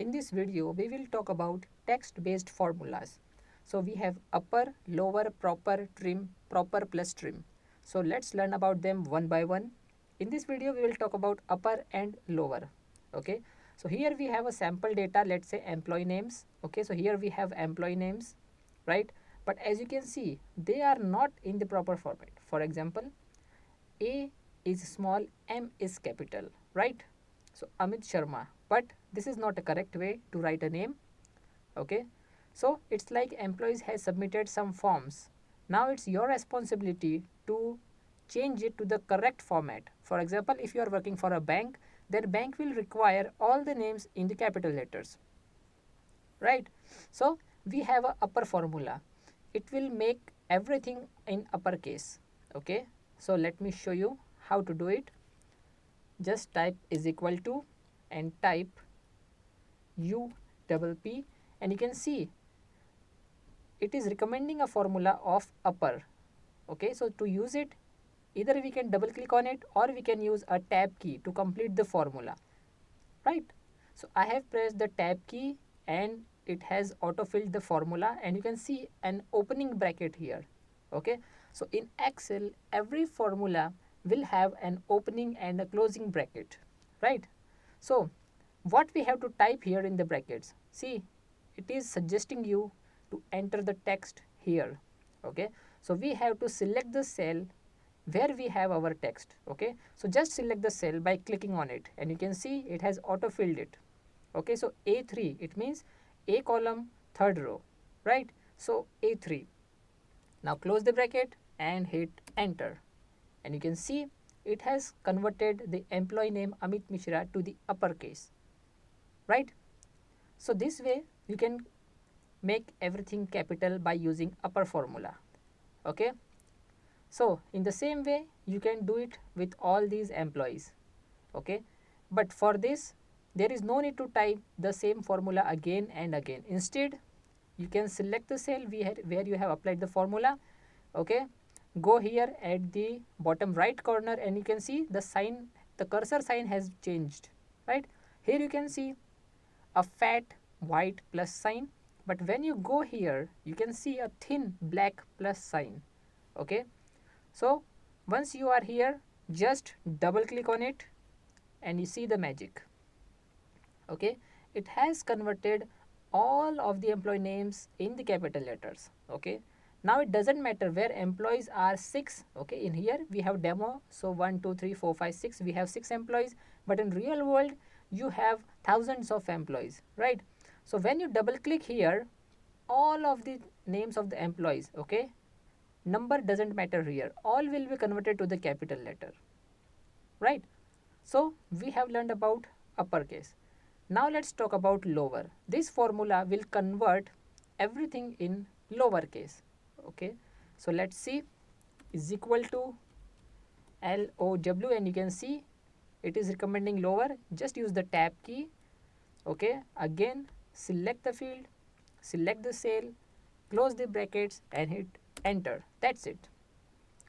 In this video, we will talk about text-based formulas. So we have upper, lower, proper, trim, proper plus trim. So let's learn about them one by one. In this video, we will talk about upper and lower. Okay. So here we have a sample data, let's say employee names. Okay. So here we have employee names, right? But as you can see, they are not in the proper format. For example, A is small, M is capital, right? So Amit Sharma, but this is not a correct way to write a name. Okay, so it's like employees has submitted some forms. Now it's your responsibility to change it to the correct format. For example, if you are working for a bank, then bank will require all the names in the capital letters, right? So we have a upper formula. It will make everything in uppercase. Okay, so let me show you how to do it. Just type is equal to and type UPP, and you can see it is recommending a formula of upper. Okay, so to use it, either we can double click on it or we can use a tab key to complete the formula, right? So I have pressed the tab key and it has auto-filled the formula, and you can see an opening bracket here. Okay, so in Excel, every formula will have an opening and a closing bracket, right? So what we have to type here in the brackets, see, it is suggesting you to enter the text here. Okay, so we have to select the cell where we have our text. Okay, so just select the cell by clicking on it, and you can see it has auto filled it. Okay, so A3, it means A column, third row, right? So A3. Now close the bracket and hit enter, and you can see it has converted the employee name Amit Mishra to the uppercase, right? So this way you can make everything capital by using upper formula. Okay, so in the same way you can do it with all these employees. Okay, but for this there is no need to type the same formula again and again. Instead, you can select the cell where you have applied the formula. Okay, go here at the bottom right corner, and you can see the sign, the cursor sign has changed, right? Here you can see a fat white plus sign, but when you go here you can see a thin black plus sign. Okay, so once you are here, just double click on it and you see the magic. Okay, it has converted all of the employee names in the capital letters. Okay, now it doesn't matter where employees are 6. Okay, in here we have demo, so 1 2 3 4 5 6, we have 6 employees, but in real world you have thousands of employees, right? So when you double click here, all of the names of the employees, okay, number doesn't matter here, all will be converted to the capital letter, right? So we have learned about uppercase. Now let's talk about lower. This formula will convert everything in lowercase. Okay, so let's see, is equal to LOW, and you can see it is recommending lower. Just use the tab key. Okay, again select the field, select the cell, close the brackets and hit enter. That's it.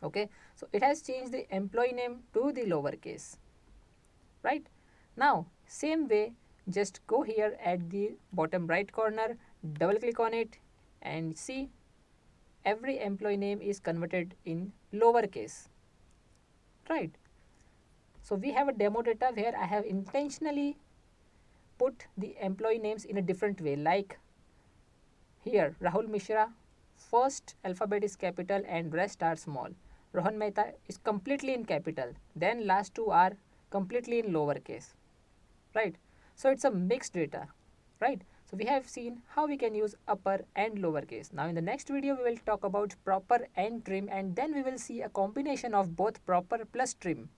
Okay, so it has changed the employee name to the lowercase, right? Now same way, just go here at the bottom right corner, double click on it and see every employee name is converted in lowercase, right? So we have a demo data where I have intentionally put the employee names in a different way, like here Rahul Mishra, first alphabet is capital and rest are small. Rohan Mehta is completely in capital, then last two are completely in lowercase, right? So it's a mixed data, right? So we have seen how we can use upper and lowercase. Now in the next video we will talk about proper and trim, and then we will see a combination of both proper plus trim.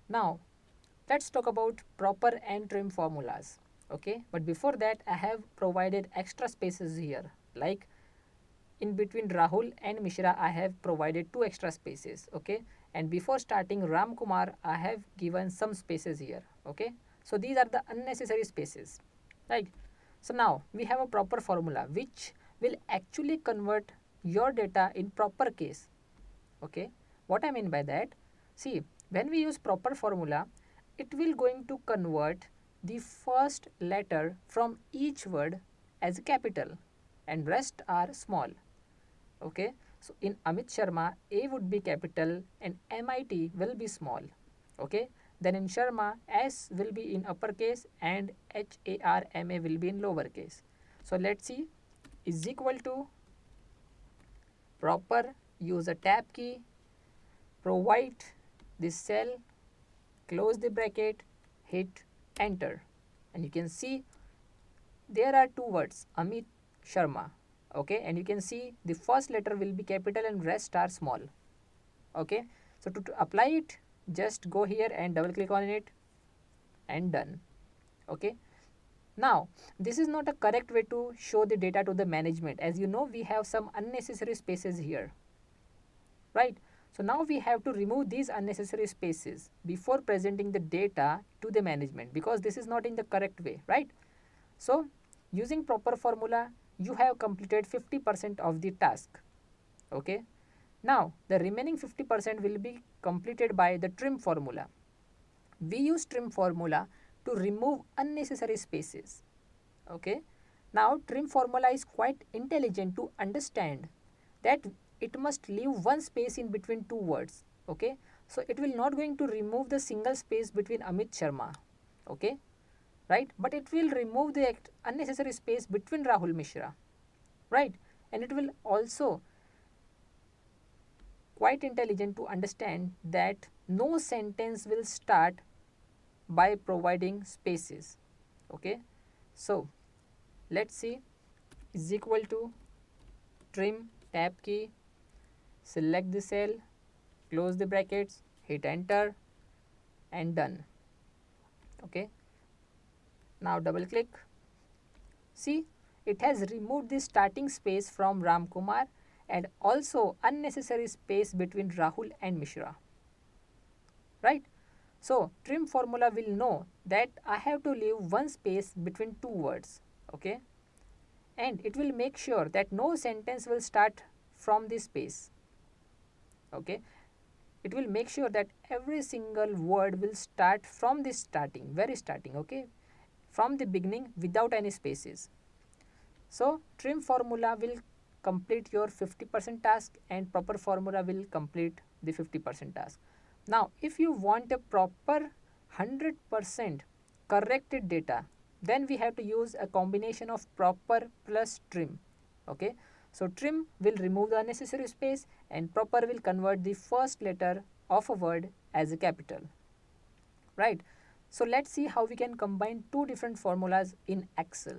Now let's talk about proper and trim formulas. Okay, but before that I have provided extra spaces here, like in between Rahul and Mishra I have provided 2 extra spaces. Okay, and before starting Ram Kumar I have given some spaces here. Okay, so these are the unnecessary spaces, right? So now we have a proper formula which will actually convert your data in proper case. Okay, what I mean by that, see, when we use proper formula, it will going to convert the first letter from each word as a capital and rest are small. Okay, so in Amit Sharma, A would be capital and MIT will be small. Okay, then in Sharma, S will be in uppercase and HARMA will be in lowercase. So let's see, is equal to proper, use a tab key, provide this cell, close the bracket, hit enter, and you can see there are two words Amit Sharma. Okay, and you can see the first letter will be capital and rest are small. Okay, so to apply it, just go here and double click on it and done. Okay, now this is not a correct way to show the data to the management. As you know, we have some unnecessary spaces here, right? So now we have to remove these unnecessary spaces before presenting the data to the management, because this is not in the correct way, right? So using proper formula, you have completed 50% of the task. Okay, now the remaining 50% will be completed by the trim formula. We use trim formula to remove unnecessary spaces. Okay, now trim formula is quite intelligent to understand that it must leave one space in between two words. Okay, so it will not going to remove the single space between Amit Sharma. Okay, right, but it will remove the unnecessary space between Rahul Mishra, right? And it will also quite intelligent to understand that no sentence will start by providing spaces. Okay, so let's see, is equal to trim, tab key, select the cell, close the brackets, hit enter and done. Okay, now double click, see it has removed the starting space from Ram Kumar and also unnecessary space between Rahul and Mishra, right? So trim formula will know that I have to leave one space between two words. Okay, and it will make sure that no sentence will start from this space. Okay, it will make sure that every single word will start from this starting, very starting. Okay, from the beginning without any spaces. So trim formula will complete your 50% task and proper formula will complete the 50% task. Now if you want a proper 100% corrected data, then we have to use a combination of proper plus trim. Okay, so trim will remove the unnecessary space and proper will convert the first letter of a word as a capital, right? So let's see how we can combine two different formulas in Excel.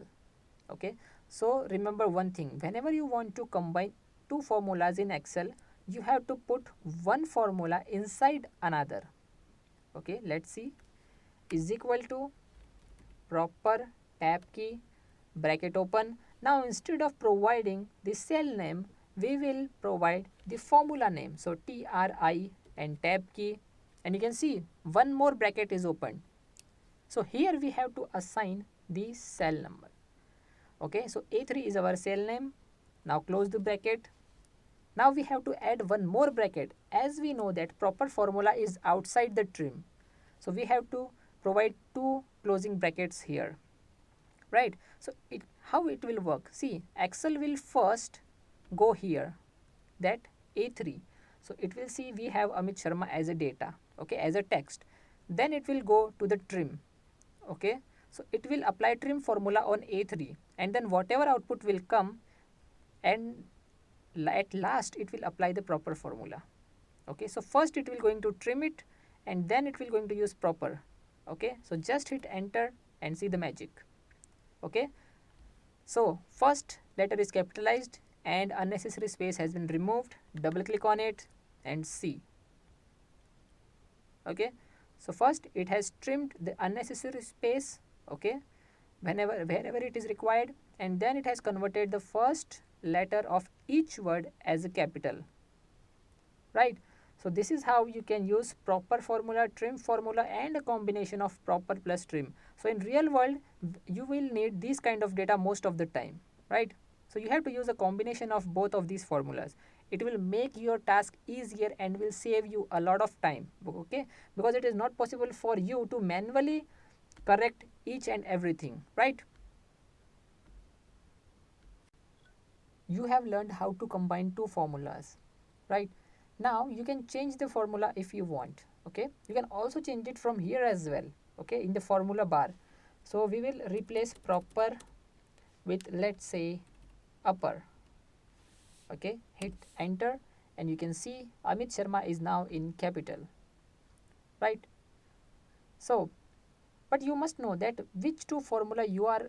Okay, so remember one thing, whenever you want to combine two formulas in Excel, you have to put one formula inside another. Okay, let's see, is equal to proper, tab key, bracket open. Now instead of providing the cell name, we will provide the formula name. So TRI and tab key, and you can see one more bracket is opened. So here we have to assign the cell number. Okay, so A3 is our cell name. Now close the bracket. Now we have to add one more bracket, as we know that proper formula is outside the trim. So we have to provide two closing brackets here, right? So how it will work? See, Excel will first go here, that A3. So it will see we have Amit Sharma as a data, okay, as a text. Then it will go to the trim. Okay, so it will apply trim formula on A3 and then whatever output will come, and at last it will apply the proper formula. Okay, so first it will going to trim it and then it will going to use proper. Okay, so just hit enter and see the magic. Okay, so first letter is capitalized and unnecessary space has been removed. Double click on it and see. Okay, so first it has trimmed the unnecessary space, okay, wherever it is required, and then it has converted the first letter of each word as a capital, right? So this is how you can use proper formula, trim formula, and a combination of proper plus trim. So in real world, you will need these kind of data most of the time, right? So you have to use a combination of both of these formulas. it will make your task easier and will save you a lot of time, okay, because it is not possible for you to manually correct each and everything, right? You have learned how to combine two formulas, right? Now you can change the formula if you want, okay? You can also change it from here as well, okay, in the formula bar. So we will replace proper with, let's say, upper, okay, hit enter, and you can see Amit Sharma is now in capital, right? So but you must know that which two formula you are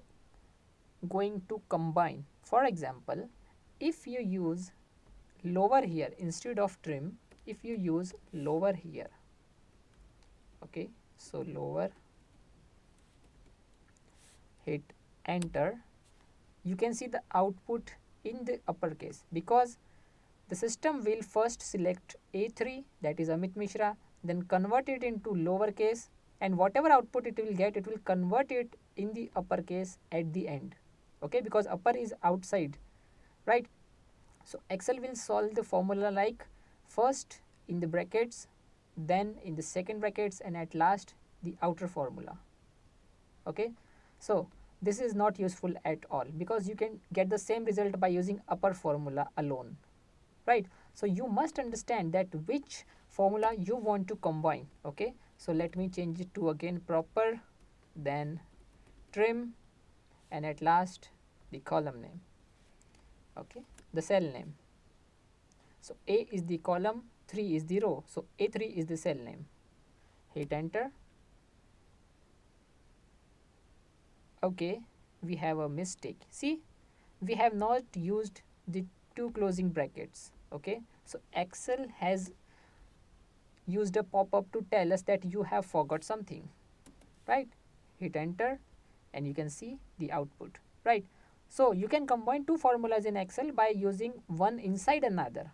going to combine. For example, if you use lower here instead of trim, if you use lower here, okay, so lower, hit enter, you can see the output in the uppercase, because the system will first select A3, that is Amit Mishra, then convert it into lowercase, and whatever output it will get, it will convert it in the uppercase at the end, okay, because upper is outside, right? So Excel will solve the formula like first in the brackets, then in the second brackets, and at last the outer formula, okay. So this is not useful at all, because you can get the same result by using upper formula alone, right? So you must understand that which formula you want to combine, okay. So let me change it to again proper, then trim, and at last the column name, okay, the cell name. So A is the column, 3 is the row, so A3 is the cell name. Hit enter. Okay, we have a mistake. See, we have not used the two closing brackets, okay. So Excel has used a pop-up to tell us that you have forgot something, right? Hit enter and you can see the output, right? So you can combine two formulas in Excel by using one inside another.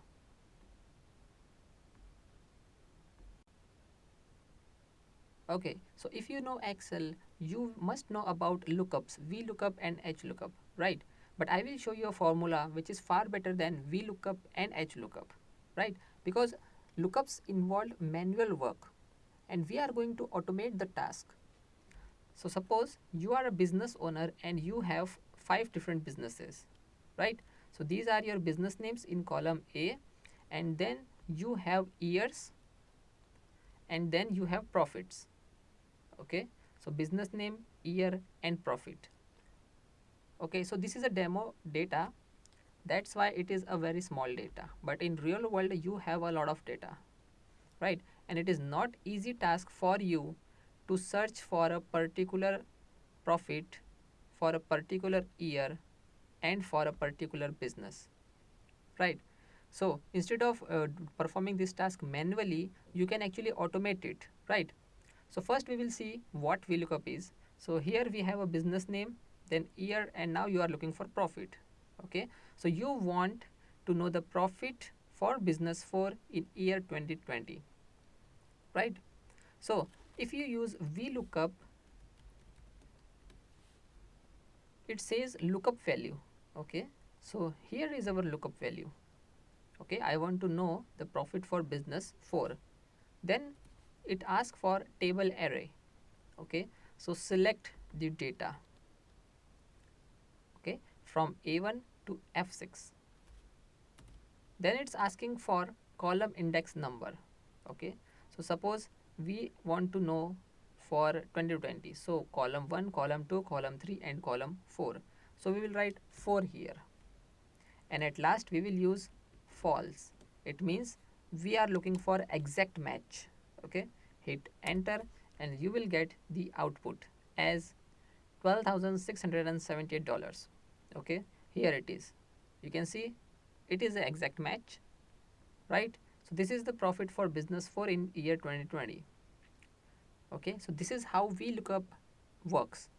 Okay, so if you know Excel, you must know about lookups, VLOOKUP and HLOOKUP, right? But I will show you a formula which is far better than VLOOKUP and HLOOKUP, right? Because lookups involve manual work and we are going to automate the task. So suppose you are a business owner and you have 5 different businesses, right? So these are your business names in column A, and then you have years, and then you have profits, okay. So business name, year, and profit, okay. So this is a demo data, that's why it is a very small data, but in real world you have a lot of data, right? And it is not easy task for you to search for a particular profit for a particular year and for a particular business, right? So instead of performing this task manually, you can actually automate it, right? So first we will see what VLOOKUP is. So here we have a business name, then year, and now you are looking for profit, okay. So you want to know the profit for business for in year 2020, right? So if you use VLOOKUP, it says lookup value, okay. So here is our lookup value, okay. I want to know the profit for business 4, then it asks for table array, okay. So select the data, okay, from A1 to F6, then it's asking for column index number, okay. So suppose we want to know for 2020, so column 1, column 2, column 3, and column 4. So we will write 4 here, and at last we will use false. It means we are looking for exact match, okay. Hit enter and you will get the output as $12,678, okay. Here it is, you can see it is the exact match, right? So this is the profit for business for in year 2020, okay. So this is how VLOOKUP works.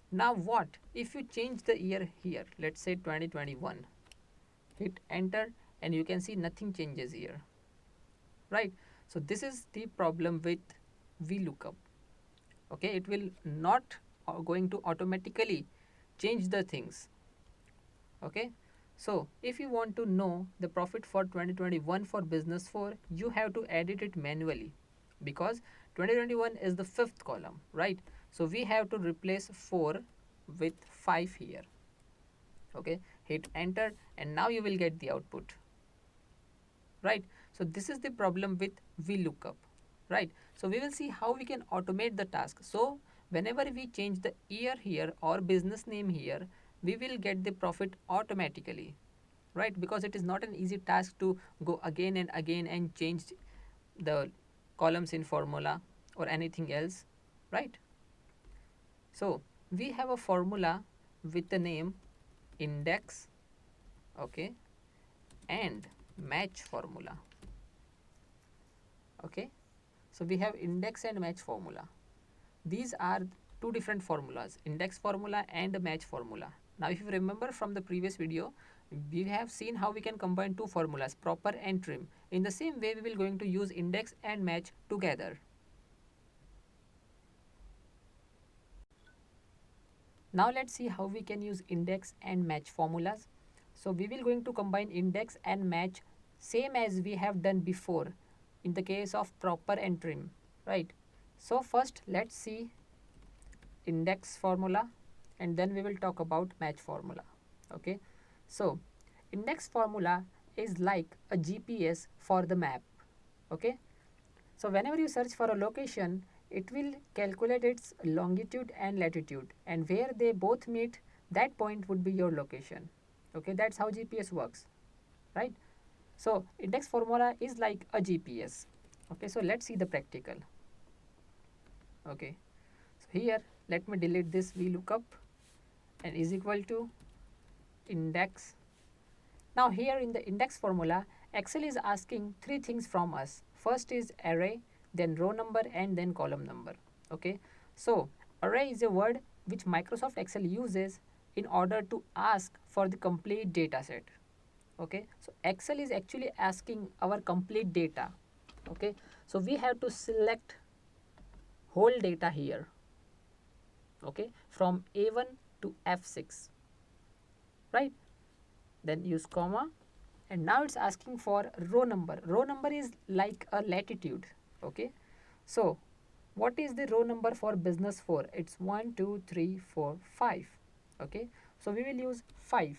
Now what if you change the year here, let's say 2021, hit enter and you can see nothing changes here, right? So this is the problem with VLOOKUP, okay. It will not going to automatically change the things, okay. So if you want to know the profit for 2021 for business 4, you have to edit it manually because 2021 is the fifth column, right? So we have to replace 4 with 5 here. Okay, hit enter and now you will get the output, right? So this is the problem with VLOOKUP, right? So we will see how we can automate the task. So whenever we change the year here or business name here, we will get the profit automatically, right? Because it is not an easy task to go again and again and change the columns in formula or anything else, right? So we have a formula with the name index, okay, and match formula. Okay, so we have index and match formula. These are two different formulas, index formula and match formula. Now if you remember from the previous video, we have seen how we can combine two formulas, proper and trim. In the same way, we will going to use index and match together. Now let's see how we can use index and match formulas. So we will going to combine index and match same as we have done before in the case of proper and trim, right? So first let's see index formula and then we will talk about match formula. Okay, so index formula is like a GPS for the map. Okay, so whenever you search for a location, it will calculate its longitude and latitude, and where they both meet, that point would be your location. Okay, that's how GPS works, right? So index formula is like a GPS. Okay, so let's see the practical. Okay, so here let me delete this VLOOKUP and is equal to index. Now here in the index formula, Excel is asking three things from us. First is array, then row number and then column number. Okay, so array is a word which Microsoft Excel uses in order to ask for the complete data set. Okay, so Excel is actually asking our complete data. Okay, so we have to select whole data here. Okay, from A1 to F6, right? Then use comma and now it's asking for row number. Row number is like a latitude. Okay, so what is the row number for business 4? It's 1 2 3 4 5. Okay, so we will use 5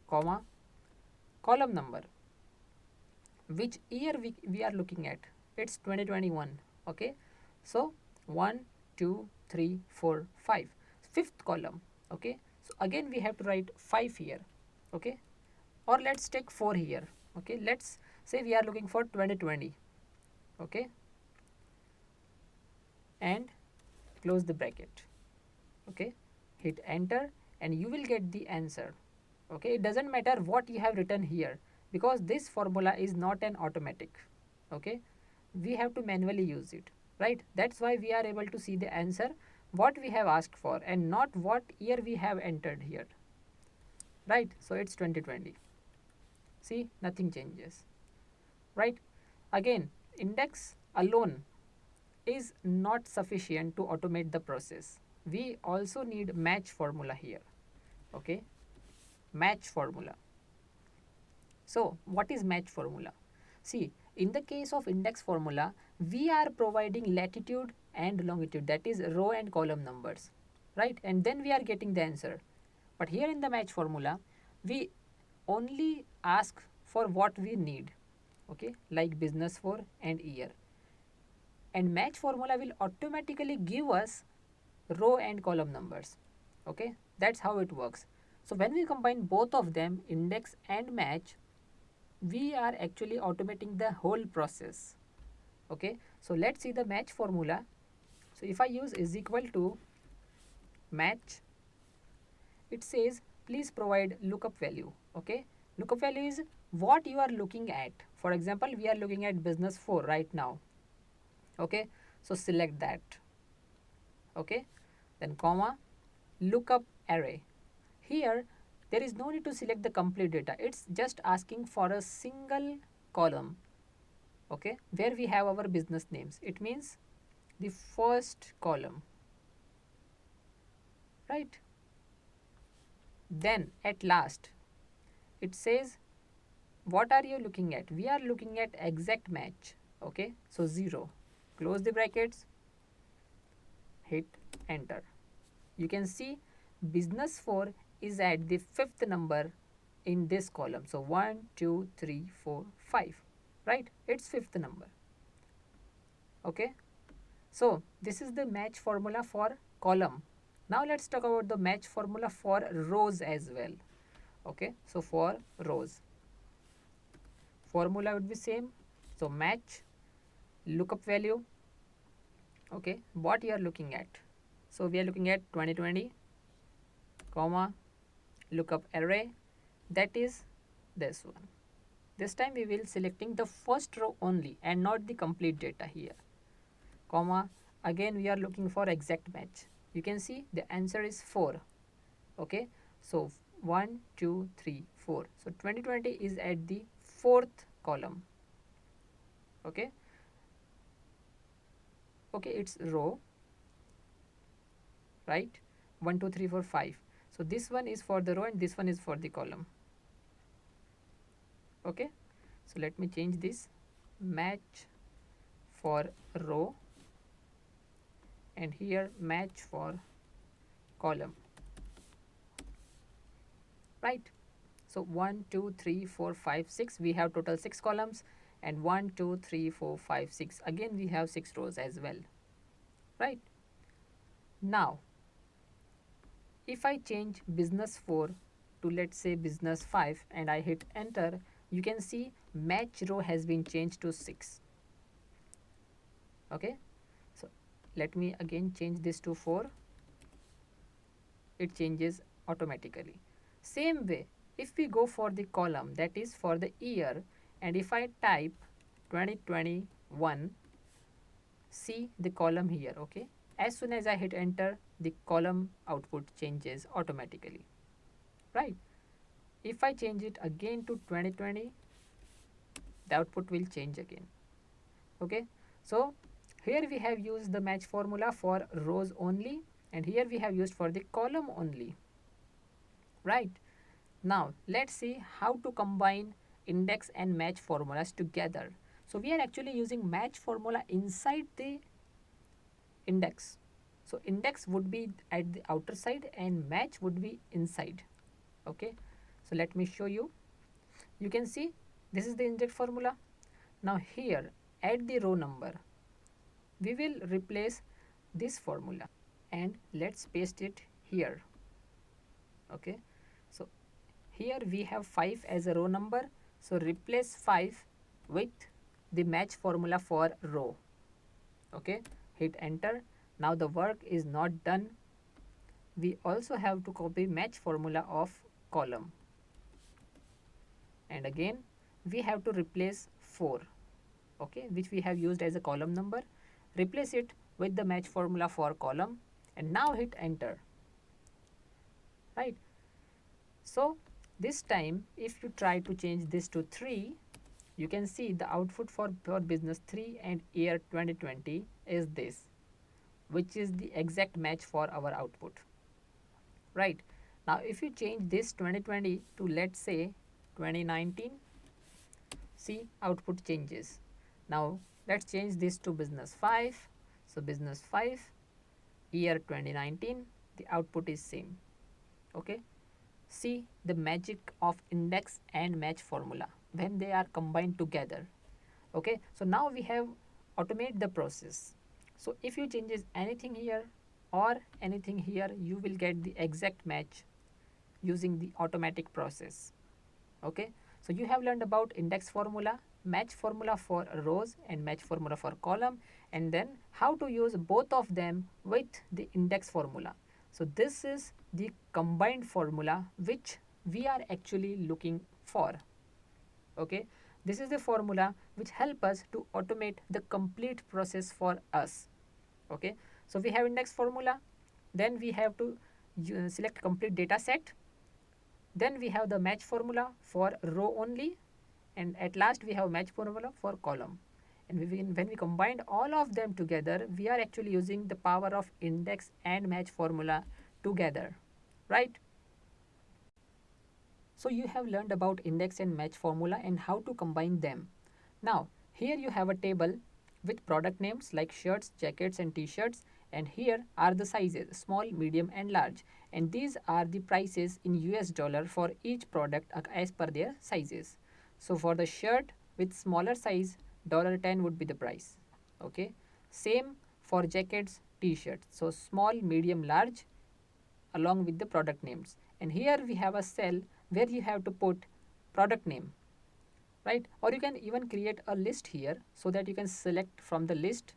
comma column number. Which year we are looking at? It's 2021. Okay, so 1 2 3 4 5, fifth column. Okay, so again we have to write 5 here. Okay, or let's take 4 here. Okay, let's say we are looking for 2020. Okay, and close the bracket. Okay, hit enter and you will get the answer. Okay, it doesn't matter what you have written here because this formula is not an automatic. Okay, we have to manually use it, right? That's why we are able to see the answer what we have asked for and not what year we have entered here, right? So it's 2020. See, nothing changes, right? Again, index alone is not sufficient to automate the process. We also need match formula here. Okay, match formula. So what is match formula? See, in the case of index formula, we are providing latitude and longitude, that is row and column numbers, right? And then we are getting the answer. But here in the match formula, we only ask for what we need. Okay, like business 4 and year. And match formula will automatically give us row and column numbers. Okay, that's how it works. So when we combine both of them, index and match, we are actually automating the whole process. Okay, so let's see the match formula. So if I use is equal to match, it says please provide lookup value. Okay, lookup value is what you are looking at. For example, we are looking at business 4 right now. Okay, so select that. Okay, then comma lookup array. Here there is no need to select the complete data. It's just asking for a single column. Okay, where we have our business names. It means the first column, right? Then at last it says what are you looking at? We are looking at exact match. Okay, so 0. Close the brackets, hit enter. You can see business 4 is at the 5th number in this column. So 1, 2, 3, 4, 5. Right? It's 5th number. Okay. So this is the match formula for column. Now let's talk about the match formula for rows as well. Okay. So for rows, formula would be same. So match lookup value. Okay. What you are looking at? So we are looking at 2020, comma, lookup array, that is this one. This time we will selecting the first row only and not the complete data here, comma, again we are looking for exact match. You can see the answer is 4. Okay, so 1, 2, 3, 4. So 2020 is at the 4th column. Okay, okay, it's row, right? 1, 2, 3, 4, 5. So this one is for the row and this one is for the column. Okay, so let me change this, match for row, and here match for column. Right, so 1, 2, 3, 4, 5, 6, we have total 6 columns, and 1, 2, 3, 4, 5, 6, again we have 6 rows as well. Right, now if I change business 4 to let's say business 5 and I hit enter, you can see match row has been changed to 6. Okay, so let me again change this to 4. It changes automatically. Same way, if we go for the column, that is for the year, and if I type 2021, see the column here. Okay, as soon as I hit enter, the column output changes automatically. Right, if I change it again to 2020, the output will change again. Okay, so here we have used the match formula for rows only, and here we have used for the column only. Right, now let's see how to combine index and match formulas together. So we are actually using match formula inside the index. So index would be at the outer side and match would be inside. Okay, so let me show you. You can see this is the index formula. Now here at the row number, we will replace this formula and let's paste it here. Okay, so here we have 5 as a row number, so replace 5 with the match formula for row. Okay, hit enter. Now the work is not done. We also have to copy match formula of column, and again we have to replace 4, okay, which we have used as a column number, replace it with the match formula for column, and now hit enter. Right, so this time if you try to change this to 3, you can see the output for business 3 and year 2020 is this, which is the exact match for our output. Right, now if you change this 2020 to let's say 2019, see output changes. Now let's change this to business 5. So business 5 year 2019, the output is same. Okay, see the magic of index and match formula when they are combined together. Okay, so now we have automate the process. So if you changes anything here or anything here, you will get the exact match using the automatic process. Okay, so you have learned about index formula, match formula for rows and match formula for column, and then how to use both of them with the index formula. So this is the combined formula which we are actually looking for. Okay, this is the formula which help us to automate the complete process for us. Okay, so we have index formula, then we have to select complete data set, then we have the match formula for row only, and at last we have match formula for column. And when we combined all of them together, we are actually using the power of index and match formula together. Right, So you have learned about index and match formula and how to combine them. Now here you have a table with product names like shirts, jackets and t-shirts, and here are the sizes small, medium and large, and these are the prices in US dollar for each product as per their sizes. So for the shirt with smaller size, $10 would be the price. Okay, same for jackets, t-shirts, so small, medium, large along with the product names. And here we have a cell where you have to put product name, right? Or you can even create a list here so that you can select from the list,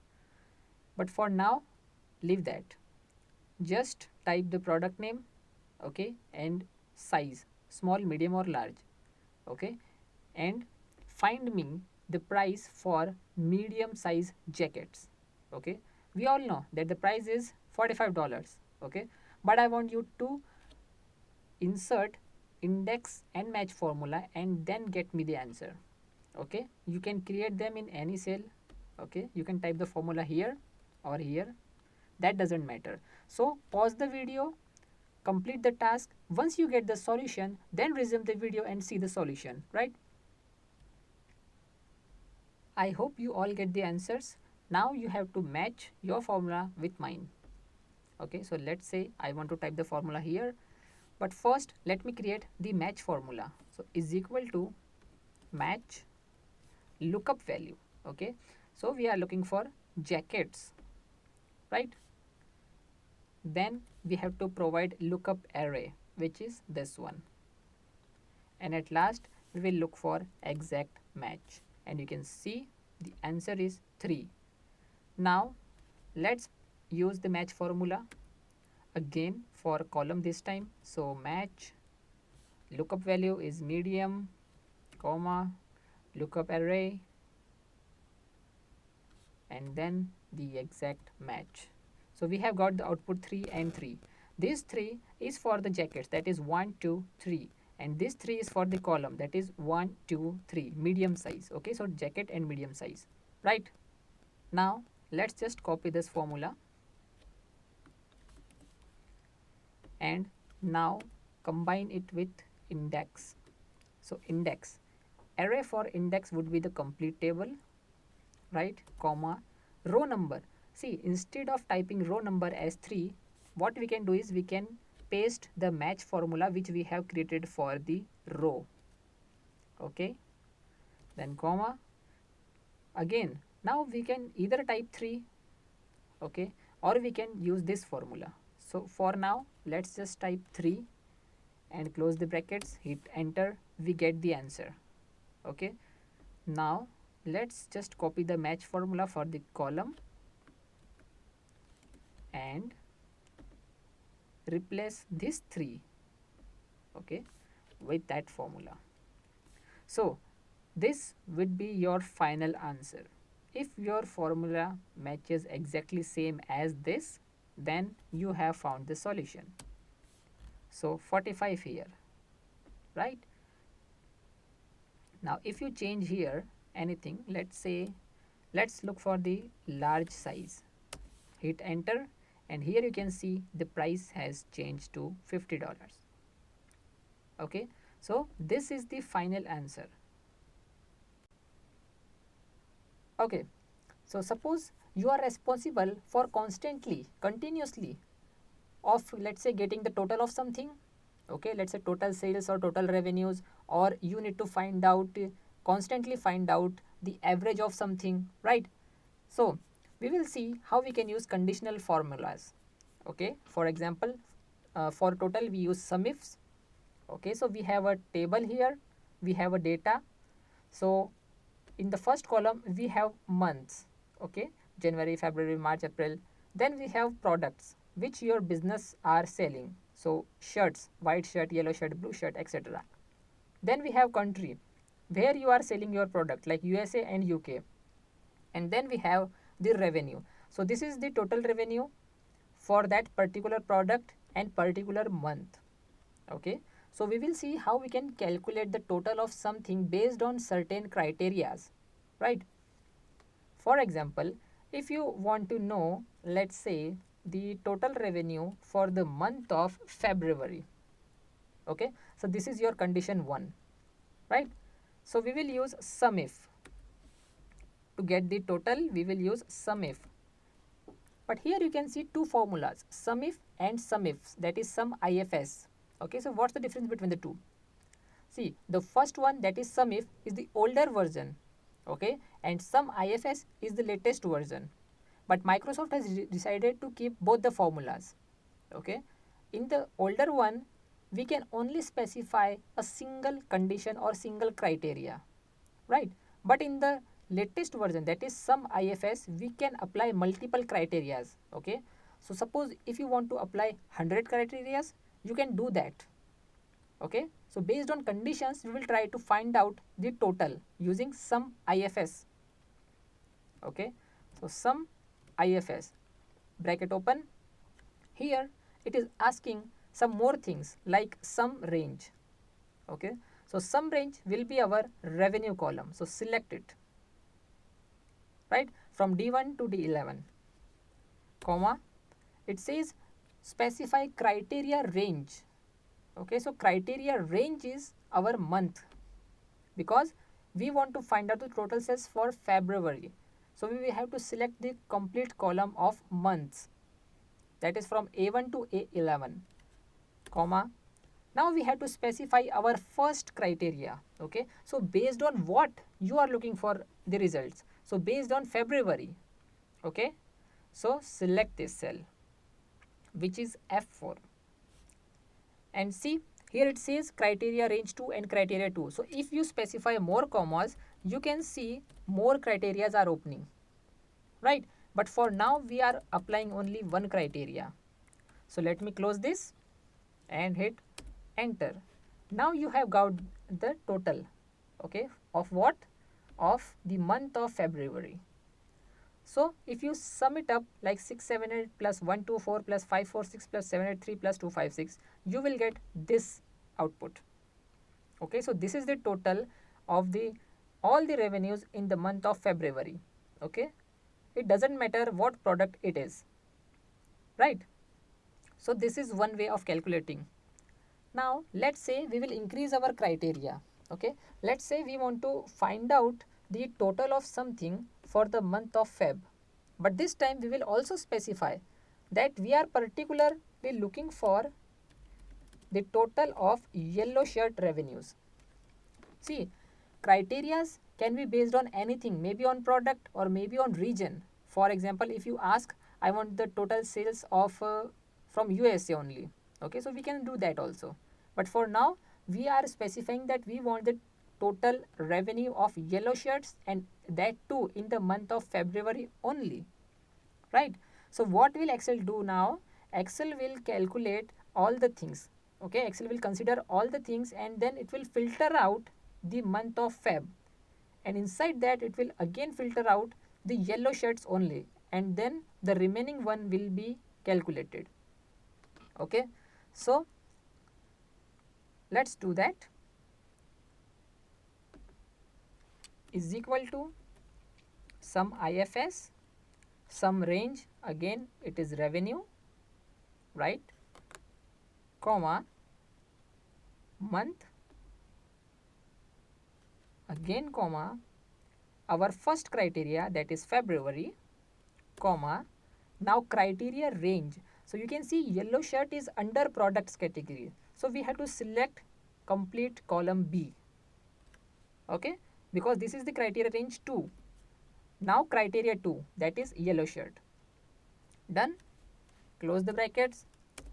but for now leave that. Just type the product name, okay, and size small, medium or large, okay, and find me the price for medium size jackets. Okay, we all know that the price is $45, okay, but I want you to insert index and match formula and then get me the answer. Okay, you can create them in any cell. Okay, you can type the formula here or here, that doesn't matter. So pause the video, complete the task. Once you get the solution, then resume the video and see the solution, right? I hope you all get the answers. Now you have to match your formula with mine. Okay, so let's say I want to type the formula here, but first let me create the match formula. So is equal to match lookup value. Okay, so we are looking for jackets, right? Then we have to provide lookup array, which is this one, and at last we will look for exact match, and you can see the answer is 3. Now let's use the match formula again for column this time. So match lookup value is medium, comma, lookup array, and then the exact match. So we have got the output 3 and 3. This 3 is for the jackets, that is 1, 2, 3, and this 3 is for the column, that is 1, 2, 3, medium size. Okay, so jacket and medium size, right? Now let's just copy this formula and now combine it with index. So index, array for index would be the complete table, right, comma, row number. See, instead of typing row number as 3, what we can do is we can paste the match formula which we have created for the row. Okay, then comma, again, now we can either type 3, okay, or we can use this formula. So for now let's just type 3 and close the brackets, hit enter, we get the answer. Okay, now let's just copy the match formula for the column and replace this 3, okay, with that formula. So this would be your final answer. If your formula matches exactly same as this, then you have found the solution. So 45 here, right? Now if you change here anything, let's say let's look for the large size, hit enter, and here you can see the price has changed to $50. Okay, so this is the final answer. Okay, so suppose you are responsible for continuously of, let's say, getting the total of something. Okay, let's say total sales or total revenues, or you need to find out, constantly find out the average of something, right? So we will see how we can use conditional formulas. Okay, for example, for total we use sumifs. Okay, so we have a table here, we have a data. So in the first column we have months, okay, January, February, March, April. Then we have products which your business are selling, so shirts, white shirt, yellow shirt, blue shirt, etc. Then we have country where you are selling your product like USA and UK, and then we have the revenue. So this is the total revenue for that particular product and particular month. Okay, so we will see how we can calculate the total of something based on certain criterias, right? For example, if you want to know, let's say, the total revenue for the month of February, Okay, so this is your condition 1, right? So we will use sum if. To get the total, we will use sum if. But here you can see two formulas, sum if and sum ifs, that is sum ifs. Okay, so what's the difference between the two? See, the first one, that is sum if, is the older version, okay, and sum ifs is the latest version. But Microsoft has decided to keep both the formulas. Okay, in the older one, we can only specify a single condition or single criteria, right? But in the latest version, that is sum ifs, we can apply multiple criterias. Okay, so suppose if you want to apply 100 criterias, you can do that. Okay, so based on conditions, we will try to find out the total using sum ifs. Okay, so sum ifs, bracket open. Here it is asking some more things like sum range. Okay, so sum range will be our revenue column, so select it, right, from D1 to D11, comma, it says specify criteria range. Okay, so criteria range is our month, because we want to find out the total sales for February. So we will have to select the complete column of months, that is from A1 to A11, comma. Now we have to specify our first criteria. Okay, so based on what you are looking for the results, so based on February. Okay, so select this cell, which is F4, and see, here it says criteria range 2 and criteria 2. So if you specify more commas, you can see more criterias are opening, right? But for now we are applying only one criteria. So let me close this and hit enter. Now you have got the total, okay, of what? Of the month of February. So if you sum it up like 678 plus 124 plus 546 plus 783 plus 256, you will get this output. Okay, so this is the total of the all the revenues in the month of February. Okay, it doesn't matter what product it is, right? So this is one way of calculating. Now let's say we will increase our criteria. Okay, let's say we want to find out the total of something for the month of Feb, but this time we will also specify that we are particularly looking for the total of yellow shirt revenues. See, criterias can be based on anything, maybe on product or maybe on region. For example, if you ask, I want the total sales of from USA only. Okay, so we can do that also. But for now, we are specifying that we want the total revenue of yellow shirts, and that too in the month of February only, right? So what will Excel do now? Excel will calculate all the things. Okay, Excel will consider all the things, and then it will filter out the month of Feb, and inside that it will again filter out the yellow shirts only, and then the remaining one will be calculated. Okay, so let's do that. Is equal to sum ifs, sum range, again it is revenue, right, comma, month, again comma, our first criteria, that is February, comma, now criteria range. So you can see yellow shirt is under products category, so we have to select complete column B. Okay, because this is the criteria range 2. Now criteria 2, that is yellow shirt. Done. Close the brackets,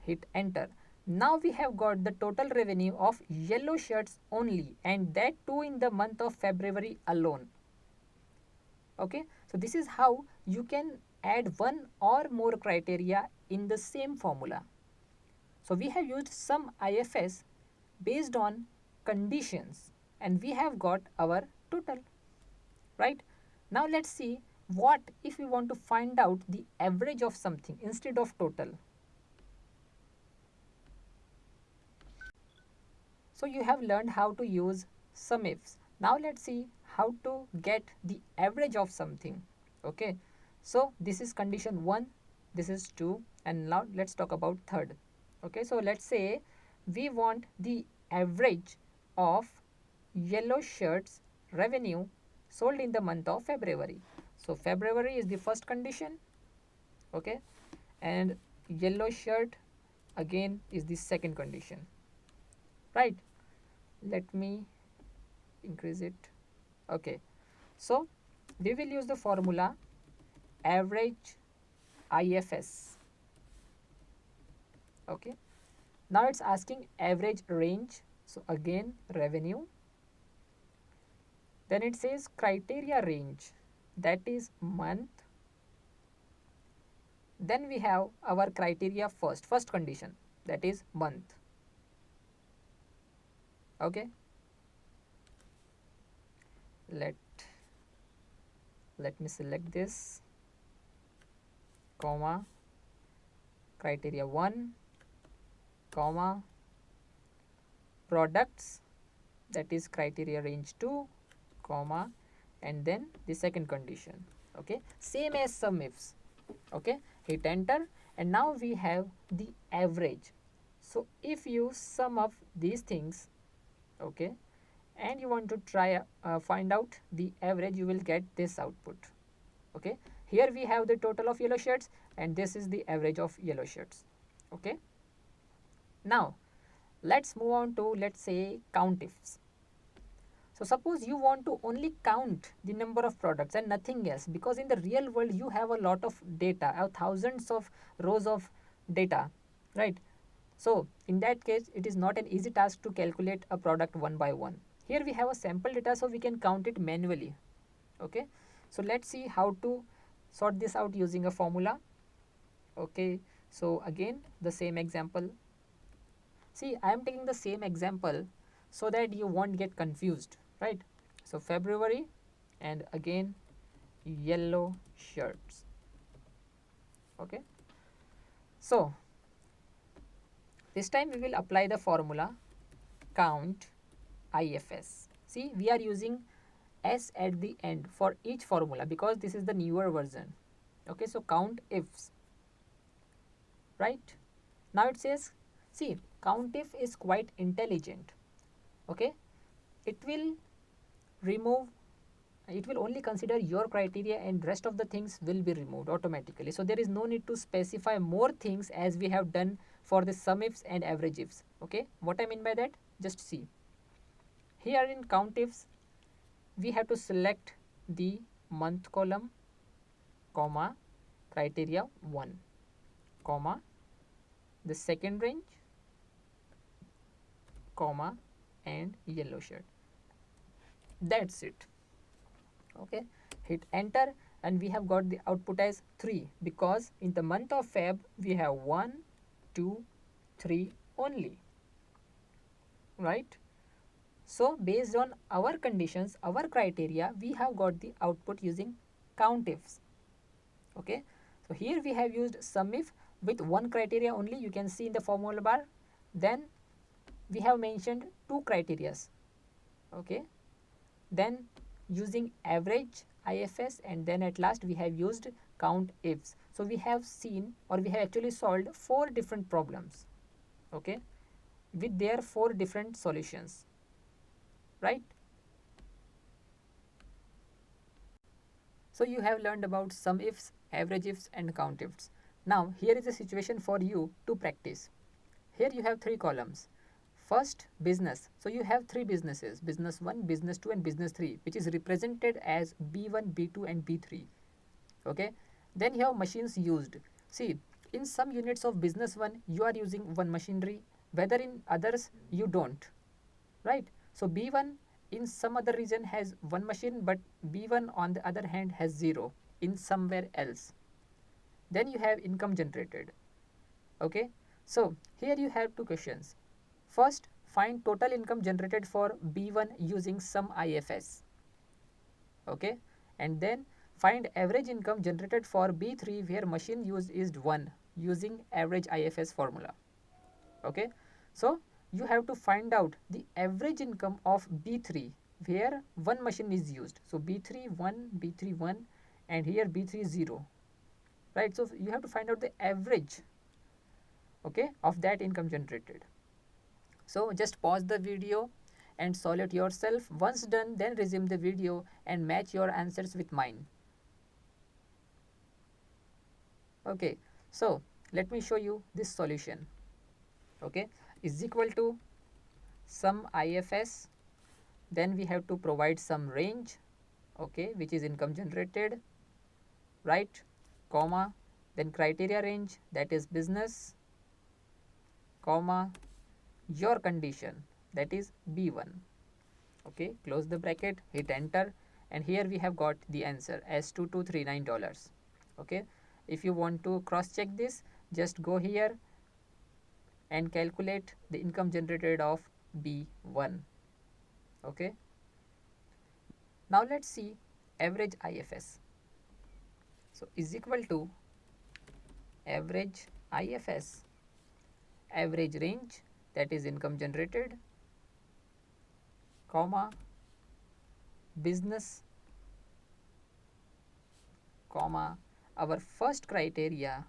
hit enter. Now we have got the total revenue of yellow shirts only, and that too in the month of February alone. Okay, so this is how you can add one or more criteria in the same formula. So we have used sum ifs based on conditions, and we have got our total, right? Now let's see what if we want to find out the average of something instead of total. So you have learned how to use sum ifs. Now let's see how to get the average of something. Okay, so this is condition 1, this is 2, and now let's talk about third. Okay, so let's say we want the average of yellow shirts revenue sold in the month of February. So February is the first condition, okay, and yellow shirt again is the second condition, right? Let me increase it. Okay, so we will use the formula average IFS. Okay, now it's asking average range, so again revenue, then it says criteria range, that is month, then we have our criteria first condition, that is month. Okay, let me select this, comma, criteria 1, comma, products, that is criteria range 2, comma, and then the second condition. Okay, same as sum ifs. Okay, hit enter, and now we have the average. So if you sum up these things, okay, and you want to try find out the average, you will get this output. Okay, here we have the total of yellow shirts, and this is the average of yellow shirts. Okay, now let's move on to, let's say, count ifs. So suppose you want to only count the number of products and nothing else, because in the real world you have a lot of data, thousands of rows of data, right? So in that case, it is not an easy task to calculate a product one by one. Here we have a sample data, so we can count it manually. Okay, so let's see how to sort this out using a formula. Okay, so again the same example. See, I am taking the same example so that you won't get confused, right? So February, and again yellow shirts. Okay, so this time we will apply the formula count IFS. See, we are using S at the end for each formula because this is the newer version. Okay, so count ifs, right? Now it says, see, count if is quite intelligent. Okay, it will remove, it will only consider your criteria, and rest of the things will be removed automatically. So there is no need to specify more things as we have done for the sum ifs and average ifs. Okay, what I mean by that, just see. Here in count ifs, we have to select the month column, comma, criteria 1, comma, the second range, comma, and yellow shirt. That's it. Okay, hit enter, and we have got the output as 3 because in the month of Feb we have 1, 2, 3 only, right? So based on our conditions, our criteria, we have got the output using count ifs. Okay, so here we have used sum if with one criteria only, you can see in the formula bar. Then we have mentioned two criterias. Okay, then using average IFS, and then at last we have used count ifs. So we have seen, or we have actually solved 4 different problems, okay, with their 4 different solutions, right? So you have learned about sum ifs, average ifs, and count ifs. Now here is a situation for you to practice. Here you have 3 columns. First, business. So you have 3 businesses, business 1, business 2, and business 3, which is represented as B1, B2, and B3. Okay. Then you have machines used. See, in some units of business 1, you are using one machinery, whether in others you don't, right? So B1 in some other region has one machine, but B1 on the other hand has 0 in somewhere else. Then you have income generated. Okay. So here you have 2 questions. First, find total income generated for B1 using sum IFS. Okay, and then find average income generated for B3 where machine use is 1 using average IFS formula. Okay, so you have to find out the average income of B3 where one machine is used. So B3 1, B3 1, and here B3 0. Right, so you have to find out the average, okay, of that income generated. So just pause the video and solve it yourself. Once done, then resume the video and match your answers with mine. Okay, so let me show you this solution. Okay, is equal to sum IFS, then we have to provide some range, okay, which is income generated, right, comma, then criteria range, that is business, comma, your condition, that is B1. Okay, close the bracket, hit enter, and here we have got the answer as $2239. Okay, if you want to cross check this, just go here and calculate the income generated of B1. Okay, now let's see average IFS. So is equal to average IFS, average range, that is income generated, comma, business, comma, our first criteria,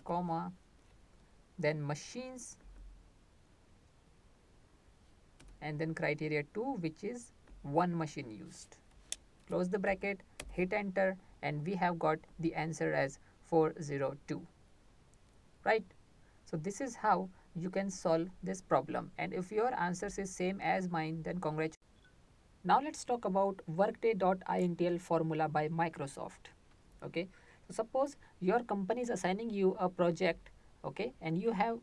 comma, then machines, and then criteria 2, which is one machine used. Close the bracket, hit enter, and we have got the answer as 402. Right? So this is how you can solve this problem, and if your answers is same as mine, then congratulations. Now let's talk about workday.intl formula by Microsoft. Okay, so suppose your company is assigning you a project, okay, and you have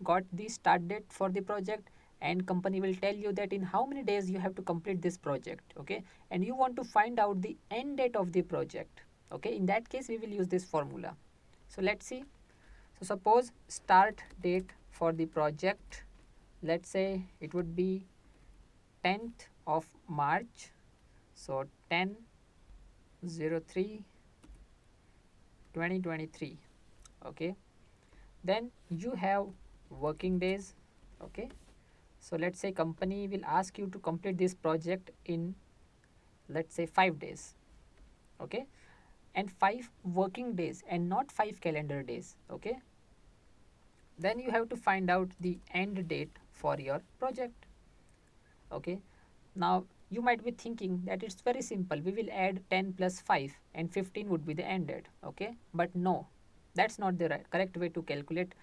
got the start date for the project, and company will tell you that in how many days you have to complete this project, okay, and you want to find out the end date of the project. Okay, in that case we will use this formula. So let's see. So suppose start date for the project, let's say it would be 10th of March, so 10/03/2023. Okay, then you have working days. Okay, so let's say company will ask you to complete this project in, let's say, 5 days. Okay, and 5 working days and not 5 calendar days. Okay, then you have to find out the end date for your project. Okay, now you might be thinking that it's very simple, we will add 10 plus 5 and 15 would be the end date. Okay, but no, that's not the correct way to calculate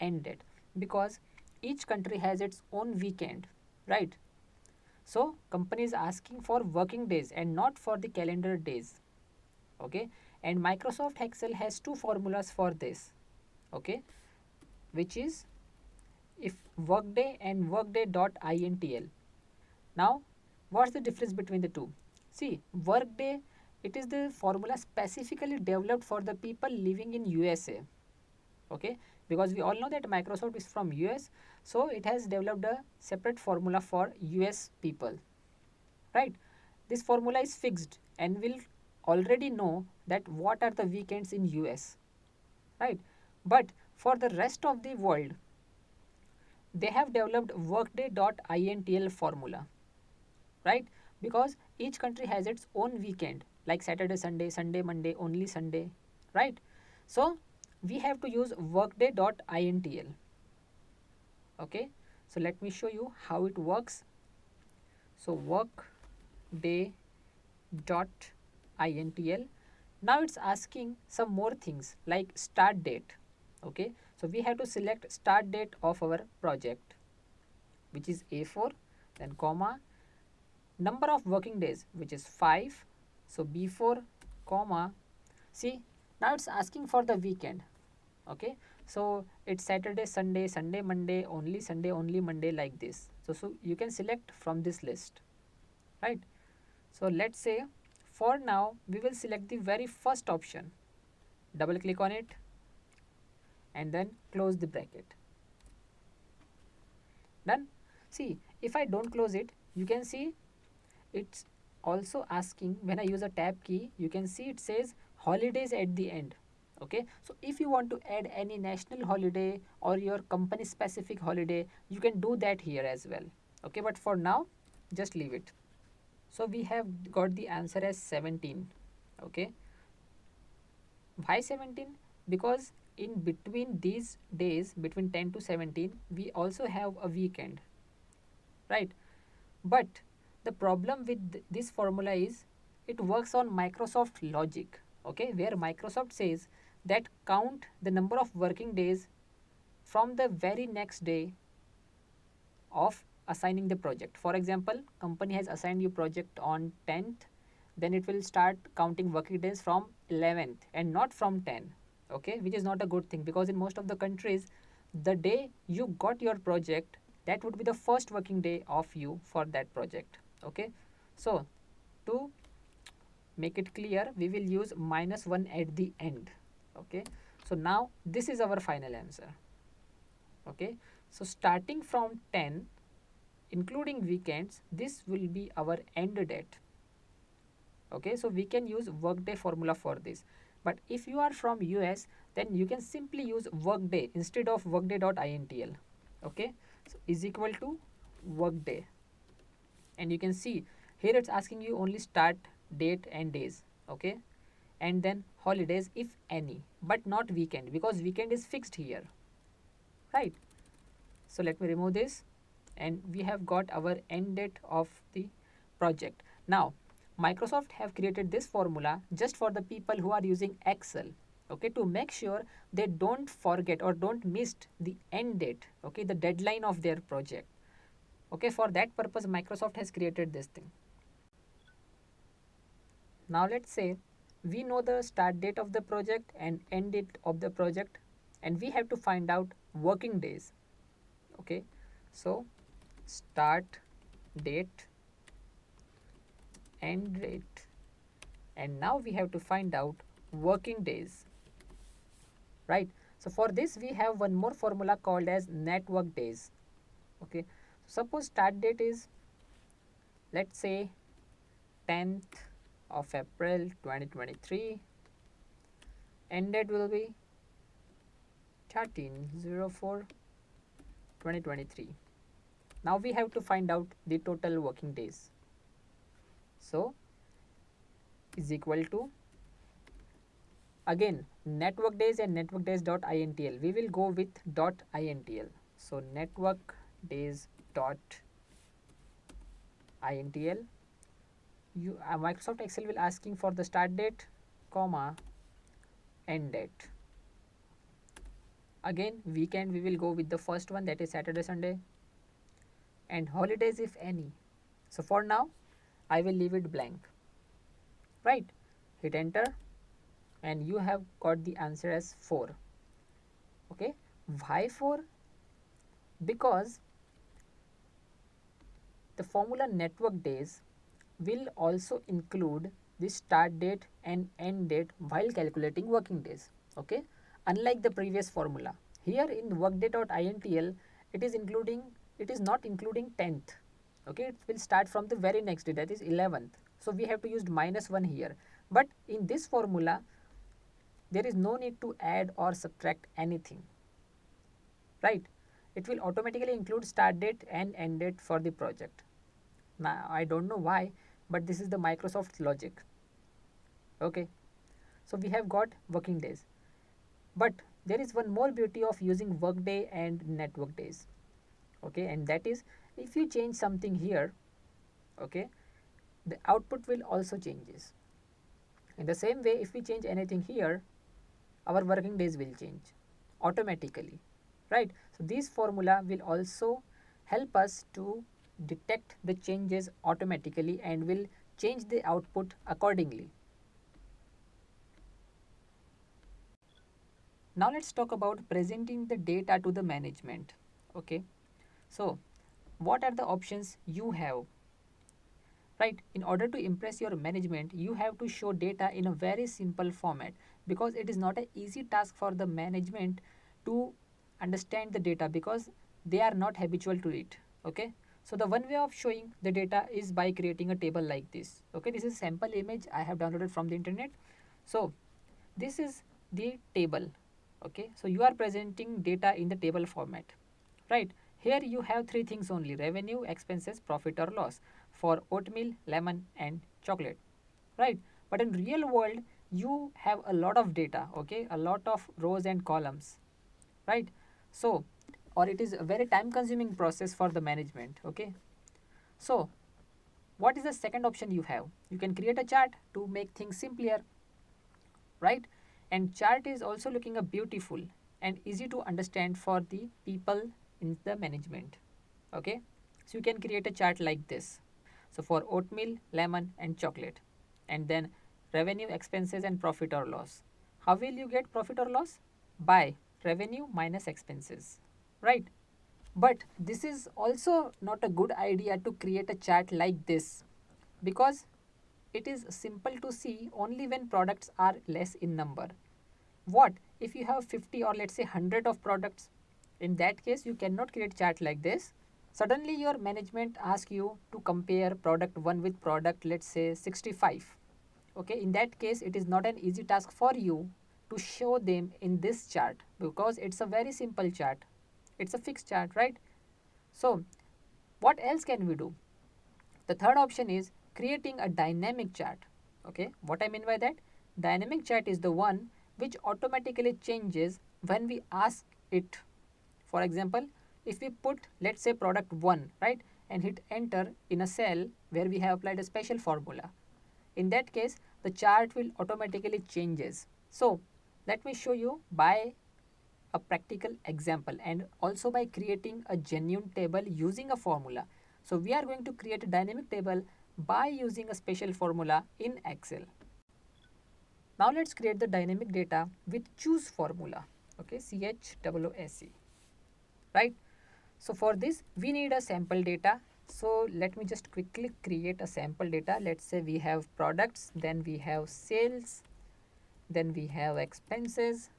end date, because each country has its own weekend, right? So company is asking for working days and not for the calendar days. Okay, and Microsoft Excel has two formulas for this. Okay, which is if workday and workday.intl. Now what's the difference between the two? See, workday, it is the formula specifically developed for the people living in USA. Okay, because we all know that Microsoft is from US, so it has developed a separate formula for US people, right? This formula is fixed and will already know that what are the weekends in US, right? But for the rest of the world, they have developed workday.intl formula, right? Because each country has its own weekend, like Saturday, Sunday, Sunday, Monday, only Sunday, right? So we have to use workday.intl. Okay, so let me show you how it works. So workday.intl. Now it's asking some more things like start date. Okay, so we have to select start date of our project, which is A4, then comma, number of working days, which is 5, so B4, comma, see, now it's asking for the weekend. Okay, so it's Saturday, Sunday, Sunday, Monday, only Monday, like this. So you can select from this list, right? So let's say for now we will select the very first option, double click on it, and then close the bracket. Done. See, if I don't close it, you can see it's also asking, when I use a tab key, you can see it says holidays at the end. Okay, so if you want to add any national holiday or your company specific holiday, you can do that here as well. Okay, but for now just leave it. So we have got the answer as 17. Okay, why 17? Because in between these days, between 10 to 17, we also have a weekend, right? But the problem with this formula is it works on Microsoft logic, okay, where Microsoft says that count the number of working days from the very next day of assigning the project. For example, company has assigned you project on 10th, then it will start counting working days from 11th and not from 10, okay, which is not a good thing, because in most of the countries the day you got your project, that would be the first working day of you for that project, okay. So to make it clear, we will use -1 at the end, okay. So now this is our final answer, okay. So starting from 10 including weekends, this will be our end date, okay. So we can use Workday formula for this, but if you are from US, then you can simply use Workday instead of workday.intl, okay. So is equal to Workday, and you can see here it's asking you only start date and days, okay, and then holidays if any, but not weekend, because weekend is fixed here, right? So let me remove this, and we have got our end date of the project. Now Microsoft have created this formula just for the people who are using Excel, okay, to make sure they don't forget or don't miss the end date, okay, the deadline of their project, okay. For that purpose Microsoft has created this thing. Now let's say we know the start date of the project and end date of the project, and we have to find out working days, okay. So start date, end date, and now we have to find out working days, right? So for this we have one more formula called as network days, okay. Suppose start date is, let's say, 10th of April 2023, end date will be 13/04/2023. Now we have to find out the total working days. So is equal to, again, network days and network days.intl. We will go with .intl. So network days.intl. Microsoft Excel will asking for the start date, comma, end date. Again, weekend we will go with the first one, that is Saturday, Sunday, and holidays if any. So for now I will leave it blank, right? Hit enter, and you have got the answer as 4, okay. Why 4? Because the formula network days will also include the start date and end date while calculating working days, okay. Unlike the previous formula, here in workday.intl it is not including 10th, okay. It will start from the very next day, that is 11th. So we have to use -1 here, but in this formula there is no need to add or subtract anything, right? It will automatically include start date and end date for the project. Now I don't know why, but this is the Microsoft logic, okay. So we have got working days, but there is one more beauty of using Workday and network days, okay, and that is if you change something here, okay, the output will also changes. In the same way, if we change anything here, our working days will change automatically, right? So this formula will also help us to detect the changes automatically and will change the output accordingly. Now let's talk about presenting the data to the management, okay. So what are the options you have, right? In order to impress your management, you have to show data in a very simple format, because it is not an easy task for the management to understand the data, because they are not habitual to it, okay. So the one way of showing the data is by creating a table like this, okay. This is a sample image I have downloaded from the internet. So this is the table, okay. So you are presenting data in the table format, right? Here you have three things only: revenue, expenses, profit or loss, for oatmeal, lemon and chocolate, right? But in real world you have a lot of data, okay, a lot of rows and columns, right? So, or it is a very time consuming process for the management, okay? So what is the second option you have? You can create a chart to make things simpler, right? And chart is also looking a beautiful and easy to understand for the people in the management, okay? So you can create a chart like this. So for oatmeal, lemon and chocolate, and then revenue, expenses and profit or loss. How will you get profit or loss? By revenue minus expenses, right? But this is also not a good idea to create a chart like this, because it is simple to see only when products are less in number. What if you have 50 or let's say 100 of products? In that case, you cannot create chart like this. Suddenly your management asks you to compare product 1 with product, let's say 65. Okay, in that case it is not an easy task for you to show them in this chart, because it's a very simple chart. It's a fixed chart, right? So what else can we do? The third option is creating a dynamic chart. Okay, what I mean by that? Dynamic chart is the one which automatically changes when we ask it. For example, if we put, let's say, product 1, right, and hit enter in a cell where we have applied a special formula, in that case the chart will automatically changes. So let me show you by a practical example and also by creating a genuine table using a formula. So we are going to create a dynamic table by using a special formula in Excel. Now let's create the dynamic data with choose formula. Okay, CHOOSE, right? So for this we need a sample data. So let me just quickly create a sample data. Let's say we have products, then we have sales, then we have expenses,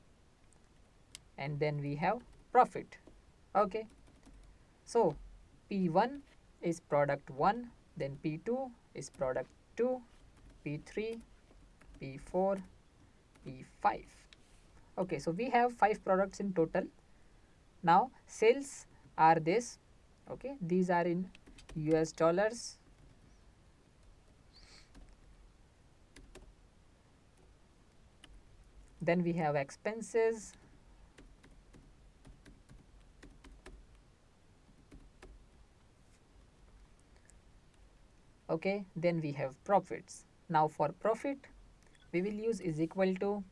and then we have profit. Okay, so P1 is product 1, then P2 is product 2, P3, P4, P5. Okay, so we have 5 products in total. Now sales are this, okay, these are in US dollars. Then we have expenses, okay, then we have profits. Now for profit we will use is equal to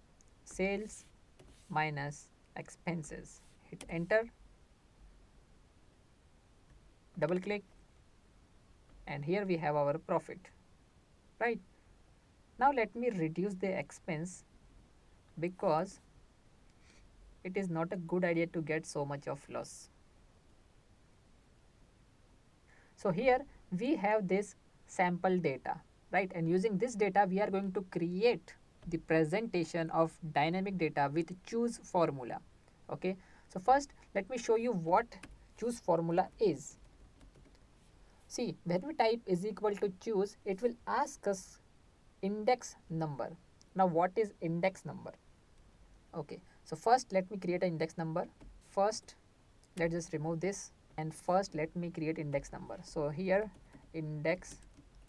sales minus expenses. Hit enter, double click, and here we have our profit, right? Now let me reduce the expense, because it is not a good idea to get so much of loss. So here we have this sample data, right? And using this data we are going to create the presentation of dynamic data with choose formula. Okay, so first let me show you what choose formula is. See, when we type is equal to choose, it will ask us index number. Now what is index number? Okay, so first let me create an index number. First let's just remove this, and first let me create index number. So here index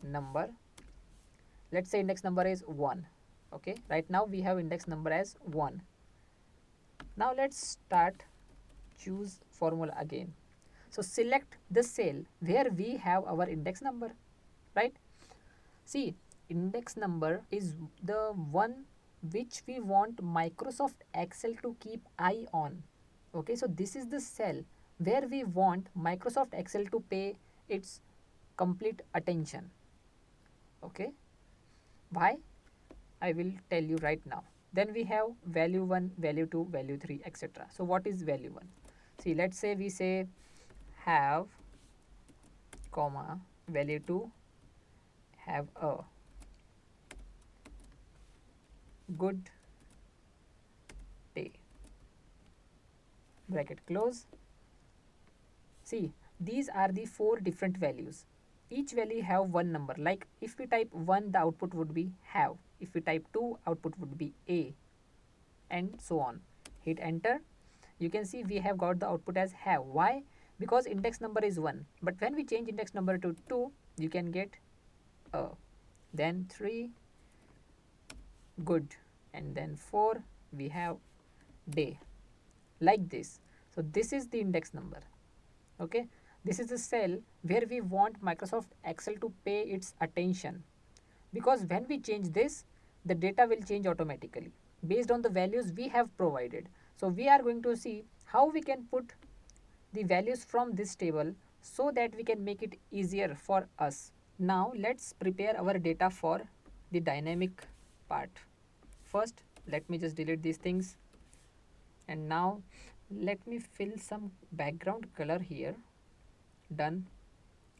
number, let's say index number is 1. Okay, right now we have index number as 1. Now let's start choose formula again. So select the cell where we have our index number, right? See, index number is the one which we want Microsoft Excel to keep eye on. Okay, so this is the cell where we want Microsoft Excel to pay its complete attention. Okay, why? I will tell you right now. Then we have value 1, value 2, value 3, etc. So what is value 1? See, let's say we say have, comma, value 2, have a good day, bracket close. See, these are the 4 different values. Each value have one number. Like if we type 1, the output would be have. If we type 2, output would be A, and so on. Hit enter. You can see we have got the output as have. Why? Because index number is 1. But when we change index number to 2, you can get A. Then 3, good, and then 4 we have day, like this. So this is the index number. Okay, this is the cell where we want Microsoft Excel to pay its attention, because when we change this, the data will change automatically based on the values we have provided. So we are going to see how we can put the values from this table so that we can make it easier for us. Now let's prepare our data for the dynamic part. First, let me just delete these things, and now let me fill some background color here. Done.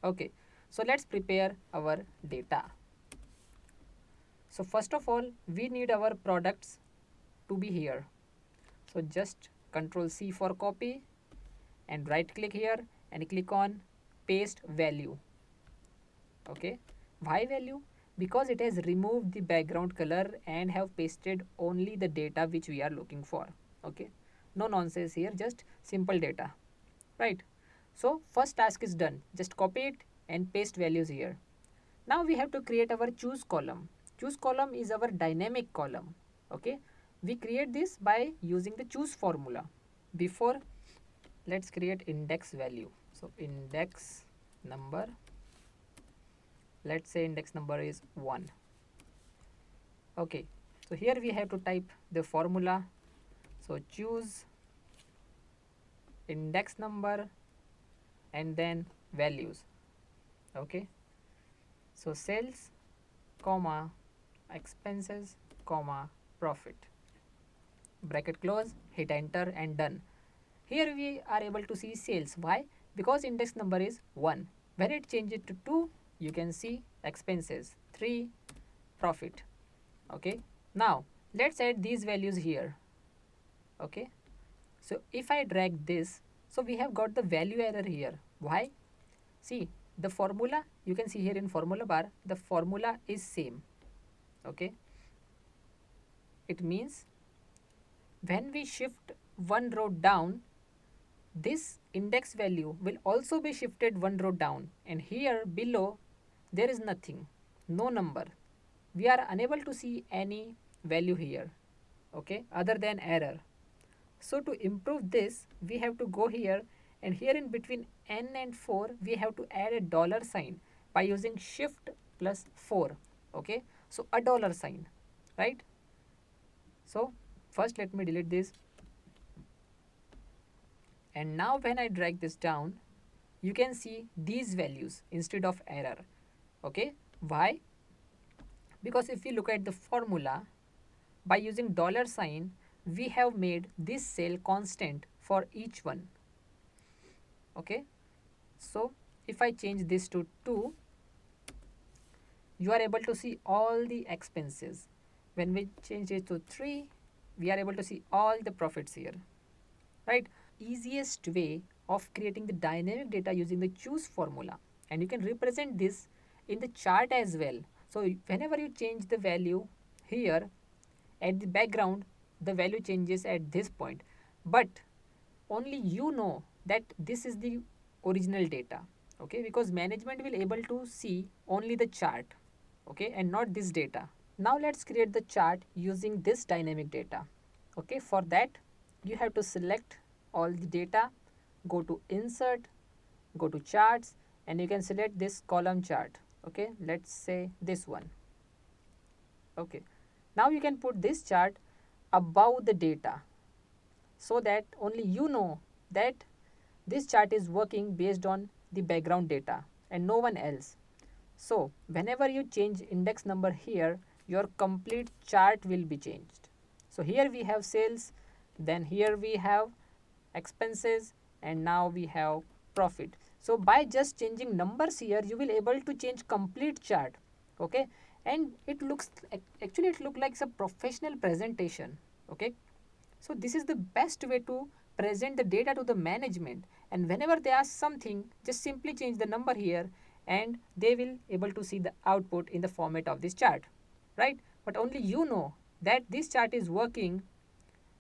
Okay, so let's prepare our data. So first of all, we need our products to be here. So just Control C for copy, and right click here and click on paste value. Okay, why value? Because it has removed the background color and have pasted only the data which we are looking for. Okay, no nonsense here, just simple data, right? So first task is done, just copy it and paste values here. Now we have to create our choose column. Choose column is our dynamic column. Okay, we create this by using the choose formula. Before, let's create index value. So index number, let's say index number is 1. Okay, so here we have to type the formula. So choose index number and then values. Okay, so sales, comma, expenses, comma, profit, bracket close, hit enter and done. Here we are able to see sales. Why? Because index number is 1. When it changes to 2, you can see expenses, 3, profit. Okay, now let's add these values here. Okay, so if I drag this, so we have got the value error here. Why? See, the formula, you can see here in formula bar, the formula is same. Okay, it means when we shift one row down, this index value will also be shifted one row down, and here below there is nothing, no number. We are unable to see any value here, okay, other than error. So to improve this, we have to go here, and here in between n and 4 we have to add a dollar sign by using shift plus 4. Okay, so a dollar sign, right? So first let me delete this, and now when I drag this down, you can see these values instead of error. Okay, why? Because if we look at the formula, by using dollar sign we have made this cell constant for each one. Okay, so if I change this to 2, you are able to see all the expenses. When we change it to 3, we are able to see all the profits here, right? Easiest way of creating the dynamic data using the choose formula, and you can represent this in the chart as well. So whenever you change the value here at the background, the value changes at this point, but only you know that this is the original data. Okay, because management will able to see only the chart, okay, and not this data. Now let's create the chart using this dynamic data. Okay, for that you have to select all the data, go to insert, go to charts, and you can select this column chart. Okay, let's say this one. Okay, now you can put this chart above the data so that only you know that this chart is working based on the background data and no one else. So whenever you change index number here, your complete chart will be changed. So here we have sales, then here we have expenses, and now we have profit. So by just changing numbers here, you will able to change complete chart. Okay, and it looks actually it look like a professional presentation. Okay, so this is the best way to present the data to the management, and whenever they ask something, just simply change the number here and they will able to see the output in the format of this chart, right? But only you know that this chart is working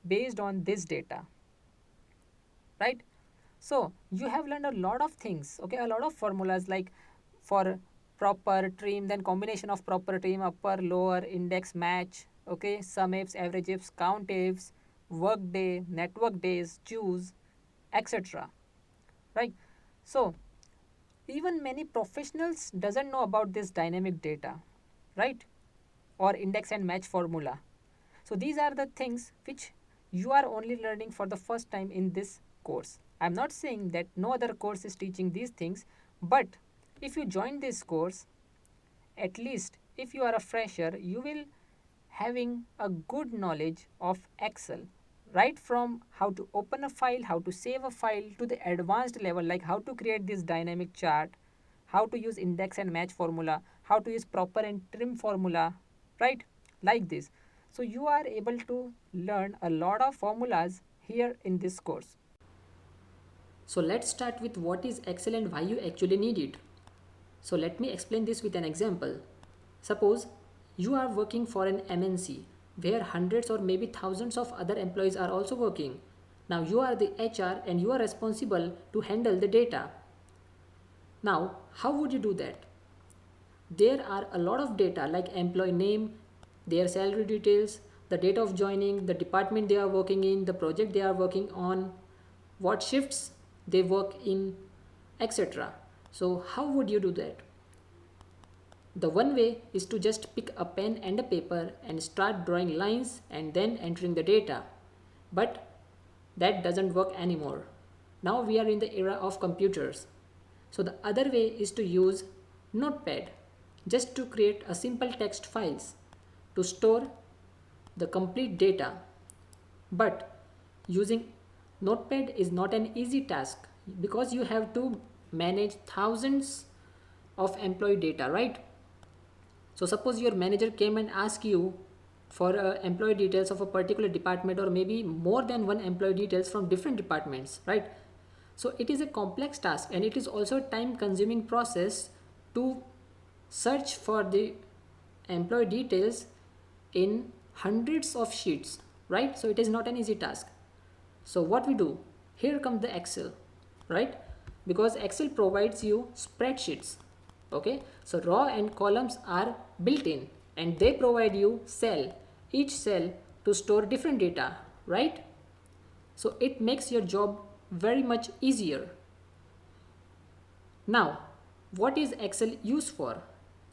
based on this data, right? So you have learned a lot of things, okay, a lot of formulas like for proper trim, then combination of proper trim, upper, lower, index, match, okay, SUMIFs, AVERAGEIFS, COUNTIFs, Workday, network days, choose, etc. Right? So even many professionals doesn't know about this dynamic data, right? Or index and match formula. So these are the things which you are only learning for the first time in this course. I'm not saying that no other course is teaching these things, but if you join this course, at least if you are a fresher, you will having a good knowledge of Excel, right from how to open a file, how to save a file, to the advanced level like how to create this dynamic chart, how to use index and match formula, how to use proper and trim formula, right? Like this. So you are able to learn a lot of formulas here in this course. So let's start with what is Excel and why you actually need it. So let me explain this with an example. Suppose you are working for an MNC where hundreds or maybe thousands of other employees are also working. Now you are the HR and you are responsible to handle the data. Now, how would you do that? There are a lot of data like employee name, their salary details, the date of joining, the department they are working in, the project they are working on, what shifts they work in, etc. So how would you do that? The one way is to just pick a pen and a paper and start drawing lines and then entering the data. But that doesn't work anymore. Now we are in the era of computers. So the other way is to use Notepad just to create a simple text files to store the complete data. But using Notepad is not an easy task because you have to manage thousands of employee data, right? So suppose your manager came and asked you for employee details of a particular department or maybe more than one employee details from different departments, right? So it is a complex task and it is also a time consuming process to search for the employee details in hundreds of sheets, right? So it is not an easy task. So what we do, here comes the Excel, right? Because Excel provides you spreadsheets, okay? So row and columns are built in and they provide you each cell to store different data, right? So it makes your job very much easier. Now, what is Excel used for?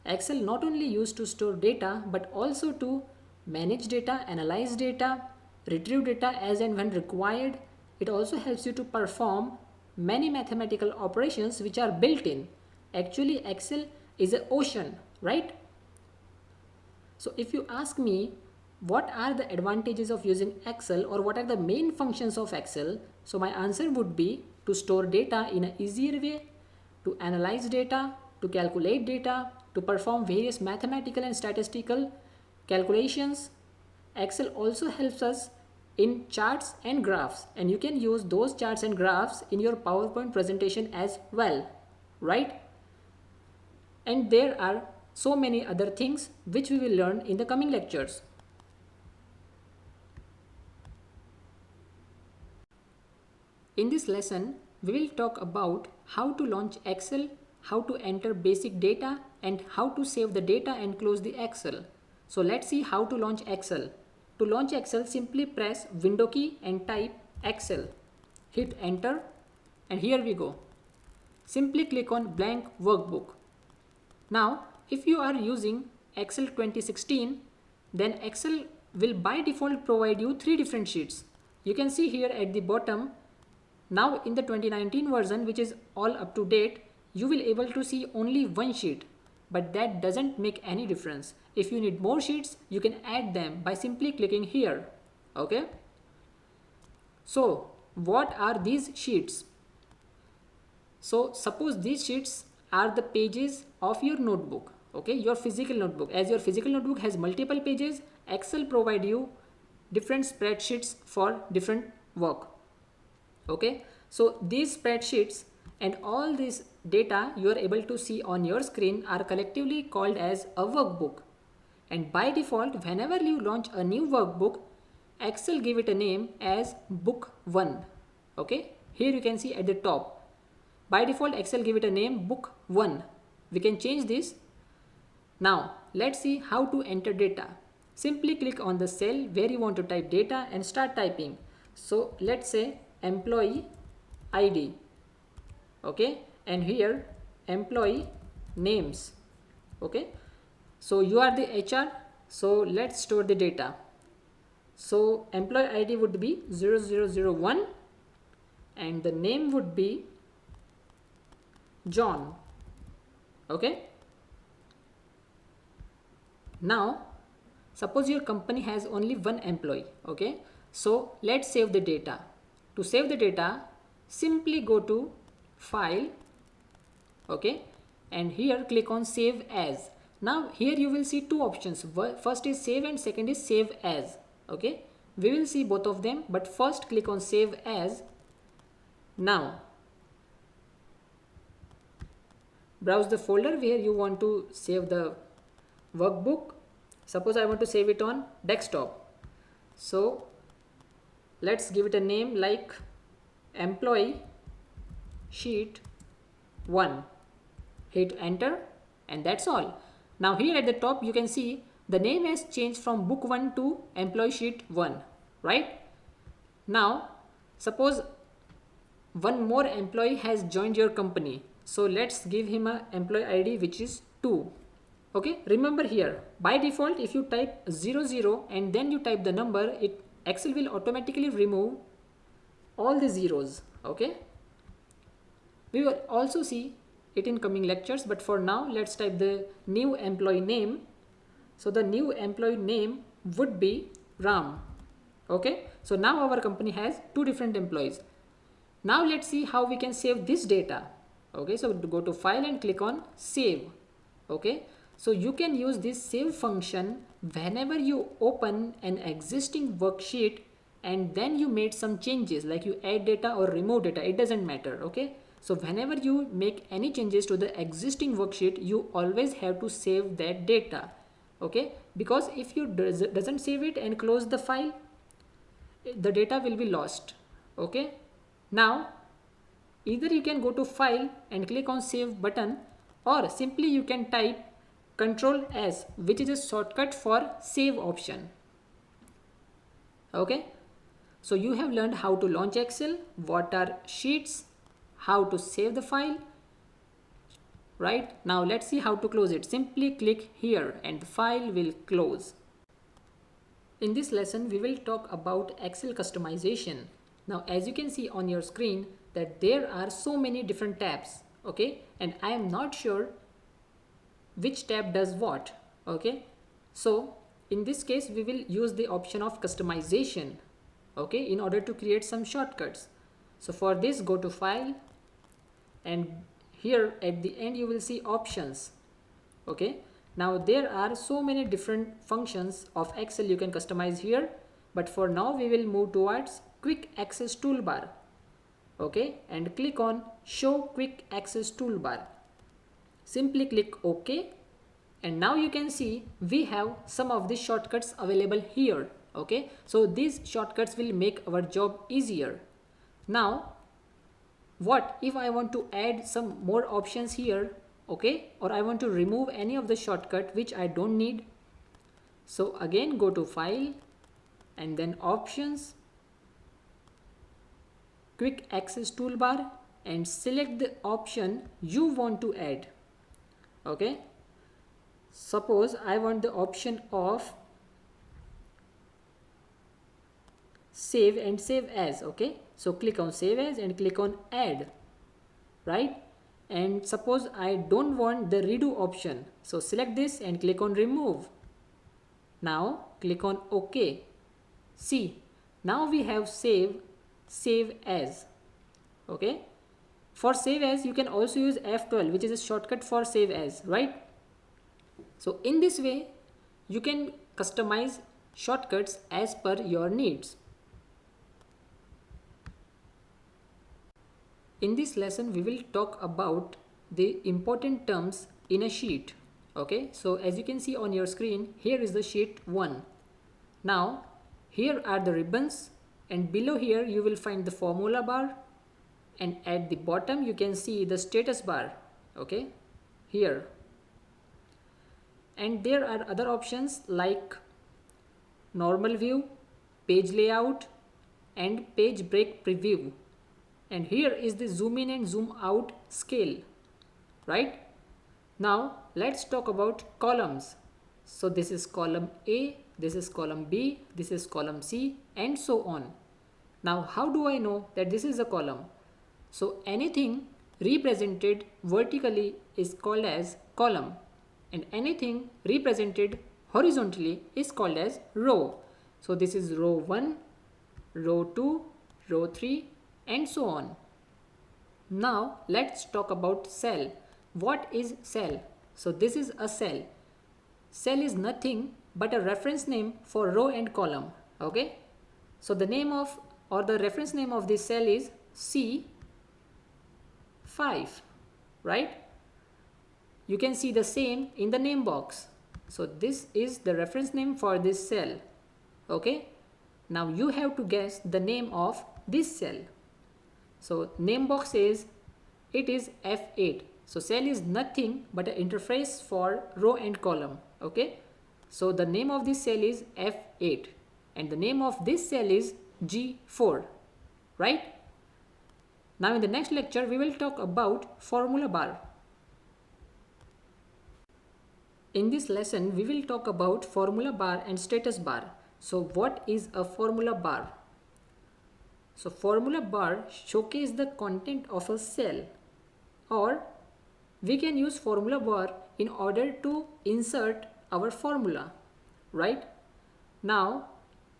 Excel not only used to store data but also to manage data, analyze data, retrieve data as and when required. It also helps you to perform many mathematical operations which are built in. Actually, Excel is an ocean, right? So if you ask me what are the advantages of using Excel or what are the main functions of Excel, so my answer would be to store data in an easier way, to analyze data, to calculate data, to perform various mathematical and statistical calculations. Excel also helps us in charts and graphs, and you can use those charts and graphs in your PowerPoint presentation as well, right? And there are so many other things which we will learn in the coming lectures. In this lesson, we will talk about how to launch Excel, how to enter basic data, and how to save the data and close the Excel. So let's see how to launch Excel. To launch Excel, simply press Window key and type Excel. Hit enter and here we go. Simply click on blank workbook. Now, if you are using Excel 2016, then Excel will by default provide you 3 different sheets. You can see here at the bottom. Now in the 2019 version, which is all up to date, you will able to see only one sheet, but that doesn't make any difference. If you need more sheets, you can add them by simply clicking here. Okay. So what are these sheets? So suppose these sheets are the pages of your notebook, okay, your physical notebook. As your physical notebook has multiple pages, Excel provide you different spreadsheets for different work. Okay, so these spreadsheets and all this data you are able to see on your screen are collectively called as a workbook. And by default, whenever you launch a new workbook, Excel give it a name as book 1. Okay, here you can see at the top. By default, Excel give it a name book 1. We can change this. Now let's see how to enter data. Simply click on the cell where you want to type data and start typing. So let's say employee ID, okay, and here employee names, okay. So you are the HR, so let's store the data. So employee ID would be 0001 and the name would be John, okay. Now suppose your company has only one employee, okay. So let's save the data. To save the data, simply go to file, okay, and here click on save as. Now here you will see two options. First is save and second is save as, okay. We will see both of them, but first click on save as. Now browse the folder where you want to save the workbook. Suppose I want to save it on desktop, so let's give it a name like employee sheet 1. Hit enter and that's all. Now here at the top you can see the name has changed from book 1 to employee sheet 1, right? Now suppose one more employee has joined your company, so let's give him a employee ID which is 2, okay. Remember here by default if you type 00 and then you type the number, Excel will automatically remove all the zeros, okay. We will also see it in coming lectures, but for now let's type the new employee name. So the new employee name would be Ram, okay. So now our company has two different employees. Now let's see how we can save this data, okay. So go to file and click on save, okay. So you can use this save function whenever you open an existing worksheet and then you made some changes, like you add data or remove data, it doesn't matter, okay. So whenever you make any changes to the existing worksheet, you always have to save that data, okay, because if you doesn't save it and close the file, the data will be lost, okay. Now either you can go to file and click on save button, or simply you can type Control S, which is a shortcut for save option, okay. So you have learned how to launch Excel, what are sheets, how to save the file, right? Now let's see how to close it. Simply click here and the file will close. In this lesson we will talk about Excel customization. Now as you can see on your screen that there are so many different tabs, okay, and I am not sure which tab does what, okay. So in this case we will use the option of customization, okay, in order to create some shortcuts. So for this go to file and here at the end you will see options, okay. Now there are so many different functions of Excel you can customize here, but for now we will move towards quick access toolbar, okay, and click on show quick access toolbar. Simply click OK and now you can see we have some of the shortcuts available here, okay. So these shortcuts will make our job easier. Now what if I want to add some more options here, okay, or I want to remove any of the shortcut which I don't need? So again go to file and then options, quick access toolbar, and select the option you want to add, okay. Suppose I want the option of save and save as, okay. So click on save as and click on add, right? And suppose I don't want the redo option, so select this and click on remove. Now click on OK. See, now we have save as, okay. For save as you can also use F12, which is a shortcut for save as, right? So in this way you can customize shortcuts as per your needs. In this lesson we will talk about the important terms in a sheet, okay. So as you can see on your screen, here is the sheet 1. Now here are the ribbons and below here you will find the formula bar, and at the bottom you can see the status bar, okay, here. And there are other options like normal view, page layout, and page break preview. And here is the zoom in and zoom out scale, right? Now let's talk about columns. So this is column A, this is column B, this is column C, and so on. Now how do I know that this is a column? So anything represented vertically is called as column, and anything represented horizontally is called as row. So this is row 1, row 2, row 3, and so on. Now let's talk about cell. What is cell? So this is a cell. Cell is nothing but a reference name for row and column. Okay. So the name of or the reference name of this cell is C5, right? You can see the same in the name box. So this is the reference name for this cell. Okay. Now you have to guess the name of this cell. So name box says it is F8. So cell is nothing but an interface for row and column. Okay. So the name of this cell is F8 and the name of this cell is G4, right? Now in the next lecture we will talk about formula bar. In this lesson we will talk about formula bar and status bar. So what is a formula bar? So formula bar showcases the content of a cell, or we can use formula bar in order to insert our formula, right? Now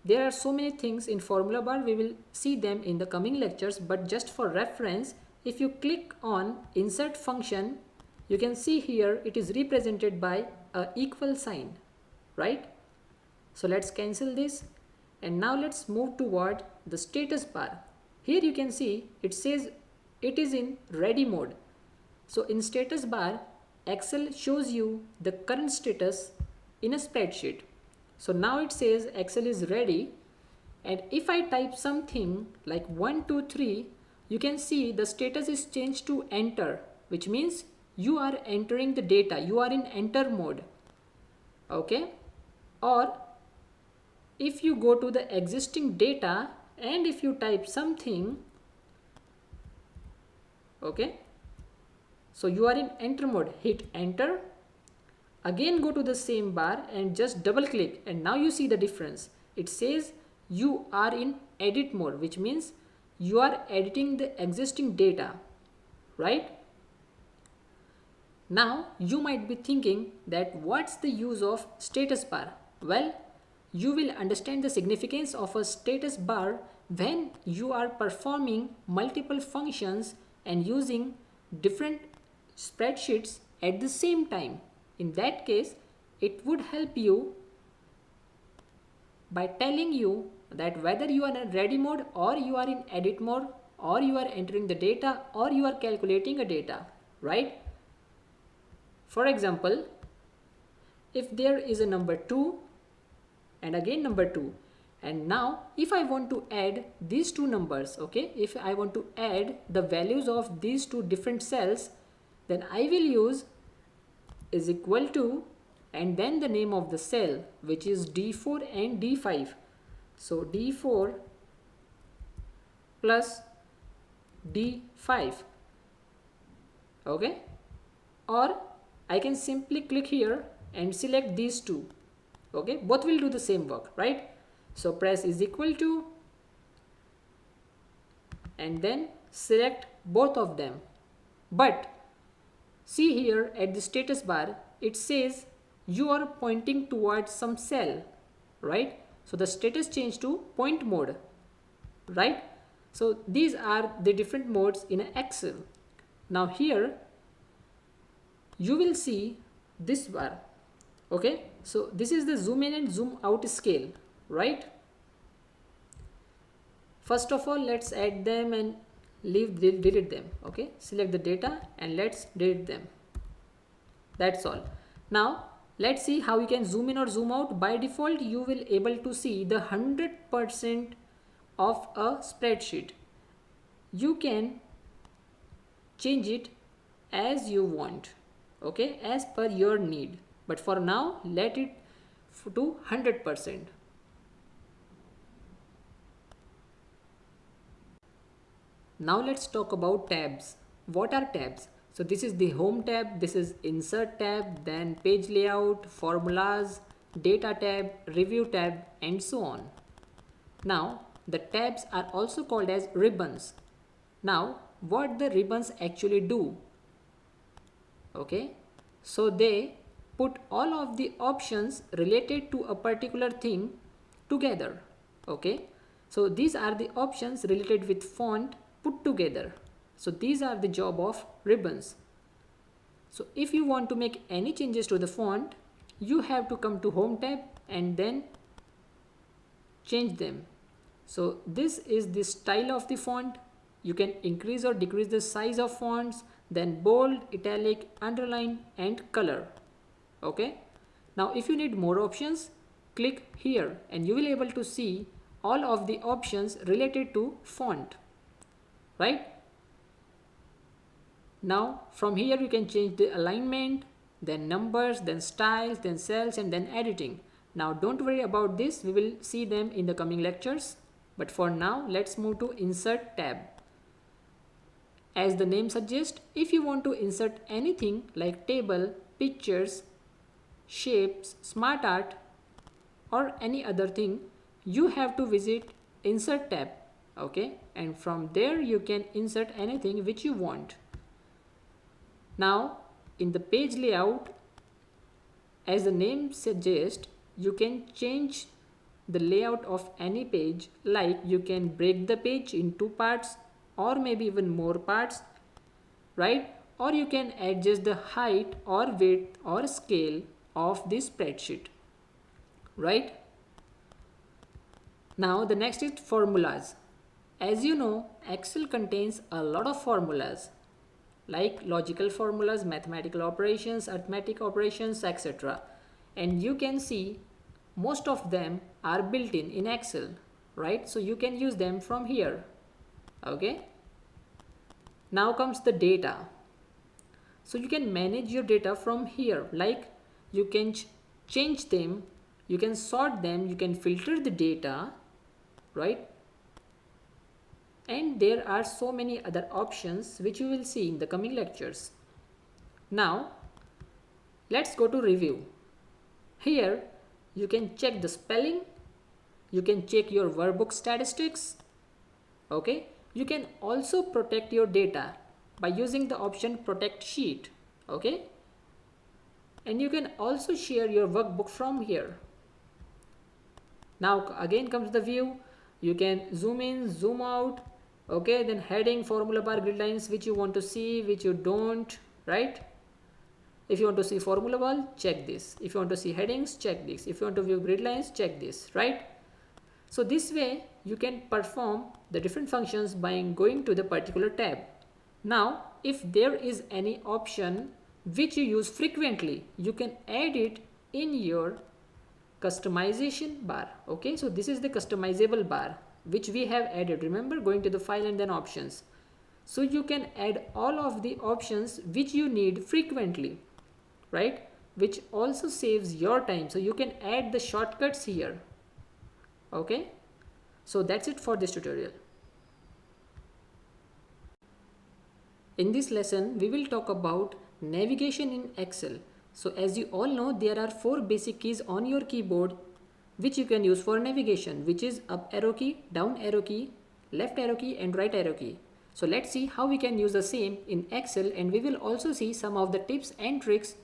there are so many things in formula bar, we will see them in the coming lectures, but just for reference, if you click on insert function, you can see here it is represented by a equal sign, right? So let's cancel this and now let's move toward the status bar. Here you can see it says it is in ready mode. So in status bar, Excel shows you the current status in a spreadsheet. So now it says Excel is ready, and if I type something like 1, 2, 3, you can see the status is changed to enter, which means you are entering the data, you are in enter mode. Okay. Or if you go to the existing data and if you type something, okay, so you are in enter mode, hit enter, again go to the same bar and just double click, and now you see the difference. It says you are in edit mode, which means you are editing the existing data, right? Now you might be thinking that what's the use of status bar? Well, you will understand the significance of a status bar when you are performing multiple functions and using different spreadsheets at the same time. In that case, it would help you by telling you that whether you are in ready mode or you are in edit mode or you are entering the data or you are calculating a data, right? For example, if there is a number 2 and again number 2, and now if I want to add these two numbers, okay, if I want to add the values of these two different cells, then I will use is equal to and then the name of the cell, which is D4 and D5. So D4 plus D5, okay, or I can simply click here and select these two. Okay, both will do the same work, right? So press is equal to and then select both of them. But see here at the status bar, it says you are pointing towards some cell, right? So the status changed to point mode, right? So these are the different modes in Excel. Now here you will see this bar. Okay, so this is the zoom in and zoom out scale, right? First of all, let's add them and delete them. Okay, select the data and let's delete them. That's all. Now let's see how you can zoom in or zoom out. By default, you will able to see the 100% of a spreadsheet. You can change it as you want, okay, as per your need. But for now, let it to 100%. Now let's talk about tabs. What are tabs? So this is the home tab, this is insert tab, then page layout, formulas, data tab, review tab, and so on. Now the tabs are also called as ribbons. Now what the ribbons actually do? Okay, so they put all of the options related to a particular thing together. Okay, so these are the options related with font put together. So these are the job of ribbons. So if you want to make any changes to the font, you have to come to home tab and then change them. So this is the style of the font. You can increase or decrease the size of fonts, then bold, italic, underline, and color. Okay, now if you need more options, click here and you will be able to see all of the options related to font, right? Now from here you can change the alignment, then numbers, then styles, then cells, and then editing. Now don't worry about this, we will see them in the coming lectures, but for now let's move to insert tab. As the name suggests, if you want to insert anything like table, pictures, shapes, smart art, or any other thing, you have to visit insert tab. Okay, and from there you can insert anything which you want. Now in the page layout, as the name suggests, you can change the layout of any page, like you can break the page in two parts or maybe even more parts, right? Or you can adjust the height or width or scale of this spreadsheet, right? Now the next is formulas. As you know, Excel contains a lot of formulas like logical formulas, mathematical operations, arithmetic operations, etc. And you can see most of them are built in Excel, right? So you can use them from here. Okay, now comes the data. So you can manage your data from here, like you can change them, you can sort them, you can filter the data, right? And there are so many other options which you will see in the coming lectures. Now let's go to review. Here you can check the spelling, you can check your workbook statistics. Okay, you can also protect your data by using the option protect sheet. Okay, and you can also share your workbook from here. Now again comes the view. You can zoom in, zoom out. Okay, then heading, formula bar, grid lines, which you want to see, which you don't, right? If you want to see formula bar, check this. If you want to see headings, check this. If you want to view grid lines, check this, right? So this way you can perform the different functions by going to the particular tab. Now if there is any option which you use frequently, you can add it in your customization bar. Okay, so this is the customizable bar which we have added. Remember, going to the file and then options. So you can add all of the options which you need frequently, right? Which also saves your time. So you can add the shortcuts here. Okay, so that's it for this tutorial. In this lesson, we will talk about navigation in Excel. So as you all know, there are 4 basic keys on your keyboard which you can use for navigation, which is up arrow key, down arrow key, left arrow key, and right arrow key. So let's see how we can use the same in Excel, and we will also see some of the tips and tricks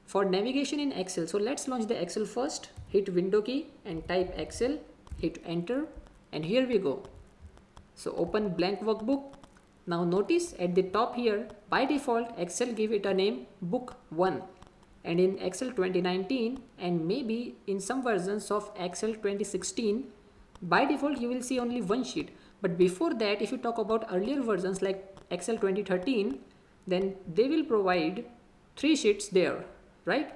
for navigation in Excel. So let's launch the Excel first. Hit window key and type Excel, hit enter, and here we go. So open blank workbook. Now notice at the top here, by default Excel give it a name book 1, and in Excel 2019 and maybe in some versions of Excel 2016, by default you will see only one sheet. But before that, if you talk about earlier versions like Excel 2013, then they will provide 3 sheets there, right?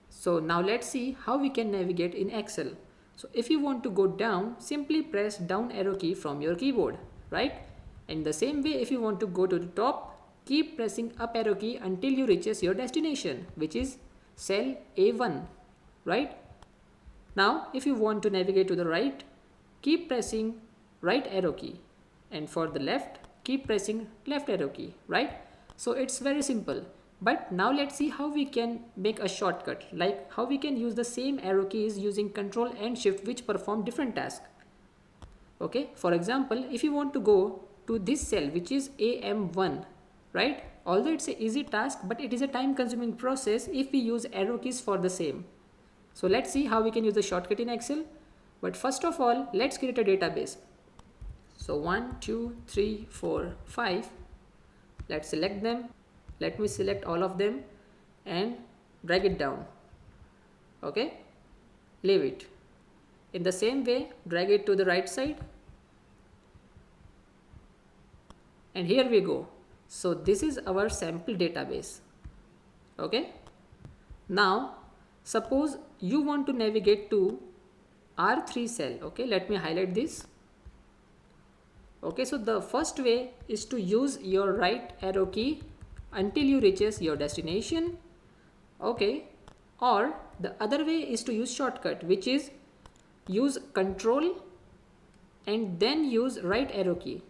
So now let's see how we can navigate in Excel. So if you want to go down, simply press down arrow key from your keyboard, right? In the same way, if you want to go to the top, keep pressing up arrow key until you reaches your destination, which is cell A1, right? Now if you want to navigate to the right, keep pressing right arrow key. and for the left keep pressing left arrow key, right? So it's very simple. But now let's see how we can make a shortcut, like how we can use the same arrow keys using Control and Shift which perform different tasks. Okay, for example, if you want to go to this cell which is AM1, right? Although it's an easy task, but it is a time consuming process if we use arrow keys for the same. So let's see how we can use the shortcut in Excel. But first of all, let's create a database. So 1, 2, 3, 4, 5. Let's select them. Let me select all of them and drag it down. Okay, leave it. In the same way, drag it to the right side. And here we go. So this is our sample database. Okay. Now, suppose you want to navigate to R3 cell. Okay, let me highlight this. Okay, so the first way is to use your right arrow key until you reaches your destination. Okay, or the other way is to use shortcut, which is use Control and then use right arrow key.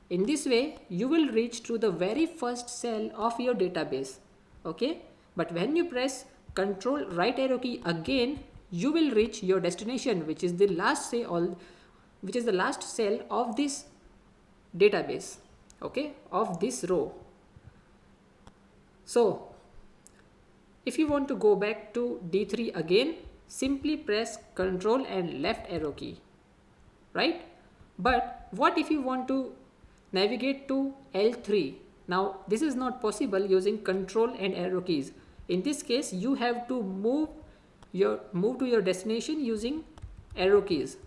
In this way, you will reach to the very first cell of your database. Okay, but when you press Control right arrow key again, you will reach your destination, which is the last cell of this database. Okay, of this row. So if you want to go back to D3 again, simply press Control and left arrow key, right? But what if you want to navigate to L3? Now this is not possible using Control and arrow keys. In this case, you have to move to your destination using arrow keys.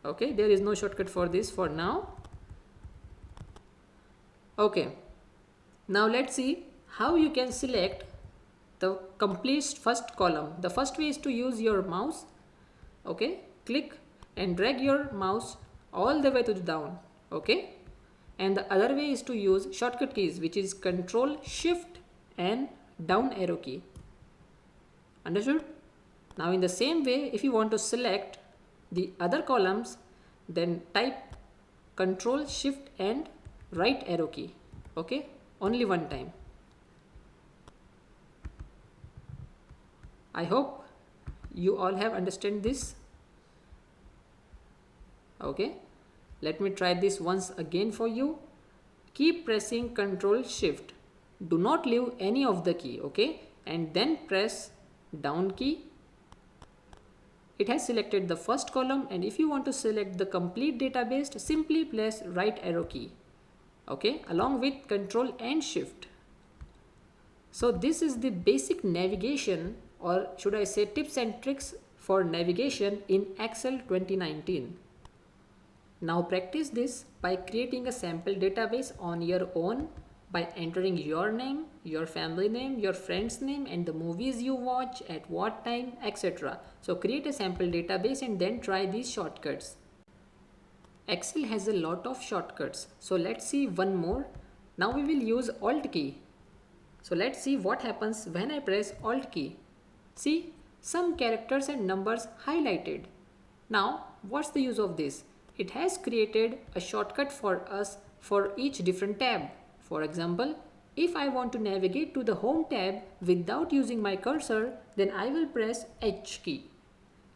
Okay, there is no shortcut for this for now. Okay, now let's see how you can select the complete first column. The first way is to use your mouse. Okay, click and drag your mouse all the way to the down. Okay, and the other way is to use shortcut keys, which is Control, Shift and down arrow key. Understood? Now in the same way, if you want to select the other columns, then type Control, Shift and right arrow key. Okay, only one time. I hope you all have understood this. Okay, let me try this once again for you. Keep pressing Control Shift. Do not leave any of the key. Okay, and then press down key. It has selected the first column, and if you want to select the complete database, simply press right arrow key. Okay, along with Control and Shift. So this is the basic navigation, or should I say tips and tricks for navigation in Excel 2019. Now practice this by creating a sample database on your own by entering your name, your family name, your friend's name and the movies you watch, at what time, etc. So create a sample database and then try these shortcuts. Excel has a lot of shortcuts. So let's see one more. Now we will use Alt key. So let's see what happens when I press Alt key. See, some characters and numbers highlighted. Now, what's the use of this? It has created a shortcut for us for each different tab. For example, if I want to navigate to the Home tab without using my cursor, then I will press H key.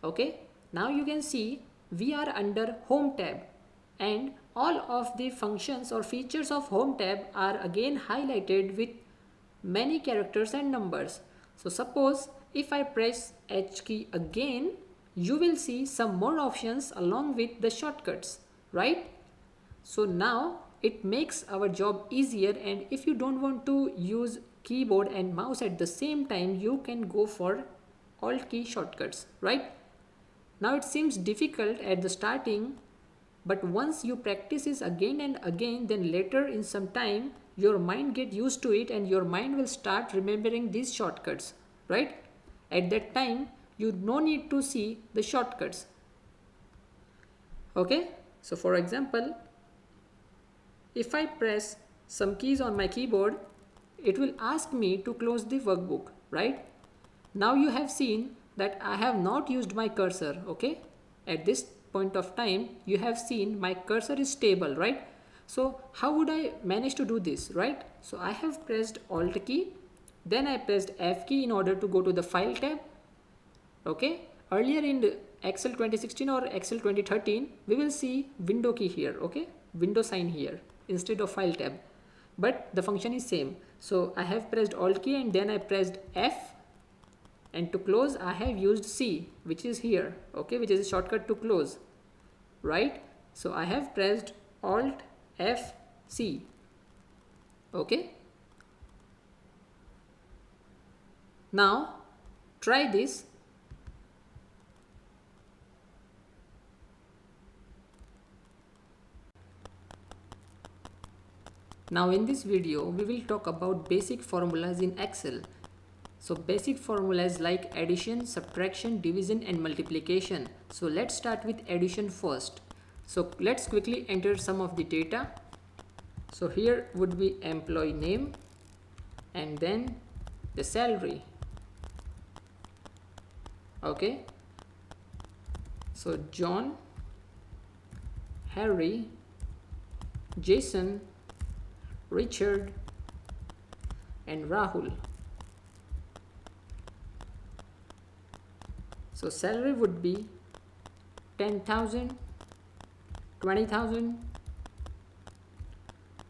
Okay, now you can see we are under Home tab and all of the functions or features of Home tab are again highlighted with many characters and numbers. So suppose if I press H key again, you will see some more options along with the shortcuts, right? So now it makes our job easier, and if you don't want to use keyboard and mouse at the same time, you can go for Alt key shortcuts, right? Now it seems difficult at the starting, but once you practice this again and again, then later in some time your mind get used to it and your mind will start remembering these shortcuts, right? At that time you no need to see the shortcuts. Okay, so for example, if I press some keys on my keyboard, it will ask me to close the workbook, right? Now you have seen that I have not used my cursor. Okay, at this point of time you have seen my cursor is stable, right? So how would I manage to do this, right? So I have pressed Alt key, then I pressed F key in order to go to the File tab. Okay, earlier in the Excel 2016 or Excel 2013, we will see window key here, okay, window sign here instead of File tab, but the function is same. So I have pressed Alt key and then I pressed F, and to close I have used C, which is here, okay, which is a shortcut to close, right? So I have pressed Alt F C, okay. Now try this. Now in this video we will talk about basic formulas in Excel. So basic formulas like addition, subtraction, division and multiplication. So let's start with addition first. So let's quickly enter some of the data. So here would be employee name and then the salary. Okay. So John, Harry, Jason, Richard and Rahul. So salary would be 10,000, 20,000,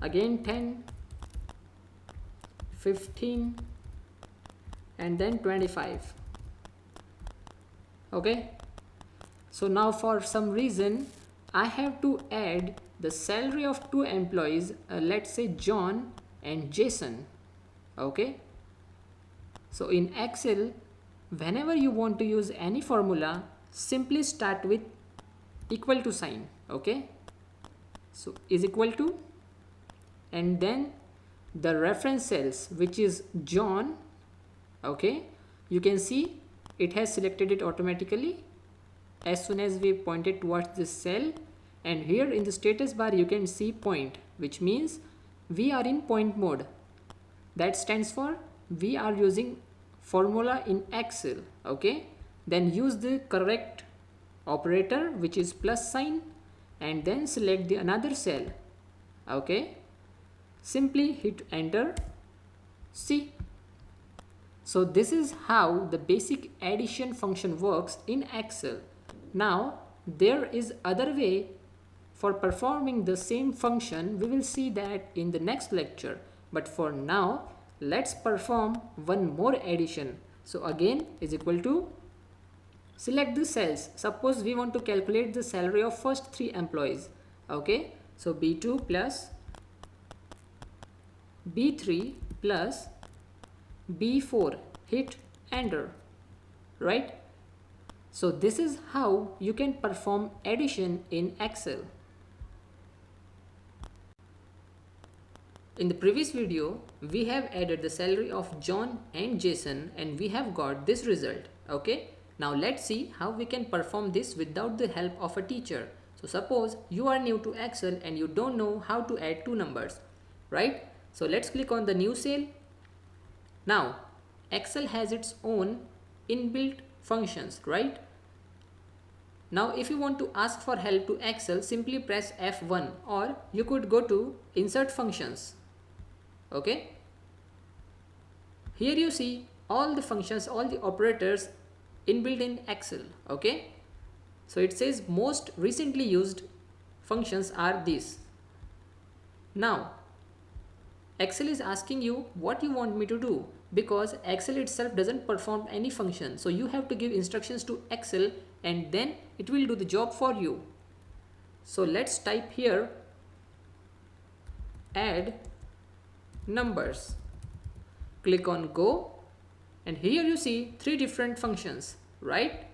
again 10, 15 and then 25. Okay. So now for some reason I have to add the salary of two employees, let's say John and Jason. Okay. So in Excel, whenever you want to use any formula, simply start with equal to sign. Okay. So is equal to, and then the reference cells, which is John. Okay. You can see it has selected it automatically as soon as we pointed towards this cell. And here in the status bar you can see point, which means we are in point mode. That stands for we are using formula in Excel. Okay, then use the correct operator, which is plus sign, and then select the another cell. Okay, simply hit enter. See, so this is how the basic addition function works in Excel. Now there is other way for performing the same function. We will see that in the next lecture, but for now let's perform one more addition. So again is equal to, select the cells. Suppose we want to calculate the salary of first three employees. Okay, so B2 plus B3 plus B4, hit enter, right? So this is how you can perform addition in Excel. In the previous video, we have added the salary of John and Jason and we have got this result. Okay, now let's see how we can perform this without the help of a teacher. So suppose you are new to Excel and you don't know how to add two numbers, right? So let's click on the new cell. Now Excel has its own inbuilt functions, right? Now if you want to ask for help to Excel, simply press F1, or you could go to insert functions. Okay, here you see all the functions, all the operators inbuilt in Excel. Okay, so it says most recently used functions are these. Now Excel is asking you what you want me to do, because Excel itself doesn't perform any function. So you have to give instructions to Excel and then it will do the job for you. So let's type here add numbers. Click on go and here you see three different functions, right?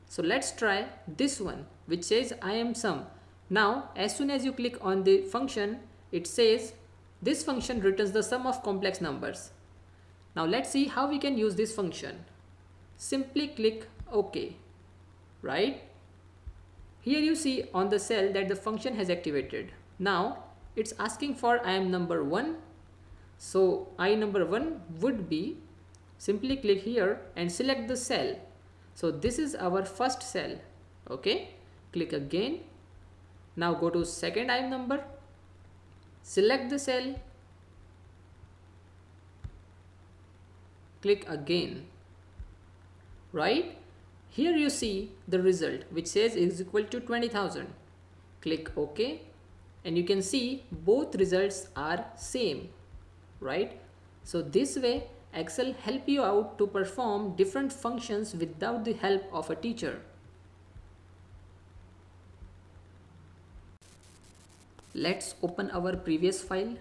So let's try this one, which says I am sum. Now as soon as you click on the function, it says this function returns the sum of complex numbers. Now let's see how we can use this function. Simply click OK, right? Here you see on the cell that the function has activated. Now it's asking for I am number 1. So I number 1 would be, simply click here and select the cell. So this is our first cell. Okay, click again. Now go to second I am number select the cell, click again. Right? Here you see the result which says is equal to 20,000. Click OK and you can see both results are same. Right? So this way Excel help you out to perform different functions without the help of a teacher. Let's open our previous file.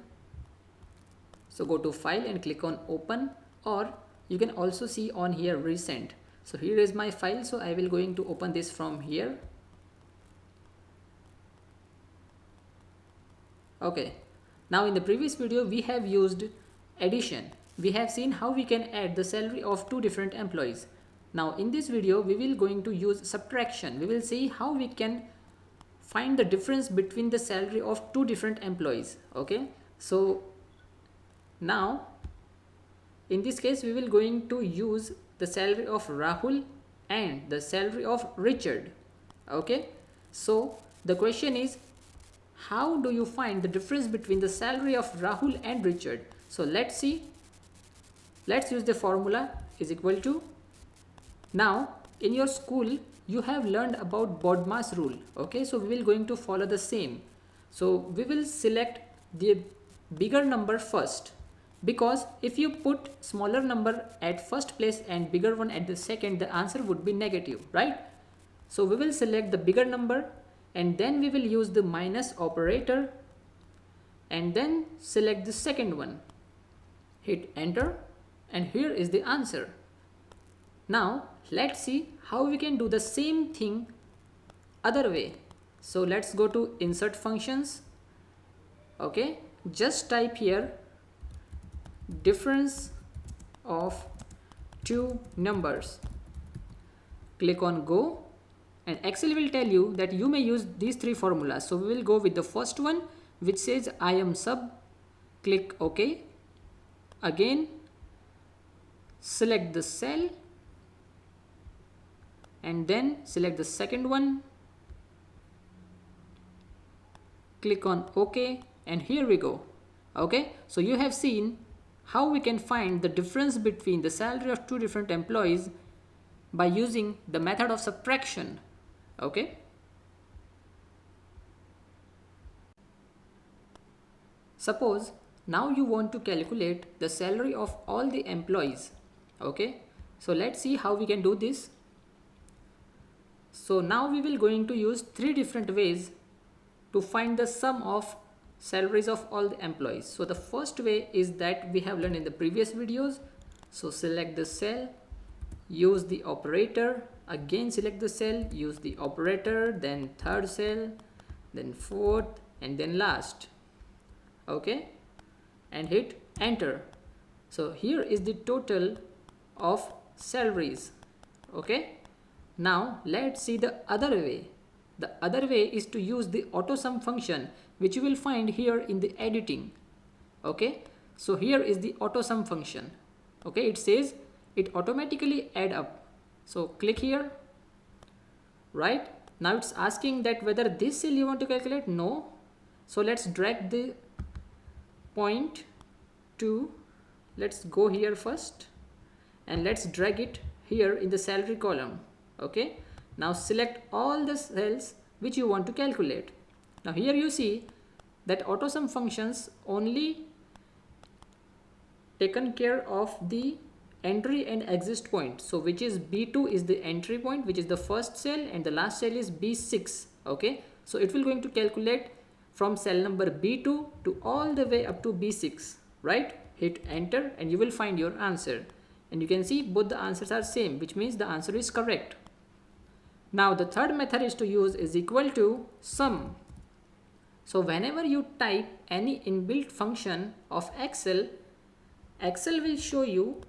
So go to file and click on open, or you can also see on here recent. So here is my file, so I will going to open this from here. Okay, now in the previous video we have used addition. We have seen how we can add the salary of two different employees. Now in this video we will going to use subtraction. We will see how we can find the difference between the salary of two different employees. Okay, so now in this case we will going to use the salary of Rahul and the salary of Richard. Okay, so the question is, how do you find the difference between the salary of Rahul and Richard? So let's see. Let's use the formula is equal to. Now in your school you have learned about BODMAS rule. Okay, so we will going to follow the same. So we will select the bigger number first, because if you put smaller number at first place and bigger one at the second, the answer would be negative, right? So we will select the bigger number and then we will use the minus operator and then select the second one. Hit enter and here is the answer. Now let's see how we can do the same thing other way. So let's go to insert functions. Okay, just type here difference of two numbers. Click on go and Excel will tell you that you may use these three formulas. So we will go with the first one which says I am sub. Click OK. Again select the cell and then select the second one. Click on OK and here we go. Okay, so you have seen how we can find the difference between the salary of two different employees by using the method of subtraction. Okay, suppose now you want to calculate the salary of all the employees. Okay, so let's see how we can do this. So now we will going to use three different ways to find the sum of salaries of all the employees. So the first way is that we have learned in the previous videos. So select the cell, use the operator, again select the cell, use the operator, then third cell, then fourth and then last. Okay, and hit enter. So here is the total of salaries. Okay, now let's see the other way. The other way is to use the auto sum function, which you will find here in the editing. Okay, so here is the auto sum function. Okay, it says it automatically add up. So click here. Right, now it's asking that whether this cell you want to calculate. No, so let's drag the point to, let's go here first and let's drag it here in the salary column. Okay, now select all the cells which you want to calculate. Now here you see that auto sum functions only taken care of the entry and exit point. So which is B2 is the entry point, which is the first cell, and the last cell is B6. Okay, so it will going to calculate from cell number B2 to all the way up to B6. Right, hit enter and you will find your answer, and you can see both the answers are same, which means the answer is correct. Now the third method is to use is equal to sum. So whenever you type any inbuilt function of Excel, Excel will show you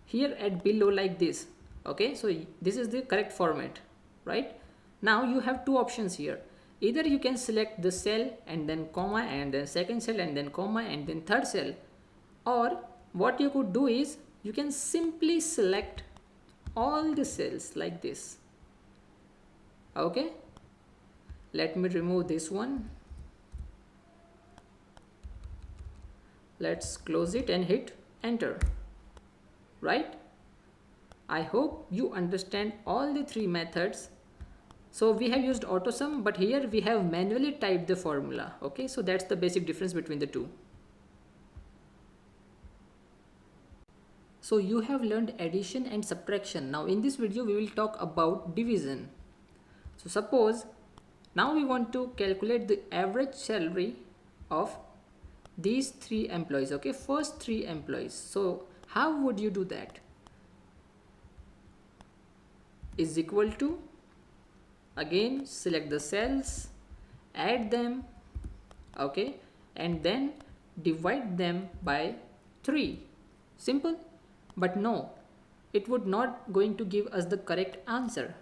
here at below like this. Okay, so this is the correct format. Right, now you have two options here. Either you can select the cell and then comma and then second cell and then comma and then third cell, or what you could do is you can simply select all the cells like this. Okay, let me remove this one. let's close it and hit enter. Right? I hope you understand all the three methods. So we have used AutoSum, but here we have manually typed the formula. Okay, so that's the basic difference between the two. So you have learned addition and subtraction. Now in this video we will talk about division. So suppose now we want to calculate the average salary of these three employees. Okay, first three employees. So how would you do that? Is equal to, again select the cells, add them, okay, and then divide them by 3. Simple. But no, it would not going to give us the correct answer.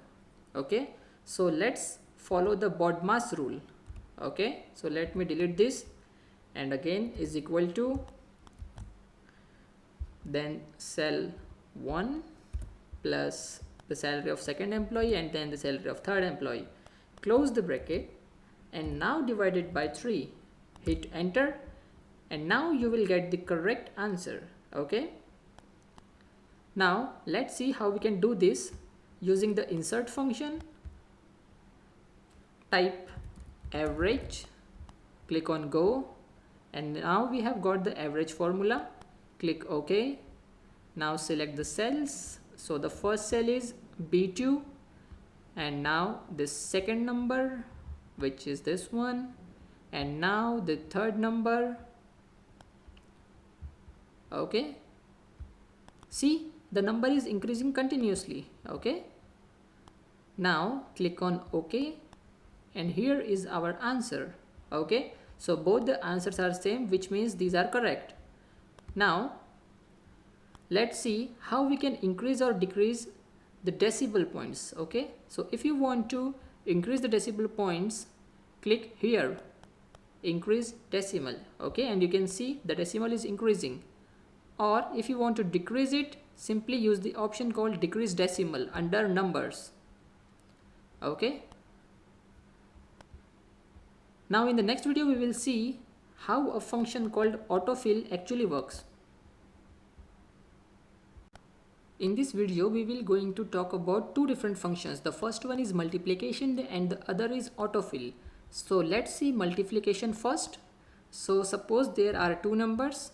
Okay, so let's follow the BODMAS rule. Okay, so let me delete this, and again is equal to, then cell 1 plus the salary of second employee and then the salary of third employee, close the bracket, and now divide it by 3, hit enter, and now you will get the correct answer. Okay, now let's see how we can do this using the insert function. Type average, click on go, and now we have got the average formula. Click OK. Now select the cells. So the first cell is B2, and now this second number, which is this one, and now the third number. Okay, see, the number is increasing continuously. Okay, now click on OK, and here is our answer. Okay, so both the answers are same, which means these are correct. Now let's see how we can increase or decrease the decimal points. Okay, so if you want to increase the decimal points, click here, increase decimal. Okay, and you can see the decimal is increasing. Or if you want to decrease it, simply use the option called decrease decimal under numbers. Okay, now in the next video we will see how a function called autofill actually works. In this video we will going to talk about two different functions. The first one is multiplication and the other is autofill. So let's see multiplication first. So suppose there are two numbers,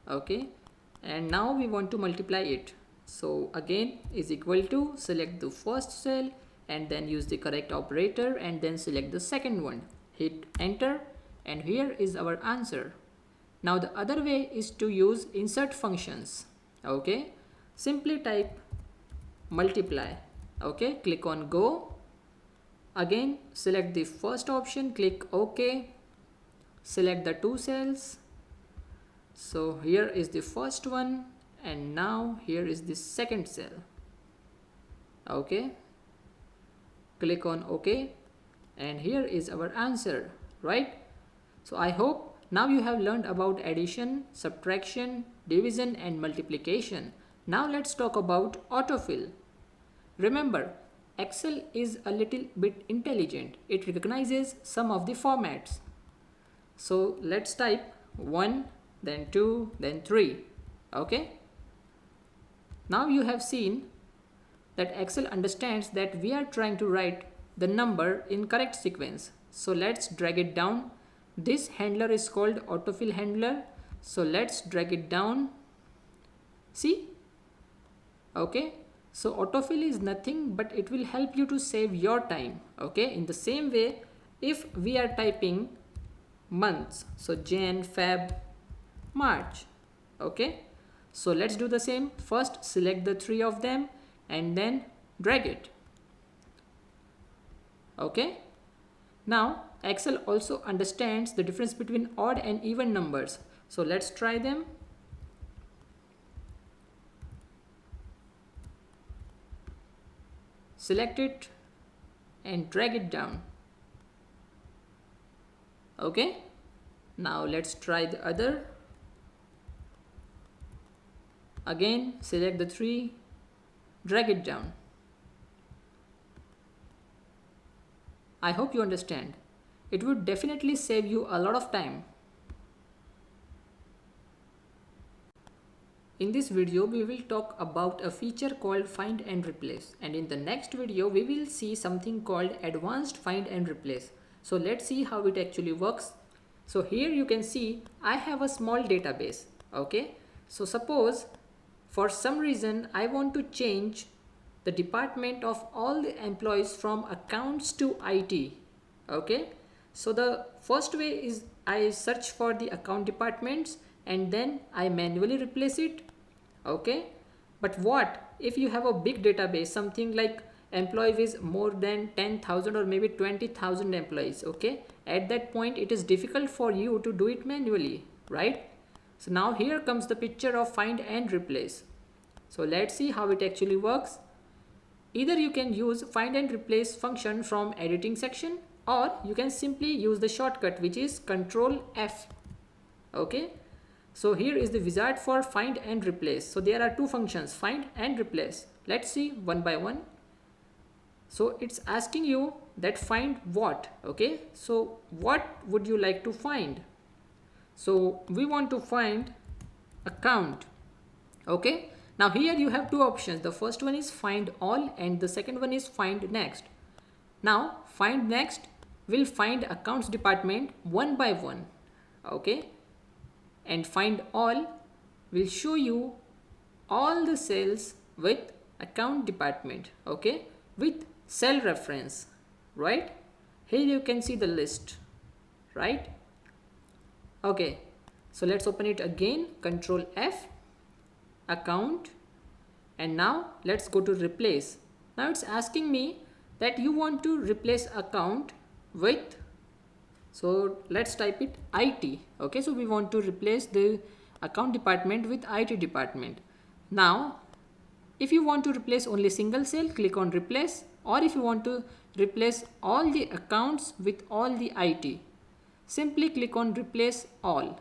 okay, and now we want to multiply it. So again is equal to, select the first cell and then use the correct operator and then select the second one, hit enter, and here is our answer. Now the other way is to use insert functions. Okay, simply type multiply. Okay, click on go, again select the first option, click OK, select the two cells. So here is the first one and now here is the second cell. Okay, click on OK, and here is our answer. Right, so I hope now you have learned about addition, subtraction, division and multiplication. Now let's talk about autofill. Remember, Excel is a little bit intelligent. It recognizes some of the formats. So let's type 1, then 2, then 3. Okay, now you have seen that Excel understands that we are trying to write the number in correct sequence. So let's drag it down. This handler is called autofill handler. So let's drag it down. See? Okay, so autofill is nothing but it will help you to save your time. Okay, in the same way, if we are typing months, so Jan, Feb, March. Okay, so let's do the same. First select the 3 of them and then drag it. Okay, now Excel also understands the difference between odd and even numbers. So let's try them. Select it and drag it down. Okay, now let's try the other. Again select the 3, drag it down. I hope you understand. It would definitely save you a lot of time. In this video, we will talk about a feature called find and replace, and in the next video, we will see something called advanced find and replace. So let's see how it actually works. So here you can see I have a small database. Okay, so suppose for some reason I want to change the department of all the employees from accounts to IT. Okay, so the first way is I search for the account departments and then I manually replace it. Okay, but what if you have a big database, something like employee with more than 10,000 or maybe 20,000 employees? Okay, at that point it is difficult for you to do it manually, right? So now here comes the picture of find and replace. So let's see how it actually works. Either you can use find and replace function from editing section, or you can simply use the shortcut which is Control F. Okay, so here is the wizard for find and replace. So there are two functions, find and replace. Let's see one by one. So it's asking you that find what. Okay, so what would you like to find? So we want to find account. Okay, now here you have two options. The first one is find all and the second one is find next. Now find next will find accounts department one by one. Okay, and find all will show you all the cells with account department. Okay, with cell reference, right? Here you can see the list, right? Okay, so let's open it again. Control F, account, and now let's go to replace. Now it's asking me that you want to replace account with, so let's type it IT. Okay, so we want to replace the account department with IT department. Now if you want to replace only single cell, click on replace, or if you want to replace all the accounts with all the IT, simply click on replace all.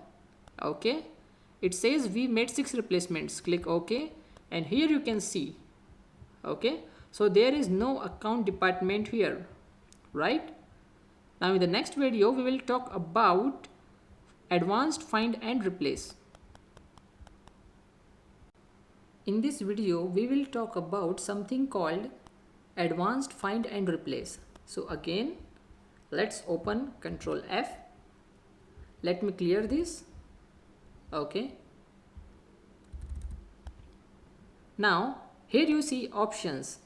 Okay, it says we made 6 replacements. Click OK, and here you can see. Okay, so there is no account department here, right? Now in the next video we will talk about advanced find and replace. In this video we will talk about something called advanced find and replace. So again, let's open Control F. Let me clear this. Okay, now here you see options.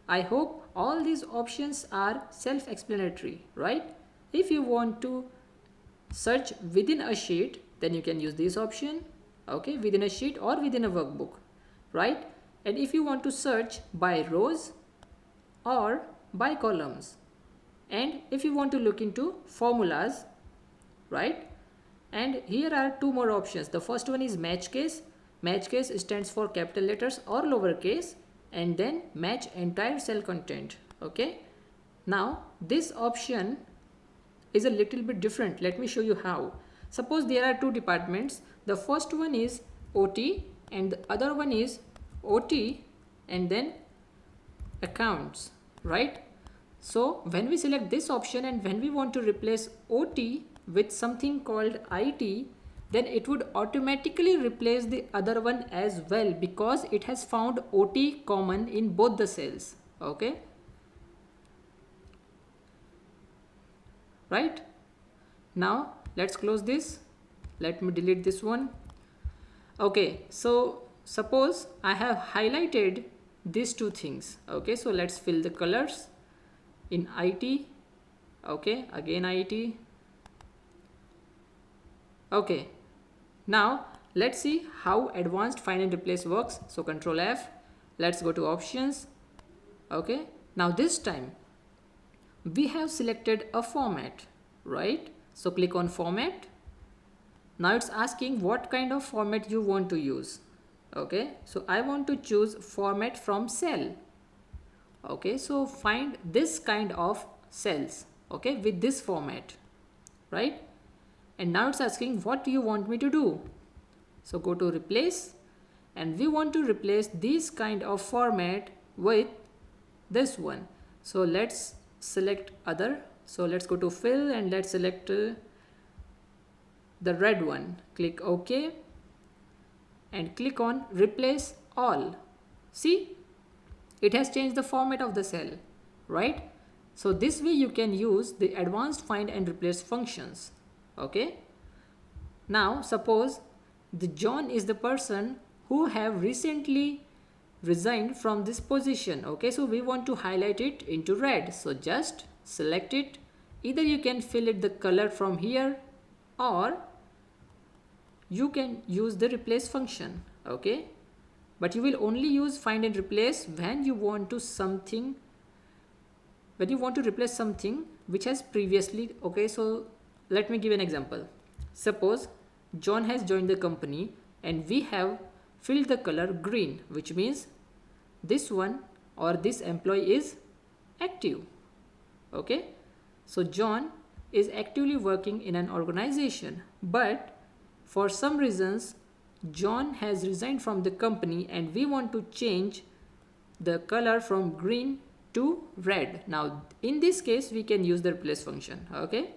I hope all these options are self-explanatory, right? If you want to search within a sheet, then you can use this option. Okay, within a sheet or within a workbook, right? And if you want to search by rows or by columns, and if you want to look into formulas, right? And here are two more options. The first one is match case. Match case stands for capital letters or lowercase, and then match entire cell content. Okay, now this option is a little bit different. Let me show you how. Suppose there are two departments. The first one is OT and the other one is OT and then accounts, right? So when we select this option and when we want to replace OT with something called IT, then it would automatically replace the other one as well, because it has found OT common in both the cells. Okay, right? Now let's close this. Let me delete this one. Okay, so suppose I have highlighted these two things. Okay, so let's fill the colors in IT. Okay, again IT. Okay, now let's see how advanced find and replace works. So Control F, let's go to options. Okay, now this time we have selected a format, right? So click on format. Now it's asking what kind of format you want to use. Okay, so I want to choose format from cell. Okay, so find this kind of cells, okay, with this format, right? And now it's asking what do you want me to do. So go to replace, and we want to replace this kind of format with this one. So let's select other. So let's go to fill and let's select the red one. Click OK and click on replace all. See, it has changed the format of the cell, right? So this way you can use the advanced find and replace functions. Okay. Now suppose the John is the person who have recently resigned from this position. Okay, so we want to highlight it into red. So just select it. Either you can fill it the color from here, or you can use the replace function. Okay, but you will only use find and replace when you want to replace something which has previously. Okay, so let me give an example. Suppose John has joined the company and we have filled the color green, which means this one or this employee is active. Okay, so John is actively working in an organization, but for some reasons John has resigned from the company and we want to change the color from green to red. Now in this case we can use the replace function. Okay,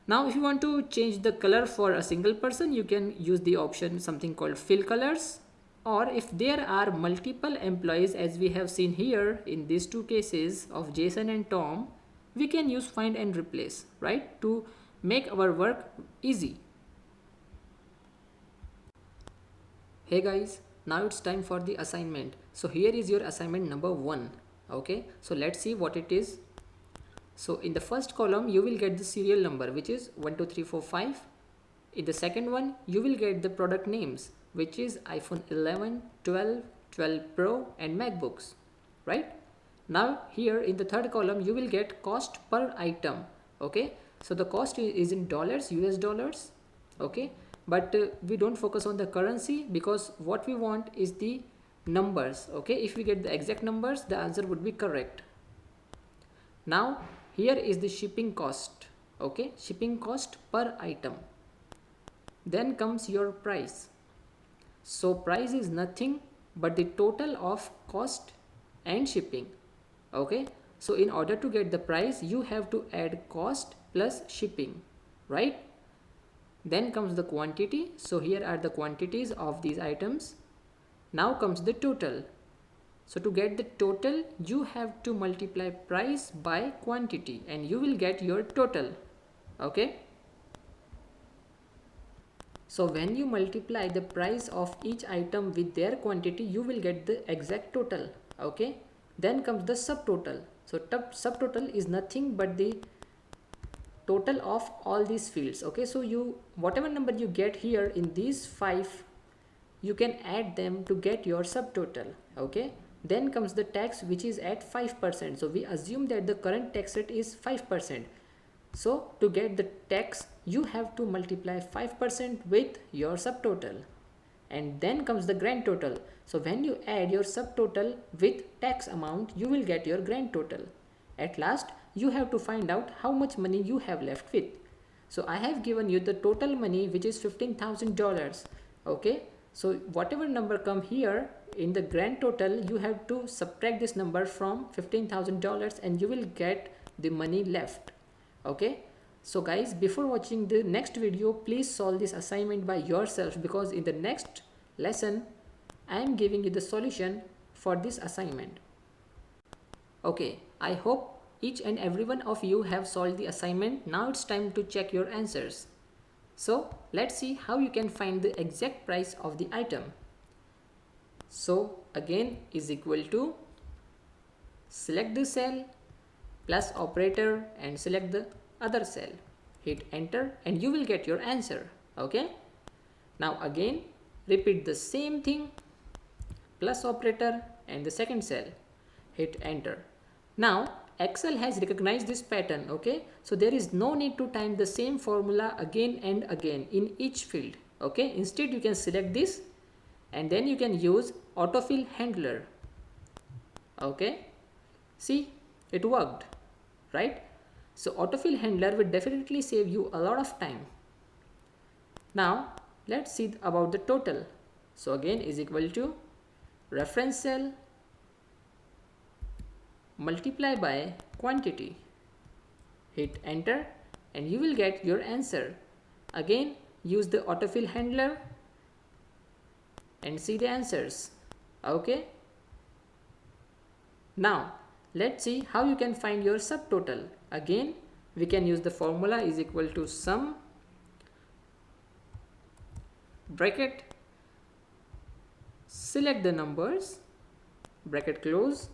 now if you want to change the color for a single person, you can use the option something called fill colors, or if there are multiple employees, as we have seen here in these two cases of Jason and Tom, we can use find and replace, right, to make our work easy. Hey guys, now it's time for the assignment. So here is your assignment number 1. Okay, so let's see what it is. So in the first column you will get the serial number, which is 1 2 3 4 5. In the second one you will get the product names, which is iPhone 11, 12, 12 Pro and MacBooks, right? Now here in the third column you will get cost per item. Okay, so the cost is in dollars, US dollars. Okay, but we don't focus on the currency because what we want is the numbers. Okay, if we get the exact numbers, the answer would be correct. Now here is the shipping cost. Okay, shipping cost per item. Then comes your price. So price is nothing but the total of cost and shipping. Okay, so in order to get the price you have to add cost plus shipping, right? Then comes the quantity. So here are the quantities of these items. Now comes the total. So to get the total you have to multiply price by quantity and you will get your total. Okay, so when you multiply the price of each item with their quantity, you will get the exact total. Okay, then comes the subtotal. So subtotal is nothing but the total of all these fields. Okay, so whatever number you get here in these 5, you can add them to get your subtotal. Okay, then comes the tax, which is at 5%. So we assume that the current tax rate is 5%. So to get the tax you have to multiply 5% with your subtotal, and then comes the grand total. So when you add your subtotal with tax amount, you will get your grand total. At last you have to find out how much money you have left with. So I have given you the total money, which is $15,000. Okay, so whatever number come here in the grand total, you have to subtract this number from $15,000 and you will get the money left. Okay, so guys, before watching the next video, please solve this assignment by yourself, because in the next lesson I am giving you the solution for this assignment. Okay, I hope each and every one of you have solved the assignment. Now it's time to check your answers. So let's see how you can find the exact price of the item. So again is equal to, select the cell, plus operator and select the other cell, hit enter and you will get your answer. Okay, now again repeat the same thing, plus operator and the second cell, hit enter. Now Excel has recognized this pattern. Okay, so there is no need to type the same formula again and again in each field. Okay, instead you can select this and then you can use autofill handler. Okay, see, it worked, right? So autofill handler will definitely save you a lot of time. Now let's see about the total. So again is equal to reference cell multiply by quantity, hit enter and you will get your answer. Again, use the autofill handler and see the answers. Okay. Now, let's see how you can find your subtotal. Again, we can use the formula is equal to sum bracket, select the numbers, bracket close,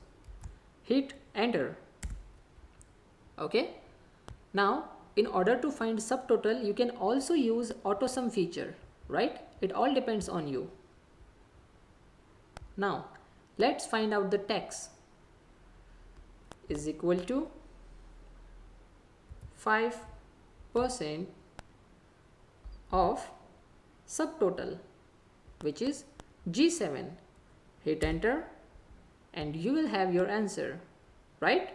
hit enter. Okay. Now, in order to find subtotal, you can also use AutoSum feature, right? It all depends on you. Now, let's find out the tax is equal to 5% of subtotal, which is G7. Hit enter and you will have your answer, right?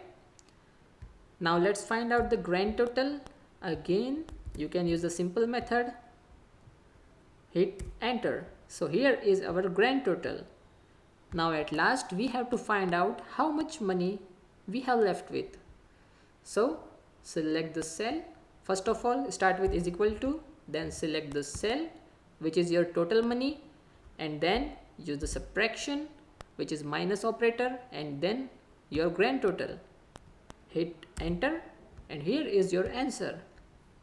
Now let's find out the grand total. Again, you can use the simple method. Hit enter. So here is our grand total. Now at last we have to find out how much money we have left with. So select the cell. First of all, start with is equal to, then select the cell which is your total money, and then use the subtraction which is minus operator, and then your grand total. Hit enter and here is your answer.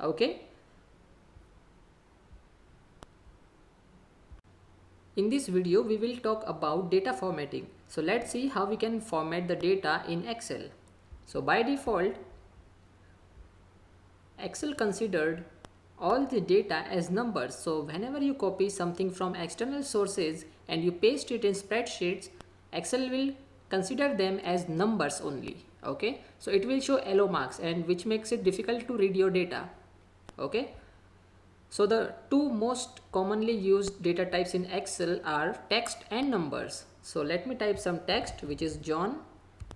Okay. In this video we will talk about data formatting. So let's see how we can format the data in Excel. So by default, Excel considered all the data as numbers. So whenever you copy something from external sources and you paste it in spreadsheets, Excel will consider them as numbers only. Okay, so it will show yellow marks, and which makes it difficult to read your data. Okay, so the two most commonly used data types in Excel are text and numbers. So let me type some text which is John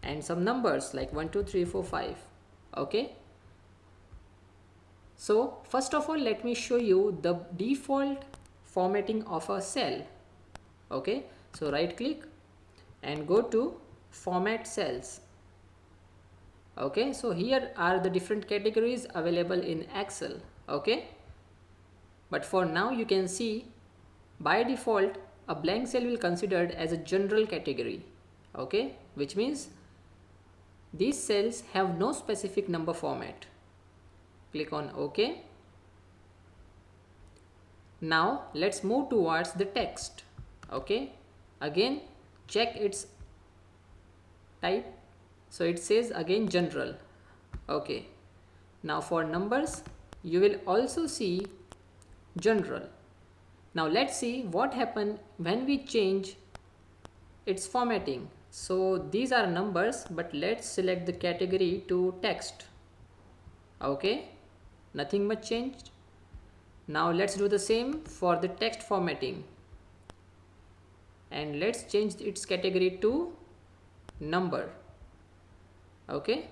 and some numbers like 1 2 3 4 5. Okay, so first of all, let me show you the default formatting of a cell. Okay, so right click and go to format cells. Okay, so here are the different categories available in Excel. Okay, but for now you can see by default a blank cell will considered as a general category. Okay, which means these cells have no specific number format. Click on OK. Now let's move towards the text. Okay, again check its type. So it says again general. Okay, now for numbers you will also see general. Now let's see what happens when we change its formatting. So these are numbers, but let's select the category to text. Okay, nothing much changed. Now let's do the same for the text formatting, and let's change its category to number. Okay,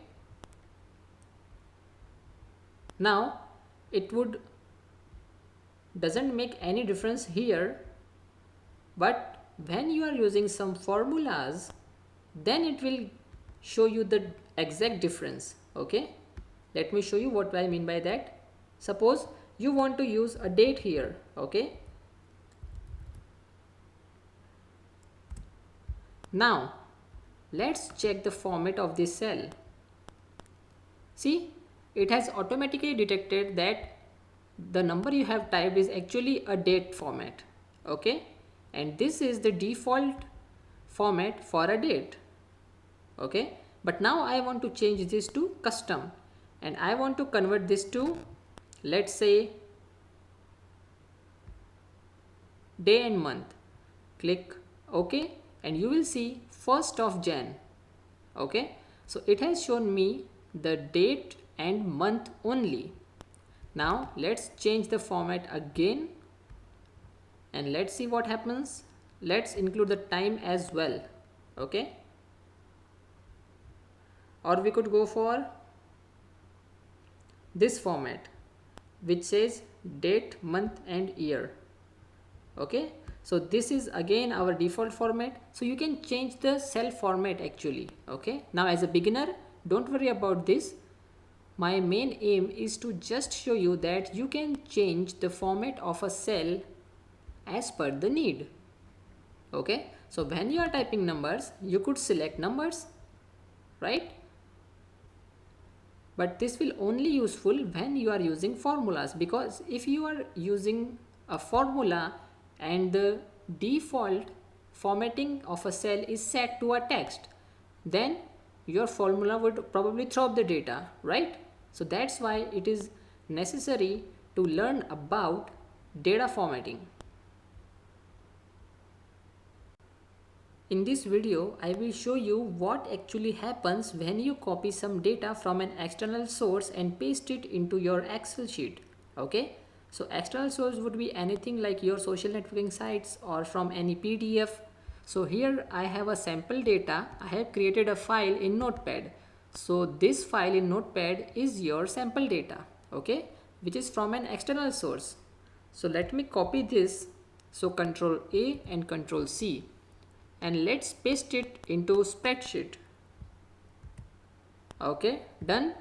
now it doesn't make any difference here, but when you are using some formulas, then it will show you the exact difference. Okay, let me show you what I mean by that. Suppose you want to use a date here. Okay, now let's check the format of this cell. See, it has automatically detected that the number you have typed is actually a date format. Okay, and this is the default format for a date. Okay, but now I want to change this to custom, and I want to convert this to, let's say, day and month. Click OK and you will see 1st of Jan. Okay, so it has shown me the date and month only. Now let's change the format again and let's see what happens. Let's include the time as well. Okay, or we could go for this format which says date, month and year. Okay, so this is again our default format. So you can change the cell format actually. Okay, now as a beginner, don't worry about this. my main aim is to just show you that you can change the format of a cell as per the need. Okay, so when you are typing numbers, you could select numbers, right? But this will only useful when you are using formulas, because if you are using a formula and the default formatting of a cell is set to a text, then your formula would probably throw up the data, right? So that's why it is necessary to learn about data formatting. In this video, I will show you what actually happens when you copy some data from an external source and paste it into your Excel sheet. Okay, so external source would be anything like your social networking sites or from any PDF. So here I have a sample data. I have created a file in Notepad. So this file in Notepad is your sample data, okay, which is from an external source. So let me copy this. So Control A and Control C. And let's paste it into spreadsheet. Okay, done.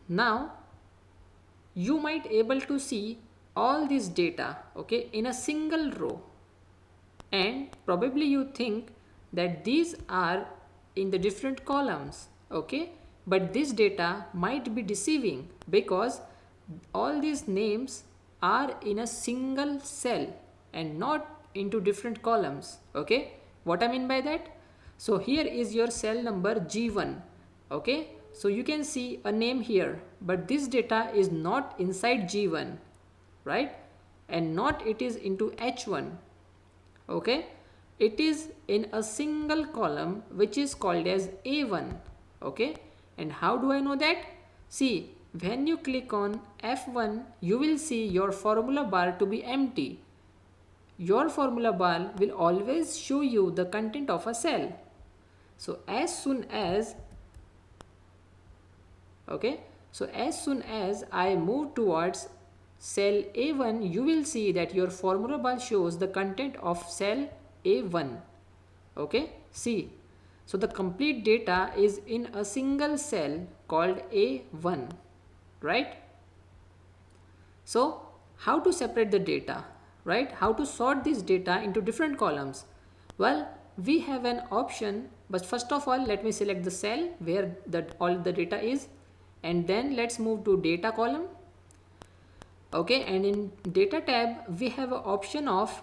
Now you might able to see all this data, okay, in a single row, and probably you think that these are in the different columns, okay, but this data might be deceiving because all these names are in a single cell and not into different columns. Okay, what I mean by that? So here is your cell number G1. Okay, so you can see a name here, but this data is not inside G1, right? And not it is into H1. Okay, it is in a single column which is called as A1. Okay, and how do I know that? See, when you click on F1, you will see your formula bar to be empty. Your formula bar will always show you the content of a cell. So as soon as I move towards cell A1, you will see that your formula bar shows the content of cell A1. Okay, see, so the complete data is in a single cell called A1, right? So how to separate the data, right? How to sort this data into different columns? Well, we have an option, but first of all, let me select the cell where all the data is, and then let's move to data column. Okay, and in data tab, we have an option of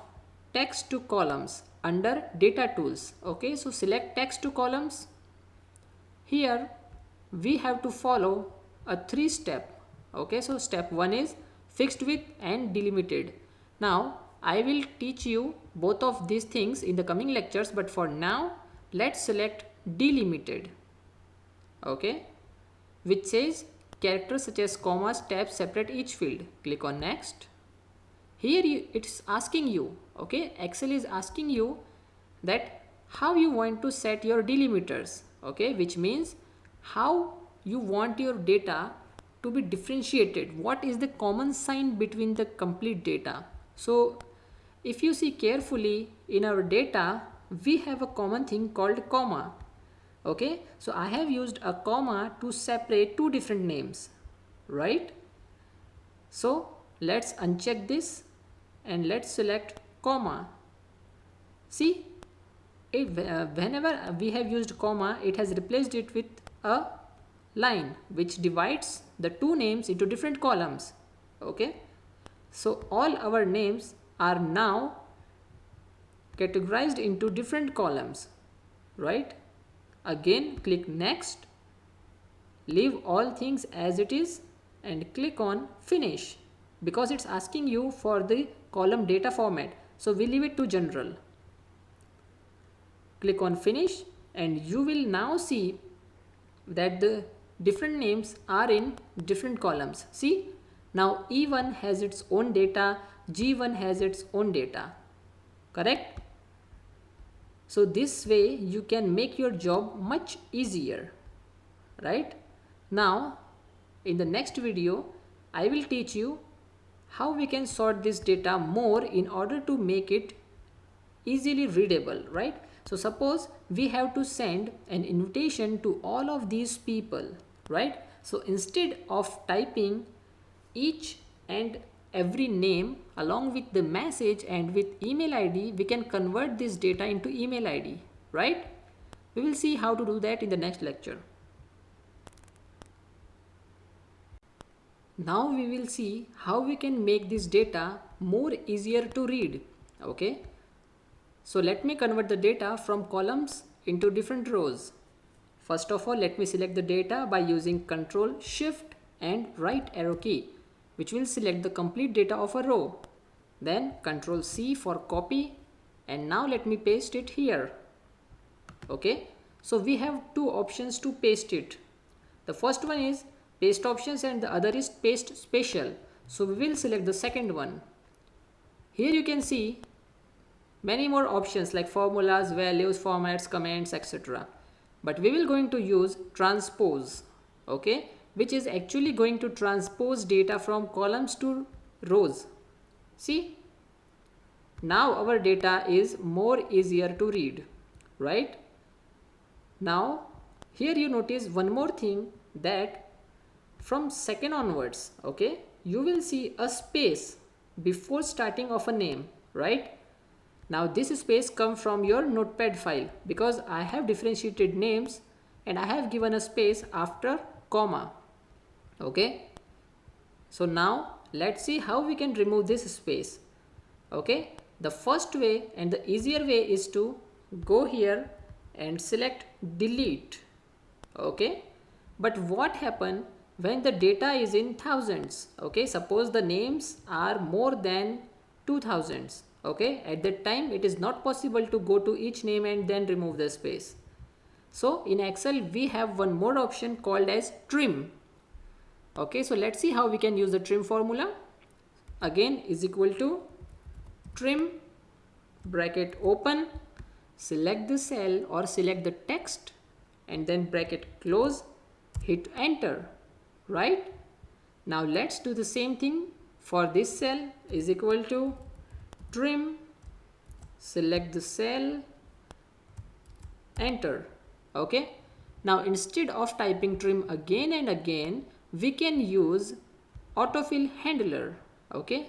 text to columns under data tools. Okay, so select text to columns. Here we have to follow a 3-step. Okay, so step 1 is fixed width and delimited. Now I will teach you both of these things in the coming lectures, but for now let's select delimited. Okay, which says characters such as commas, tabs separate each field. Click on next. Here it's asking you, okay, Excel is asking you that how you want to set your delimiters, okay, which means how you want your data to be differentiated. What is the common sign between the complete data? So if you see carefully in our data, we have a common thing called comma. Okay, so I have used a comma to separate two different names, right? So let's uncheck this and let's select comma. See, whenever we have used comma, it has replaced it with a line which divides the two names into different columns. Okay, so all our names are now categorized into different columns, right? Again, click next, leave all things as it is, and click on finish, because it's asking you for the column data format, so we leave it to general. Click on finish and you will now see that the different names are in different columns. See, now E1 has its own data, G1 has its own data, correct? So this way you can make your job much easier, right? Now in the next video I will teach you how we can sort this data more in order to make it easily readable, right? So suppose we have to send an invitation to all of these people, right? So instead of typing each and every name along with the message and with email ID, we can convert this data into email ID, right? We will see how to do that in the next lecture. Now we will see how we can make this data more easier to read. Okay, so let me convert the data from columns into different rows. First of all, let me select the data by using Ctrl Shift and right arrow key, which will select the complete data of a row. Then Ctrl C for copy, and now let me paste it here. Okay, so we have two options to paste it. The first one is paste options and the other is paste special. So we will select the second one. Here you can see many more options like formulas, values, formats, comments, etc. But we will going to use transpose, okay, which is actually going to transpose data from columns to rows. See, now our data is more easier to read, right? Now here you notice one more thing, that from second onwards, okay, you will see a space before starting of a name, right? Now this space comes from your notepad file, because I have differentiated names and I have given a space after comma. Okay, so now let's see how we can remove this space. Okay, the first way and the easier way is to go here and select delete. Okay, but what happens when the data is in thousands? Okay, suppose the names are more than 2000s. Okay, at that time it is not possible to go to each name and then remove the space. So in Excel we have one more option called as trim. Okay, so let's see how we can use the trim formula. Again is equal to trim, bracket open, select the cell or select the text and then bracket close, hit enter, right? Now let's do the same thing for this cell. Is equal to trim, select the cell, enter. Okay, now instead of typing trim again and again, we can use autofill handler. Okay,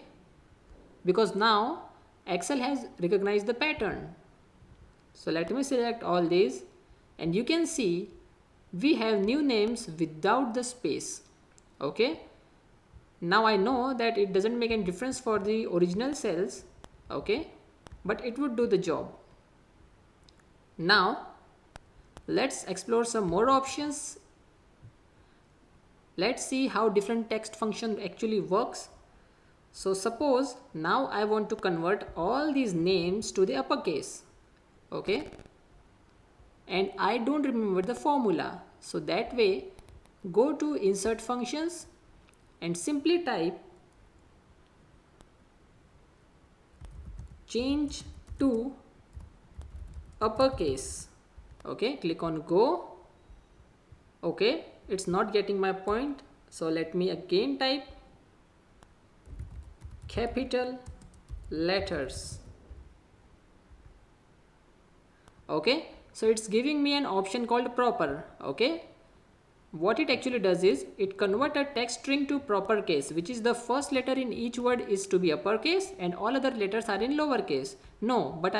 because now Excel has recognized the pattern. So let me select all these and you can see we have new names without the space. Okay, now I know that it doesn't make any difference for the original cells, okay, but it would do the job. Now let's explore some more options. Let's see how different text function actually works. So suppose now I want to convert all these names to the uppercase, okay, and I don't remember the formula. So that way, go to insert functions and simply type change to uppercase. Okay, click on go. Okay, it's not getting my point, so let me again type capital letters. Okay, so it's giving me an option called proper. Okay, what it actually does is it converts a text string to proper case, which is the first letter in each word is to be uppercase and all other letters are in lowercase. No, but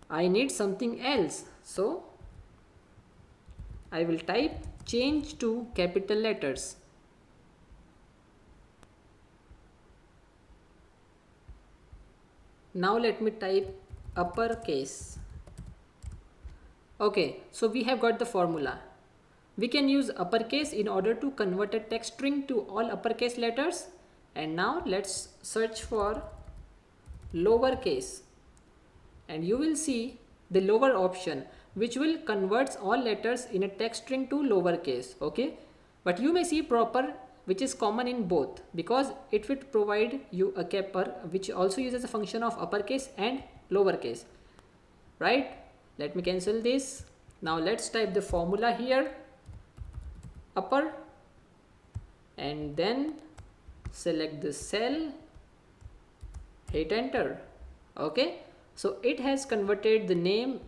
I need something else, so I will type change to capital letters. Now let me type uppercase. Okay, so we have got the formula. We can use uppercase in order to convert a text string to all uppercase letters. And now let's search for lowercase. And you will see the lower option, which will convert all letters in a text string to lowercase. Okay, but you may see proper, which is common in both, because it will provide you a capper which also uses a function of uppercase and lowercase, right? Let me cancel this. Now let's type the formula here, upper, and then select the cell, hit enter. Okay, so it has converted the name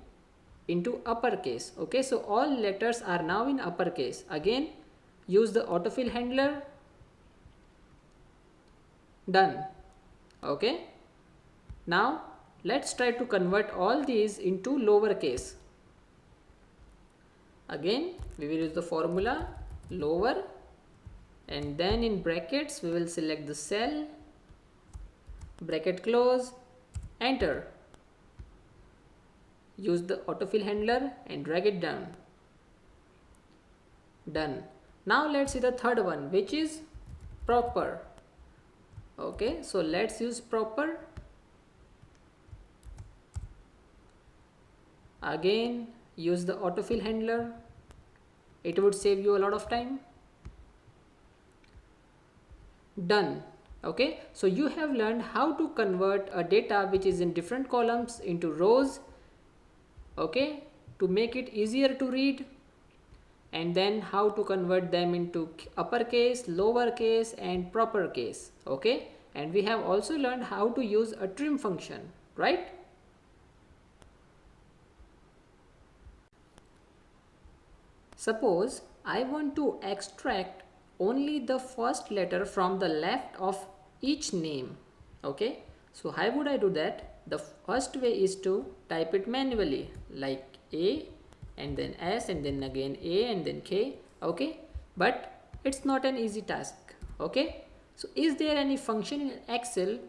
into uppercase. Okay, so all letters are now in uppercase. Again use the autofill handler, done. Okay, now let's try to convert all these into lowercase. Again we will use the formula lower, and then in brackets we will select the cell, bracket close, enter. Use the autofill handler and drag it down, done. Now let's see the third one, which is proper. Okay, so let's use proper. Again use the autofill handler, it would save you a lot of time, done. Okay, so you have learned how to convert a data which is in different columns into rows, okay, to make it easier to read, and then how to convert them into uppercase, lowercase and proper case. Okay, and we have also learned how to use a trim function, right? Suppose I want to extract only the first letter from the left of each name. Okay, so how would I do that? The first way is to type it manually, like A and then S and then again A and then K. Okay, but it's not an easy task. Okay, so is there any function in Excel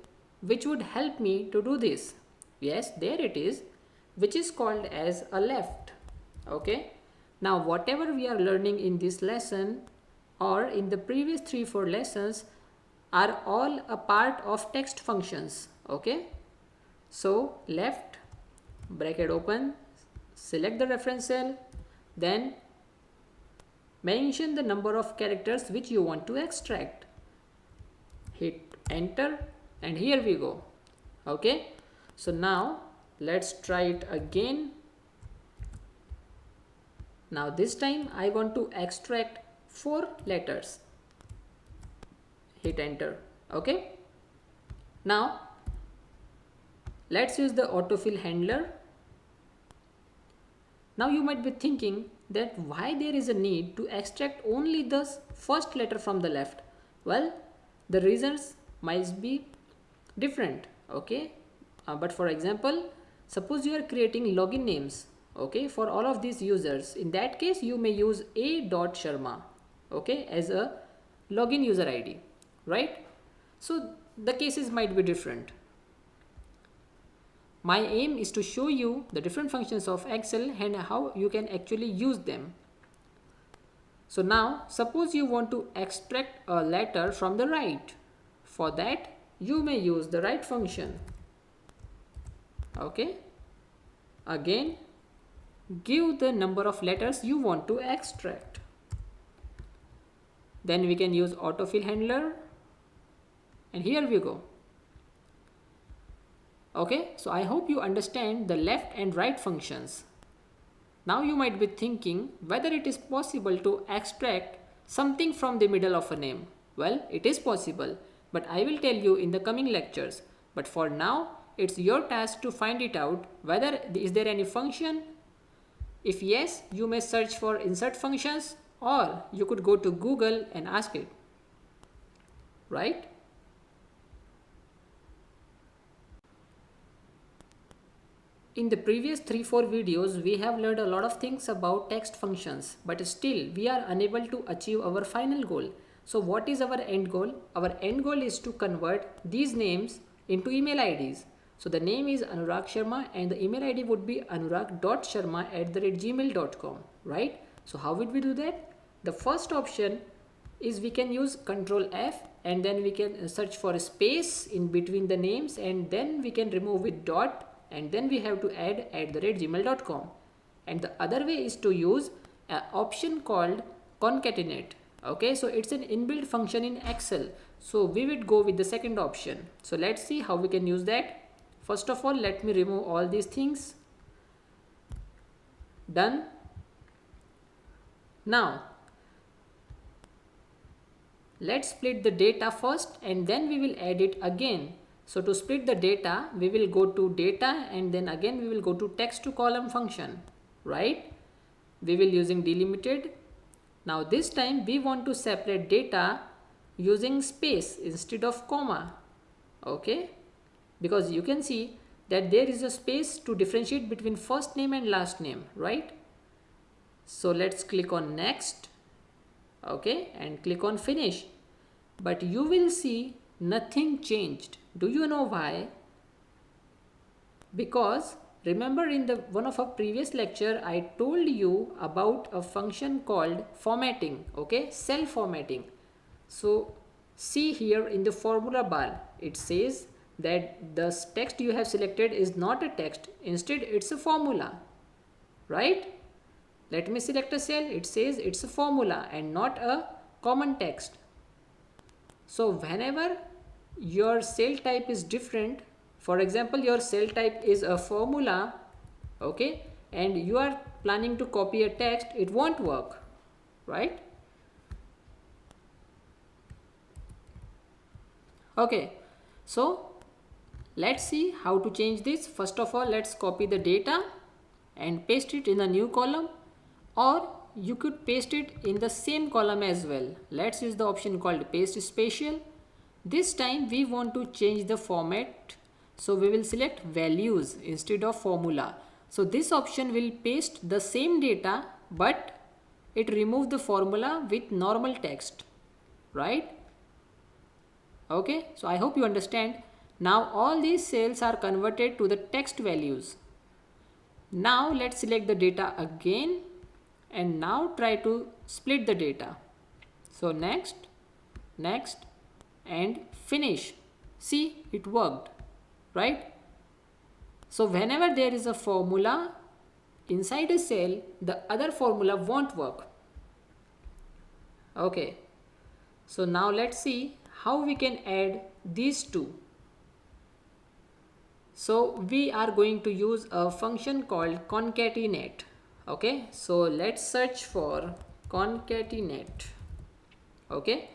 which would help me to do this? Yes, there it is, which is called as a left. Okay, now whatever we are learning in this lesson or in the previous 3-4 lessons are all a part of text functions. Okay, so left, bracket open, select the reference cell, then mention the number of characters which you want to extract, hit enter, and here we go. Okay, so now let's try it again. Now this time I want to extract 4 letters, hit enter. Okay, now let's use the autofill handler. Now you might be thinking that why there is a need to extract only the first letter from the left. Well, the reasons might be different. Okay, but for example, suppose you are creating login names, okay, for all of these users. In that case you may use a.sharma, okay, as a login user ID, right? So the cases might be different. My aim is to show you the different functions of Excel and how you can actually use them. So now suppose you want to extract a letter from the right. For that you may use the right function. Okay, again give the number of letters you want to extract. Then we can use autofill handler, and here we go. Okay, so I hope you understand the left and right functions. Now you might be thinking whether it is possible to extract something from the middle of a name. Well, it is possible, but I will tell you in the coming lectures. But for now, it's your task to find it out whether is there any function. If yes, you may search for insert functions, or you could go to Google and ask it, right? In the previous 3-4 videos, we have learned a lot of things about text functions, but still we are unable to achieve our final goal. So what is our end goal? Our end goal is to convert these names into email IDs. So the name is Anurag Sharma and the email ID would be anurag.sharma@gmail.com, right? So how would we do that? The first option is we can use Ctrl F and then we can search for a space in between the names, and then we can remove with dot, and then we have to add @gmail.com. And the other way is to use an option called concatenate. Okay, so it's an inbuilt function in Excel. So we would go with the second option. So let's see how we can use that. First of all, let me remove all these things. Done. Now let's split the data first and then we will add it again. So to split the data, we will go to data and then again we will go to text to column function, right? We will using delimited Now this time we want to separate data using space instead of comma. Okay, because you can see that there is a space to differentiate between first name and last name, right? So let's click on next, okay, and click on finish. But you will see nothing changed. Do you know why? Because remember in the one of our previous lecture I told you about a function called formatting, okay, cell formatting. So see here in the formula bar it says that the text you have selected is not a text, instead it's a formula, right? Let me select a cell, it says it's a formula and not a common text. So whenever your cell type is different, for example your cell type is a formula, okay, and you are planning to copy a text, it won't work, right? Okay, so let's see how to change this. First of all, let's copy the data and paste it in a new column, or you could paste it in the same column as well. Let's use the option called paste spatial. This time we want to change the format, so we will select values instead of formula. So this option will paste the same data, but it removes the formula with normal text, right? Okay, so I hope you understand. Now all these cells are converted to the text values. Now let's select the data again and now try to split the data. So next, next and finish. See, it worked, right? So whenever there is a formula inside a cell, the other formula won't work. Okay, so now let's see how we can add these two. So we are going to use a function called concatenate. Okay, so let's search for concatenate. Okay,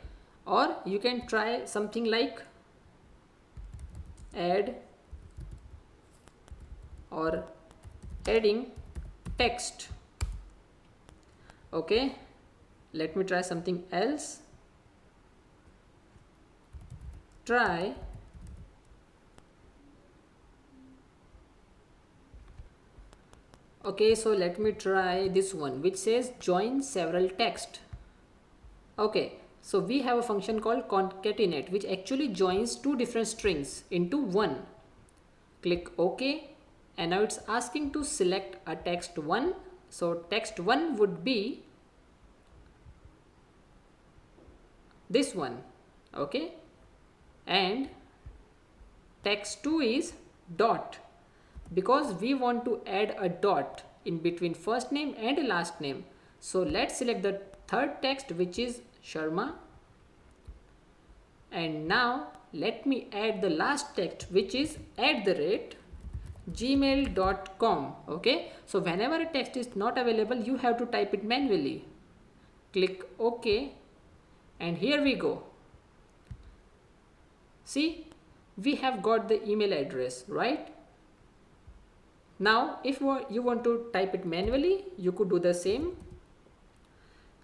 or you can try something like add or adding text. Okay, let me try something else. Try okay, so let me try this one which says join several text. Okay, so we have a function called concatenate which actually joins two different strings into one. Click OK, and now it's asking to select a text 1. So text 1 would be this one, okay, and text 2 is dot, because we want to add a dot in between first name and last name. So let's select the third text which is Sharma, and now let me add the last text which is @gmail.com. okay, so whenever a text is not available you have to type it manually. Click OK, and here we go. See, we have got the email address, right? Now if you want to type it manually, you could do the same.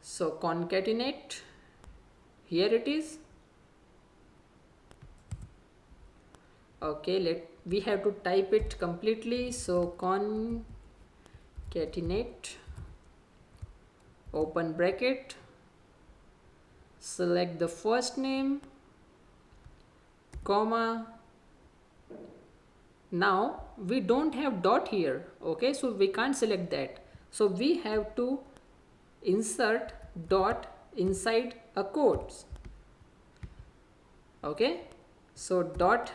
So concatenate, here it is. Okay, we have to type it completely. So concatenate, open bracket, select the first name, comma. Now we don't have dot here, okay, so we can't select that. So we have to insert dot inside a quotes. Okay, so dot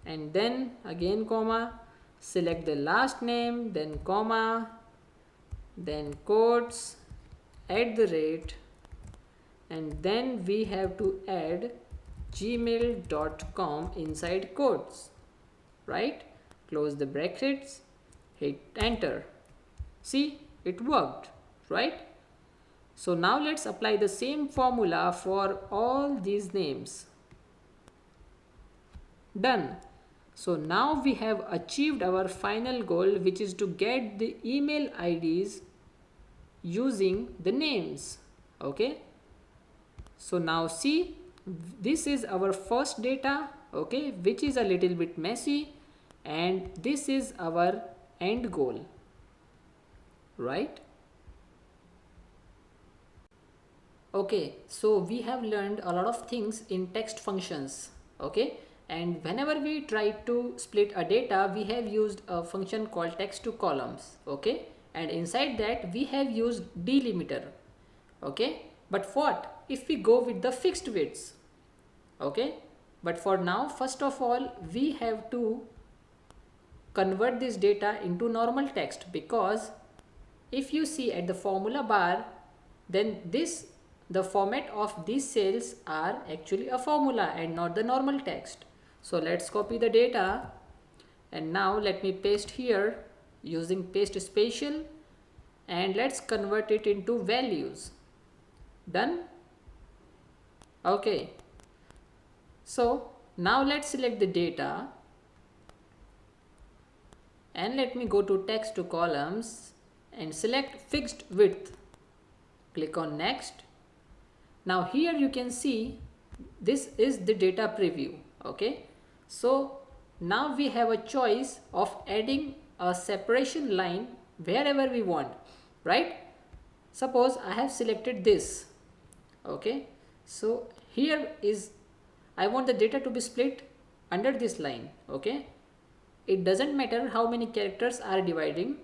and then again comma, select the last name, then comma, then quotes, @ and then we have to add gmail.com inside quotes, right? Close the brackets, hit enter. See, it worked, right? So now let's apply the same formula for all these names. Done. So now we have achieved our final goal, which is to get the email IDs using the names. Okay, so now see, this is our first data, okay, which is a little bit messy, and this is our end goal, right? Okay, so we have learned a lot of things in text functions, okay, and whenever we try to split a data, we have used a function called text to columns, okay, and inside that we have used delimiter, okay. But what if we go with the fixed widths? Okay, but for now, first of all, we have to convert this data into normal text, because if you see at the formula bar, then the format of these cells are actually a formula and not the normal text. So let's copy the data, and now let me paste here using paste special, and let's convert it into values. Done. Okay, so now let's select the data, and let me go to text to columns and select fixed width. Click on next. Now here you can see this is the data preview, okay. So now we have a choice of adding a separation line wherever we want, right? Suppose I have selected this, okay. So here is, I want the data to be split under this line, okay. It doesn't matter how many characters are dividing,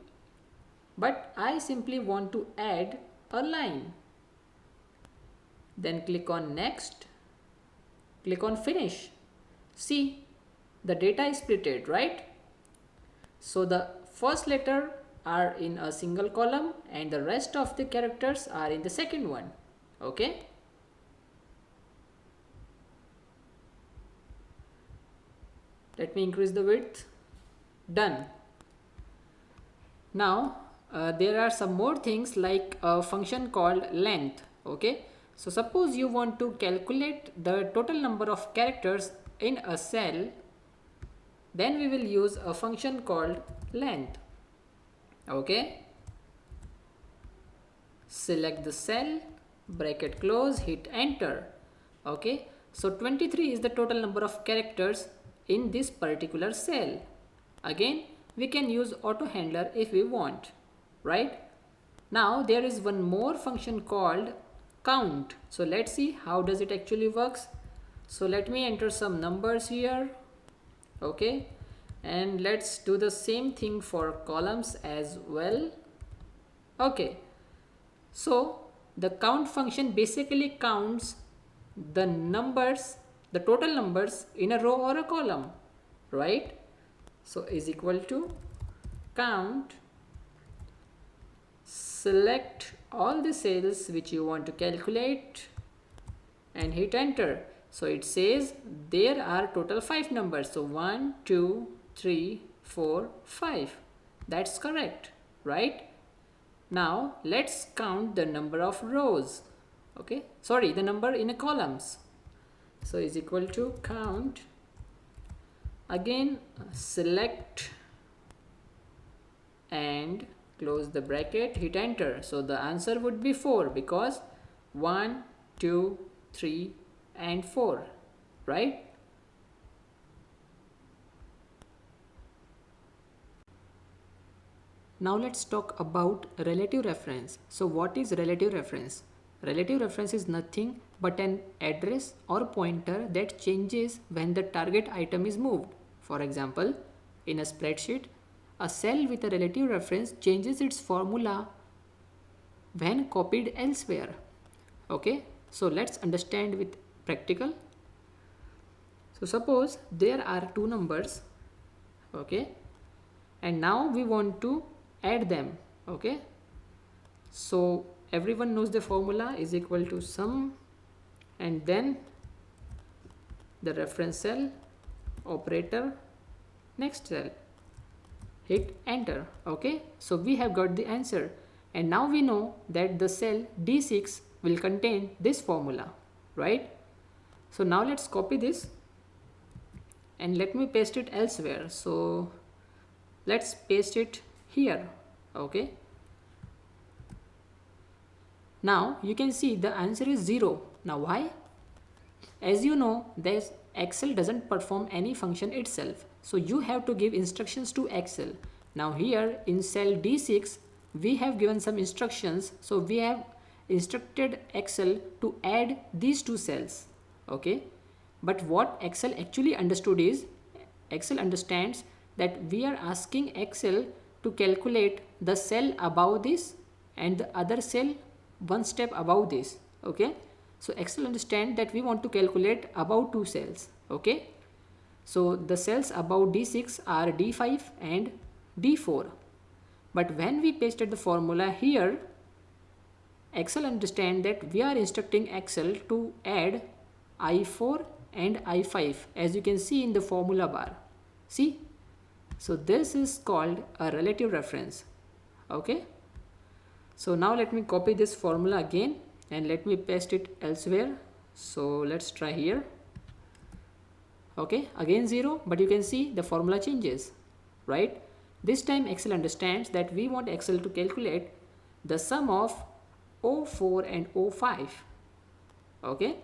but I simply want to add a line. Then click on next, click on finish. See, the data is splitted, right? So the first letter are in a single column and the rest of the characters are in the second one, okay. Let me increase the width. Done. Now there are some more things like a function called length, okay. So suppose you want to calculate the total number of characters in a cell, then we will use a function called length, okay. Select the cell, bracket close, hit enter, okay. So 23 is the total number of characters in this particular cell. Again, we can use auto handler if we want, right? Now there is one more function called count. So let's see how does it actually works. So let me enter some numbers here, okay, and let's do the same thing for columns as well, okay. So the count function basically counts the numbers, the total numbers in a row or a column, right? So is equal to count, select all the cells which you want to calculate and hit enter. So it says there are total 5 numbers. So 1, 2, 3, 4, 5. That's correct, right? Now let's count the number of rows, okay, sorry, the number in a columns. So is equal to count, again select and close the bracket, hit enter. So the answer would be 4 because 1, 2, 3 and 4, right? Now let's talk about relative reference. So what is relative reference? Relative reference is nothing but an address or pointer that changes when the target item is moved. For example, in a spreadsheet, a cell with a relative reference changes its formula when copied elsewhere. Okay, so let's understand with practical. So suppose there are two numbers, okay, and now we want to add them, okay. So everyone knows the formula is equal to sum and then the reference cell, operator, next cell, hit enter, okay. So we have got the answer, and now we know that the cell D6 will contain this formula, right? So now let's copy this and let me paste it elsewhere. So let's paste it here, okay. Now you can see the answer is 0. Now why? As you know, this Excel doesn't perform any function itself. So you have to give instructions to Excel. Now here in cell D6, we have given some instructions. So we have instructed Excel to add these two cells. Okay. But what Excel actually understood is, Excel understands that we are asking Excel to calculate the cell above this and the other cell one step above this. Okay. So Excel understands that we want to calculate above two cells. Okay. So the cells above D6 are D5 and D4. But when we pasted the formula here, Excel understands that we are instructing Excel to add I4 and I5, as you can see in the formula bar. See? So this is called a relative reference. Okay. So now let me copy this formula again and let me paste it elsewhere. So let's try here. Okay, again 0, but you can see the formula changes, right? This time Excel understands that we want Excel to calculate the sum of O4 and O5. Okay.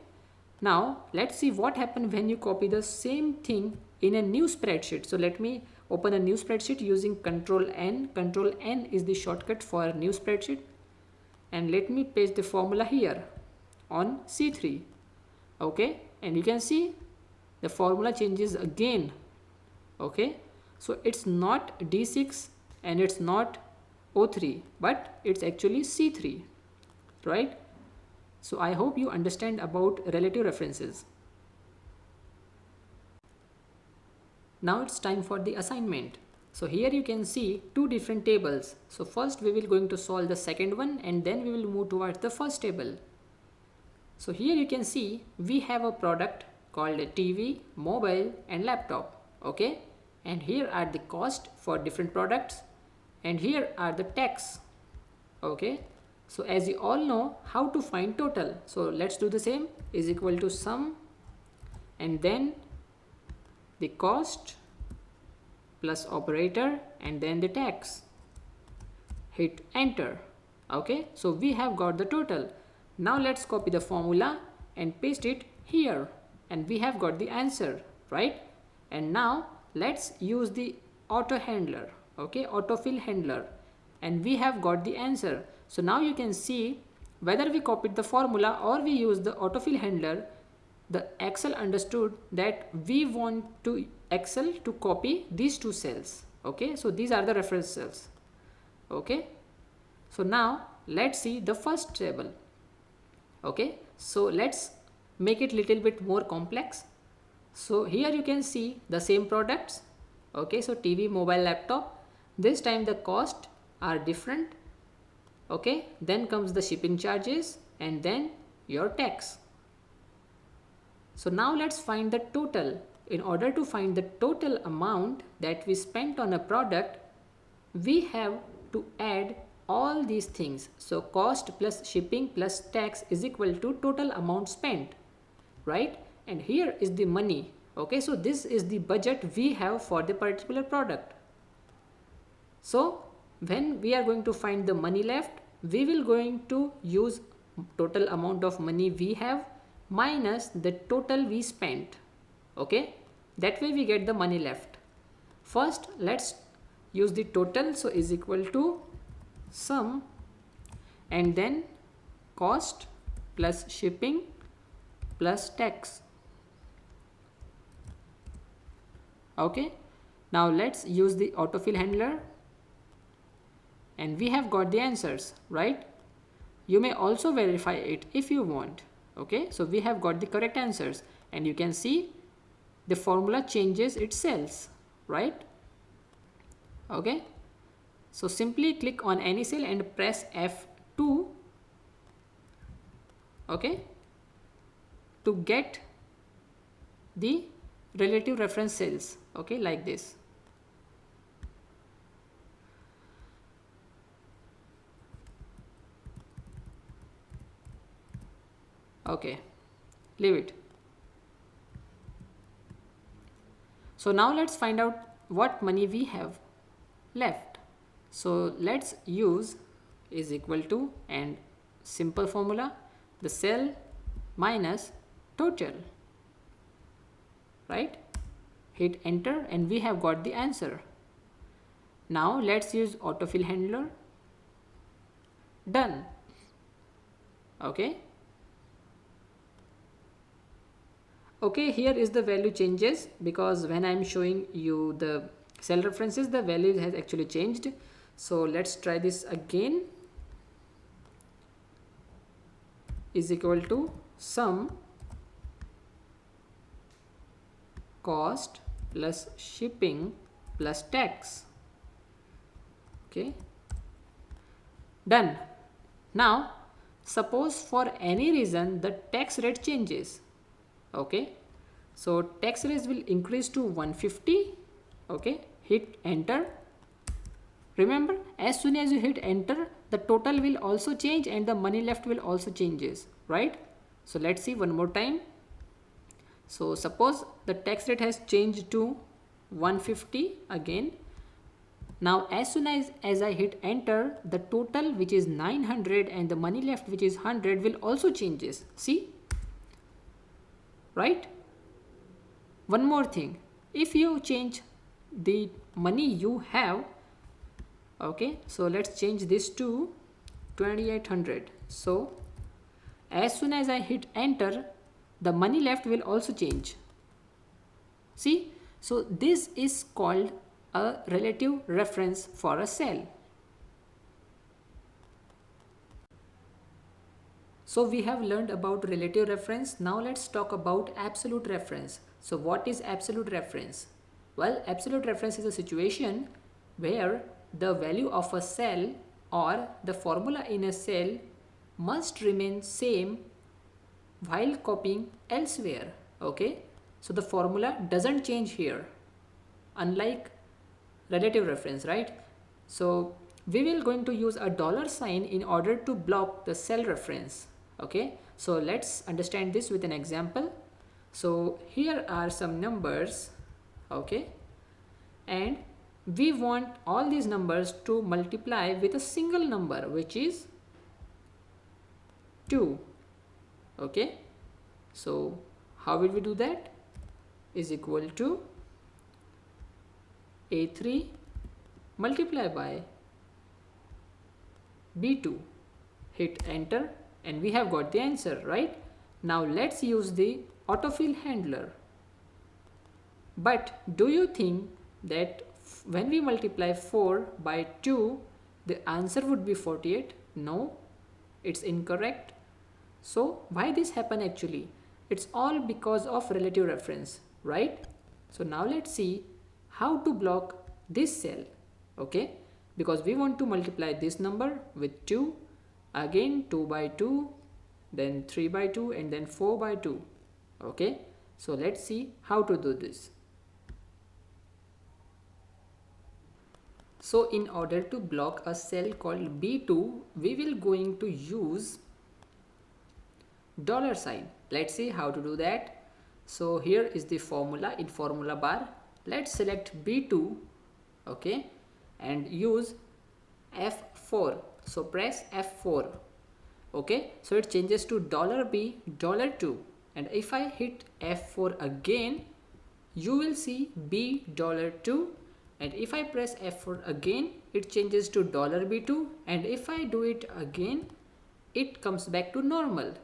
Now let's see what happens when you copy the same thing in a new spreadsheet. So let me open a new spreadsheet using Control N. Control N is the shortcut for a new spreadsheet. And let me paste the formula here on C3. Okay, and you can see the formula changes again. Okay, so it's not D6 and it's not O3, but it's actually C3, right? So I hope you understand about relative references. Now it's time for the assignment. So here you can see two different tables. So first we will going to solve the second one and then we will move towards the first table. So here you can see we have a product called a TV, mobile and laptop. Okay, and here are the cost for different products and here are the tax. Okay, so as you all know how to find total. So let's do the same. Is equal to sum and then the cost plus operator and then the tax. Hit enter. Okay, so we have got the total. Now let's copy the formula and paste it here and we have got the answer, right? And now let's use the auto handler. Okay, autofill handler, and we have got the answer. So now you can see whether we copied the formula or we use the autofill handler, the Excel understood that we want to Excel to copy these two cells. Okay, so these are the reference cells. Okay, so now let's see the first table. Okay, so let's make it little bit more complex. So here you can see the same products. Okay, so TV, mobile, laptop. This time the cost are different. Okay, then comes the shipping charges and then your tax. So now let's find the total. In order to find the total amount that we spent on a product, we have to add all these things. So cost plus shipping plus tax is equal to total amount spent, right? And here is the money. Okay, so this is the budget we have for the particular product. So when we are going to find the money left, we will going to use total amount of money we have minus the total we spent. Okay, that way we get the money left. First let's use the total. So is equal to sum and then cost plus shipping plus tax. Okay, now let's use the autofill handler and we have got the answers, right? You may also verify it if you want. Okay, so we have got the correct answers and you can see the formula changes its cells, right? Okay, so simply click on any cell and press F2, okay, to get the relative reference cells. Okay, like this. Okay, leave it. So now let's find out what money we have left. So let's use is equal to and simple formula, the cell minus total, right? Hit enter and we have got the answer. Now let's use autofill handler. Done. Okay. Okay, here is the value changes, because when I'm showing you the cell references, the value has actually changed. So let's try this again. Is equal to sum cost plus shipping plus tax. Okay, done. Now suppose for any reason the tax rate changes. Okay, so tax rate will increase to 150. Okay, hit enter. Remember, as soon as you hit enter, the total will also change and the money left will also changes, right? So let's see one more time. So suppose the tax rate has changed to 150 again. Now as soon as I hit enter, the total, which is 900, and the money left, which is 100, will also changes. See, right? One more thing, if you change the money you have, okay, so let's change this to 2800. So as soon as I hit enter, the money left will also change. See, so this is called a relative reference for a cell. So we have learned about relative reference. Now let's talk about absolute reference. So what is absolute reference? Well, absolute reference is a situation where the value of a cell or the formula in a cell must remain same while copying elsewhere. Okay, so the formula doesn't change here, unlike relative reference, right? So we will going to use a dollar sign in order to block the cell reference. Okay, so let's understand this with an example. So here are some numbers, okay, and we want all these numbers to multiply with a single number, which is 2. Okay, so how will we do that? Is equal to A3 multiply by B2. Hit enter and we have got the answer, right? Now let's use the autofill handler. But do you think that when we multiply 4 by 2, the answer would be 48? No, it's incorrect. So why this happen actually? It's all because of relative reference, right? So now let's see how to block this cell. Okay, because we want to multiply this number with 2, again 2 by 2, then 3 by 2, and then 4 by 2. Okay, so let's see how to do this. So in order to block a cell called B2, we will going to use dollar sign. Let's see how to do that. So here is the formula in formula bar. Let's select B2, okay, and use F4. So press F4. Okay, so it changes to $B $2, and if I hit F4 again, you will see B $2, and if I press F4 again, it changes to $B2, and if I do it again, it comes back to normal.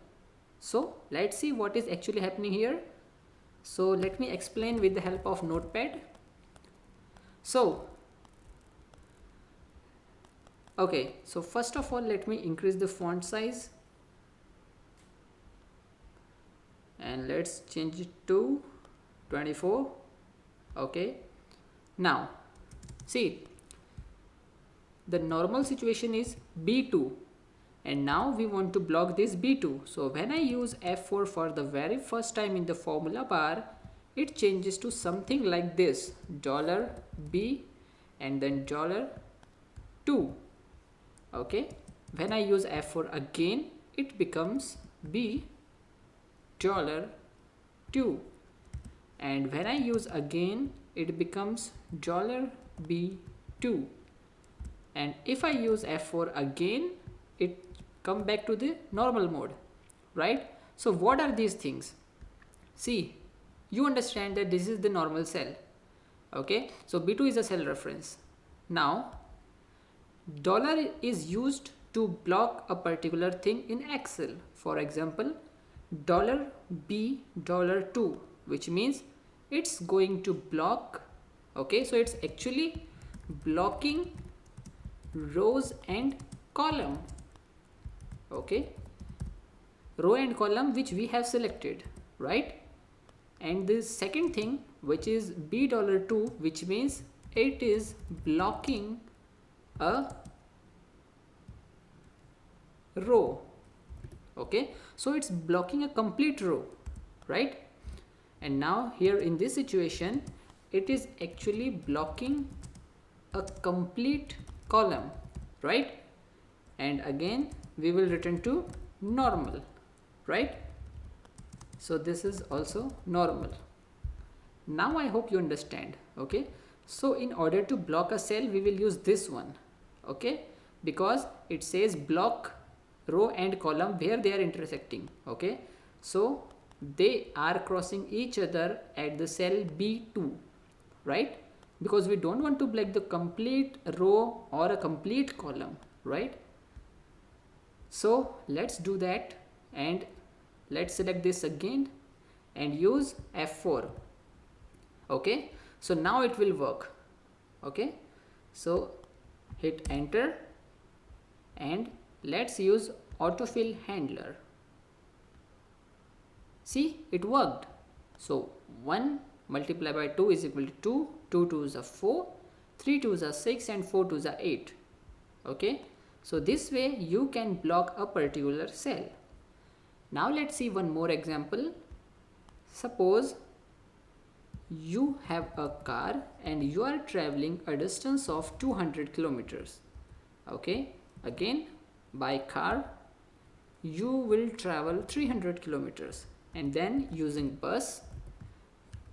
So let's see what is actually happening here. So let me explain with the help of notepad. So okay, so first of all, let me increase the font size and let's change it to 24. Okay, now see, the normal situation is B2, and now we want to block this B2. So when I use F4 for the very first time in the formula bar, it changes to something like this, $B and then $2. Okay, when I use F4 again, it becomes B $2, and when I use again, it becomes $B2, and if I use F4 again, it come back to the normal mode, right? So what are these things? See, you understand that this is the normal cell. Okay, so B2 is a cell reference. Now dollar is used to block a particular thing in Excel. For example, $B$2, which means it's going to block. Okay, so it's actually blocking rows and column. Okay, row and column which we have selected, right? And the second thing, which is $B$2, which means it is blocking a row. Okay, so it's blocking a complete row, right? And now here in this situation, it is actually blocking a complete column, right? And again we will return to normal, right? So this is also normal. Now I hope you understand. Okay, so in order to block a cell, we will use this one. Okay, because it says block row and column where they are intersecting. Okay, so they are crossing each other at the cell B2, right? Because we don't want to block the complete row or a complete column, right? So let's do that, and let's select this again and use F4. Okay, so now it will work. Okay, so hit enter and let's use autofill handler. See, it worked. So 1 multiplied by 2 is equal to 2, 2 2s are 4, 3 2s are 6 and 4 2s are 8. Okay, so this way you can block a particular cell. Now let's see one more example. Suppose you have a car and you are traveling a distance of 200 kilometers. Okay, again by car you will travel 300 kilometers, and then using bus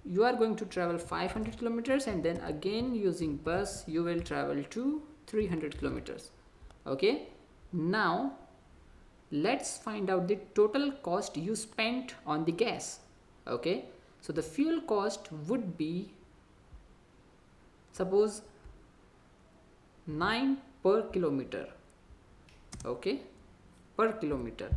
you are going to travel 500 kilometers, and then again using bus you will travel to 300 kilometers. Okay, now let's find out the total cost you spent on the gas. Okay, so the fuel cost would be, suppose, 9 per kilometer. Okay, per kilometer.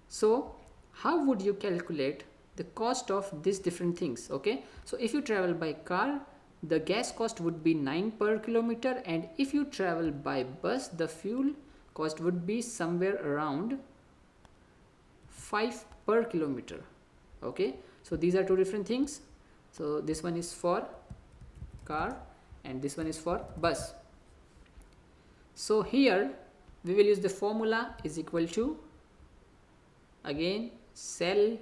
So how would you calculate the cost of these different things? Okay, so if you travel by car, the gas cost would be 9 per kilometer, and if you travel by bus, the fuel cost would be somewhere around 5 per kilometer. Okay, so these are two different things. So this one is for car and this one is for bus. So here we will use the formula is equal to, again, cell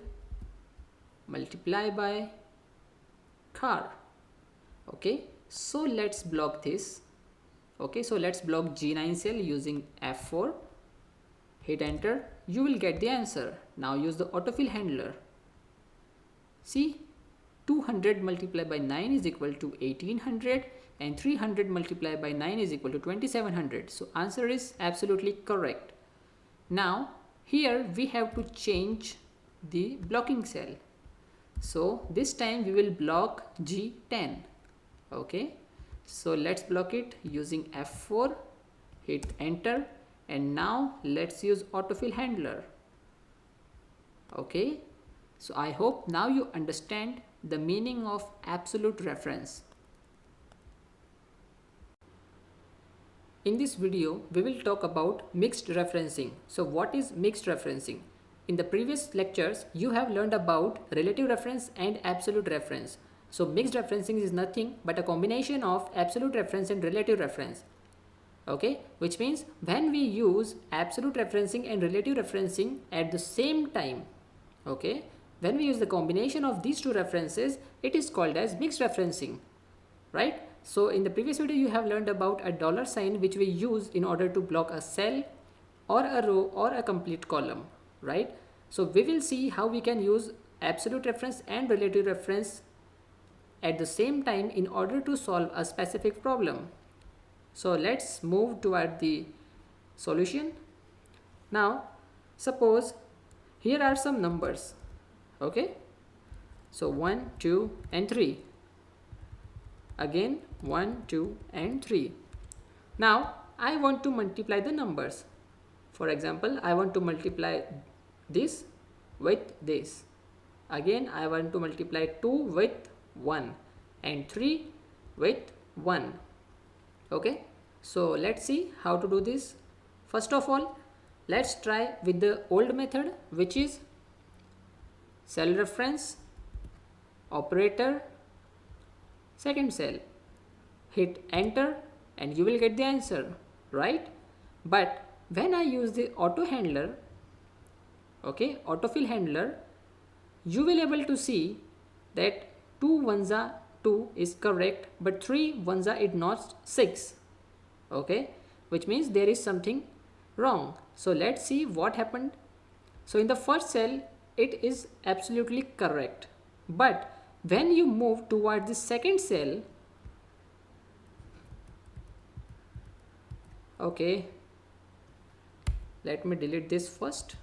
multiply by car. Okay, so let's block this. Okay, so let's block G9 cell using F4. Hit enter, you will get the answer. Now use the autofill handler. See, 200 multiplied by 9 is equal to 1800 and 300 multiplied by 9 is equal to 2700. So answer is absolutely correct. Now here we have to change the blocking cell. So this time we will block G10. Okay, so let's block it using F4, hit enter, and now let's use autofill handler. Okay, so I hope now you understand the meaning of absolute reference. In this video, we will talk about mixed referencing. So what is mixed referencing? In the previous lectures, you have learned about relative reference and absolute reference. So mixed referencing is nothing but a combination of absolute reference and relative reference. Okay, which means when we use absolute referencing and relative referencing at the same time, okay, when we use the combination of these two references, it is called as mixed referencing, right? So in the previous video, you have learned about a dollar sign which we use in order to block a cell or a row or a complete column, right? So we will see how we can use absolute reference and relative reference at the same time in order to solve a specific problem. So let's move toward the solution. Now suppose here are some numbers, okay, so 1, 2 and 3, again 1, 2 and 3. Now I want to multiply the numbers. For example, I want to multiply this with this. Again I want to multiply 2 with 1 and 3 with 1. Okay, so let's see how to do this. First of all, let's try with the old method, which is cell reference, operator, second cell, hit enter and you will get the answer, right? But when I use the auto handler, okay, autofill handler, you will able to see that 2 ones are 2 is correct, but 3 ones are it not 6, okay, which means there is something wrong. So let's see what happened. So in the first cell it is absolutely correct, but when you move towards the second cell, okay, let me delete this first.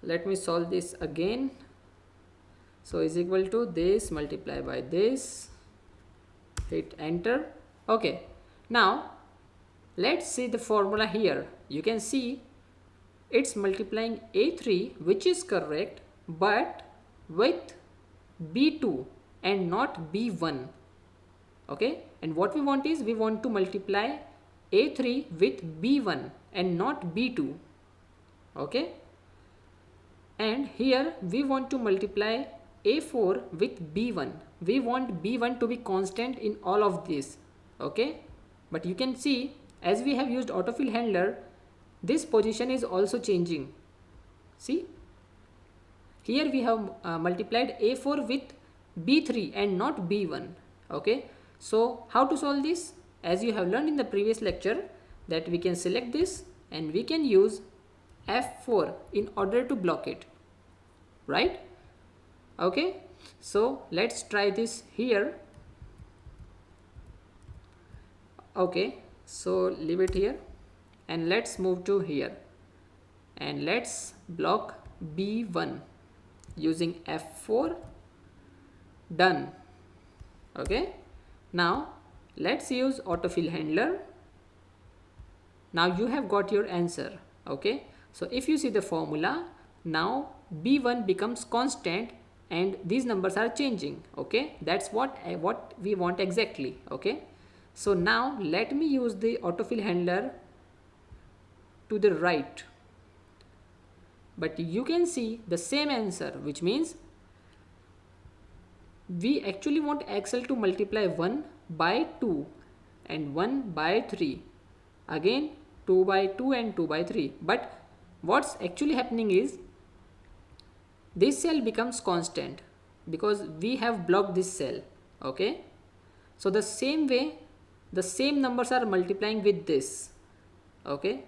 Let me solve this again. So is equal to this multiply by this, hit enter. Okay, now let's see the formula here. You can see it's multiplying A3, which is correct, but with B2 and not B1. Okay, and what we want is we want to multiply A3 with B1 and not B2. Okay, and here we want to multiply A4 with B1. We want B1 to be constant in all of this. Okay, but you can see as we have used autofill handler, this position is also changing. See, here we have multiplied A4 with B3 and not B1. Okay, so how to solve this? As you have learned in the previous lecture, that we can select this and we can use F4 in order to block it, right? Okay, so let's try this here. Okay, so leave it here and let's move to here and let's block B1 using F4. Done. Okay, now let's use autofill handler. Now you have got your answer. Okay, so if you see the formula, now B1 becomes constant and these numbers are changing. Okay, that's what we want exactly. Okay, so now let me use the autofill handler to the right, but you can see the same answer, which means we actually want Excel to multiply 1 by 2 and 1 by 3, again 2 by 2 and 2 by 3, but what's actually happening is this cell becomes constant because we have blocked this cell. Okay, so the same way the same numbers are multiplying with this. Okay,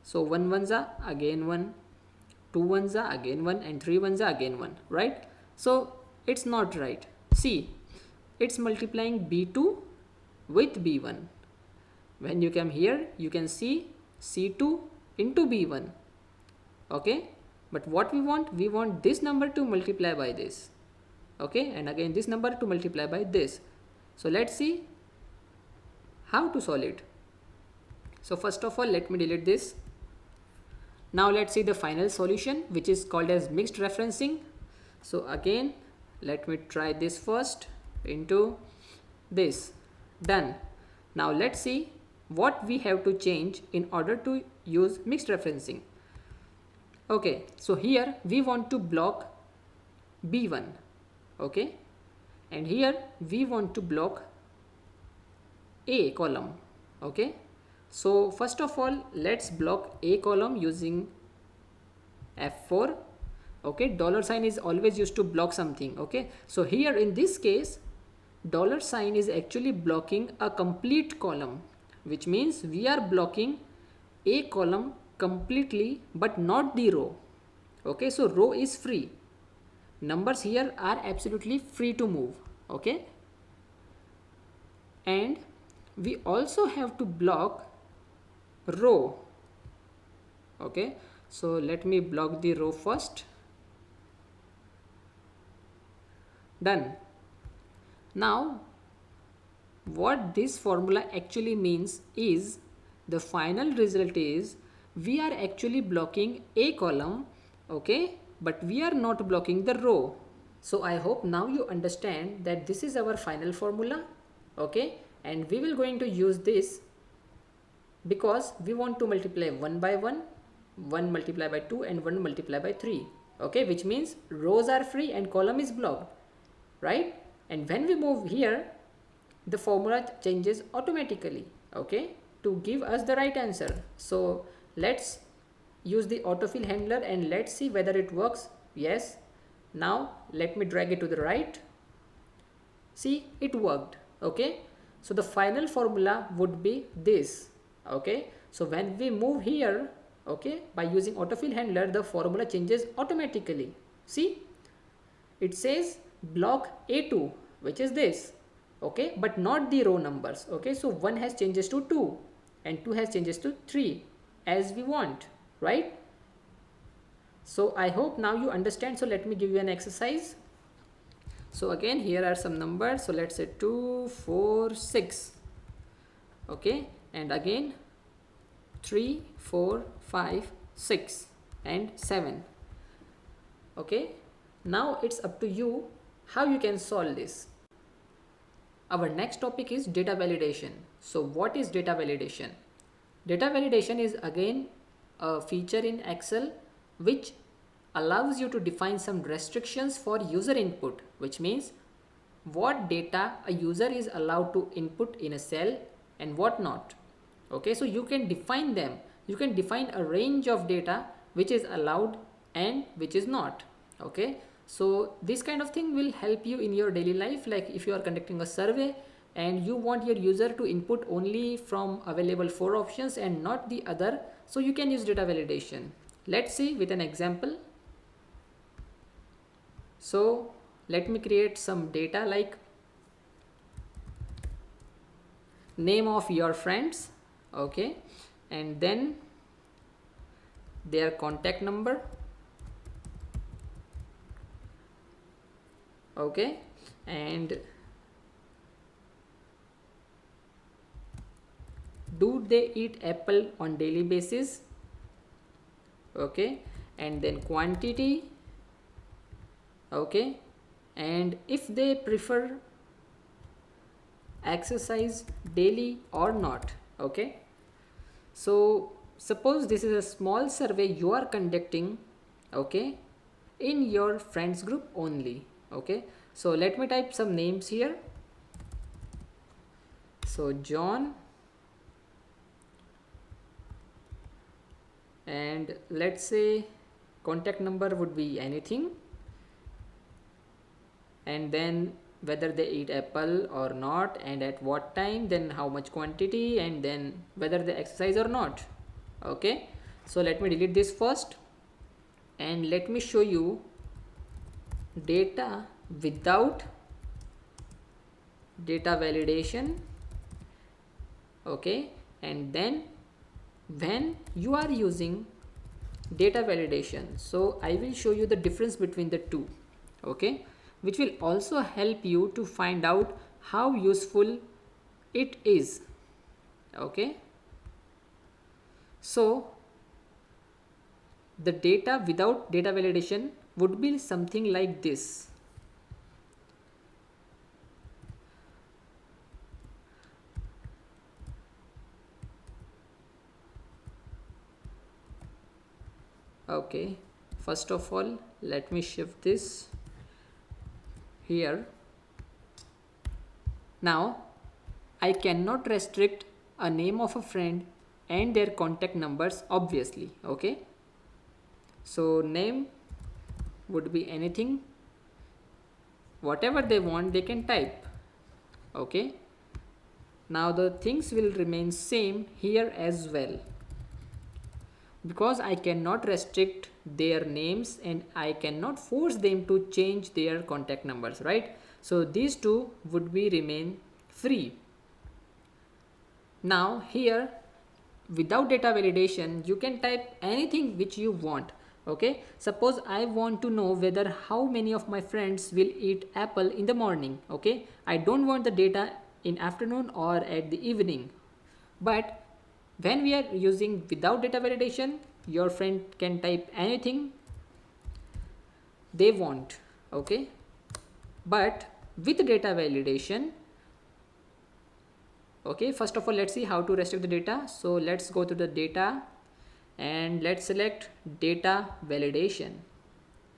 so 1 ones are again 1, 2 ones are again 1 and 3 ones are again 1, right? So it's not right. See, it's multiplying B2 with B1. When you come here, you can see C2 into B1. Okay, but what we want this number to multiply by this. Okay, and again this number to multiply by this. So let's see how to solve it. So first of all, let me delete this. Now let's see the final solution, which is called as mixed referencing. So again, let me try this first into this. Done. Now let's see what we have to change in order to use mixed referencing. Okay, so here we want to block B1. Okay, and here we want to block A column. Okay, so first of all, let's block A column using F4. Okay, dollar sign is always used to block something. Okay, so here in this case, dollar sign is actually blocking a complete column, which means we are blocking A column completely but not the row. Okay, so row is free. Numbers here are absolutely free to move. Okay, and we also have to block row. Okay, so let me block the row first. Done. Now what this formula actually means is the final result is we are actually blocking a column, okay, but we are not blocking the row. So I hope now you understand that this is our final formula, okay, and we will going to use this because we want to multiply 1 by 1, 1 multiply by 2 and 1 multiply by 3, okay, which means rows are free and column is blocked, right? And when we move here, the formula changes automatically, okay, to give us the right answer. So let's use the autofill handler and let's see whether it works. Yes. Now let me drag it to the right. See, it worked, okay. So the final formula would be this, okay. So when we move here, okay, by using autofill handler, the formula changes automatically. See, it says block A2, which is this, okay, but not the row numbers, okay. So 1 has changes to 2 and 2 has changes to 3 as we want, right? So I hope now you understand. So let me give you an exercise. So again, here are some numbers. So let's say 2, 4, 6, okay, and again 3, 4, 5, 6 and 7, okay. Now it's up to you how you can solve this. Our next topic is data validation. So what is data validation? Data validation is again a feature in Excel which allows you to define some restrictions for user input, which means what data a user is allowed to input in a cell and what not. Okay, so you can define them. You can define a range of data which is allowed and which is not. Okay, so this kind of thing will help you in your daily life. Like if you are conducting a survey and you want your user to input only from available 4 options and not the other, so you can use data validation. Let's see with an example. So let me create some data like name of your friends, okay, and then their contact number, okay, and do they eat apple on daily basis, okay, and then quantity, okay, and if they prefer exercise daily or not, okay. So suppose this is a small survey you are conducting, okay, in your friends group only, okay. So let me type some names here. So John, and let's say contact number would be anything, and then whether they eat apple or not and at what time, then how much quantity, and then whether they exercise or not, okay. So let me delete this first and let me show you data without data validation, okay, and then when you are using data validation. So I will show you the difference between the two, okay, which will also help you to find out how useful it is, okay. So the data without data validation would be something like this. Okay, first of all let me shift this here. Now I cannot restrict a name of a friend and their contact numbers, obviously, okay. So name would be anything, whatever they want they can type, okay. Now the things will remain same here as well, because I cannot restrict their names and I cannot force them to change their contact numbers, right? So these two would be remain free. Now here, without data validation, you can type anything which you want. Okay, suppose I want to know whether how many of my friends will eat apple in the morning. Okay, I don't want the data in afternoon or at the evening. But when we are using without data validation, your friend can type anything they want. Okay, but with data validation, okay, first of all, let's see how to restrict the data. So let's go to the data and let's select data validation.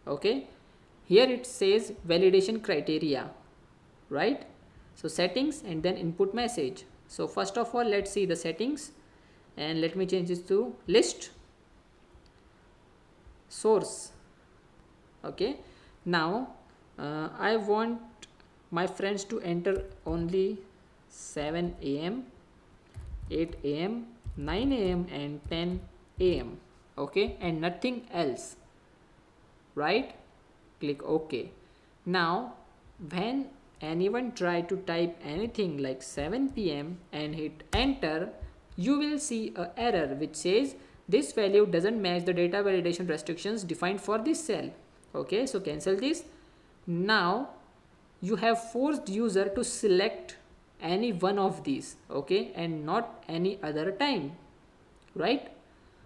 Okay, here it says validation criteria, right? So settings and then input message. So first of all, let's see the settings, and let me change this to list source. Okay, now I want my friends to enter only 7 a.m, 8 a.m, 9 a.m and 10 a.m. okay, and nothing else, right? Click OK. Now when anyone try to type anything like 7 p.m. and hit enter, you will see an error which says this value doesn't match the data validation restrictions defined for this cell. Okay, so cancel this. Now you have forced user to select any one of these, okay, and not any other time, right?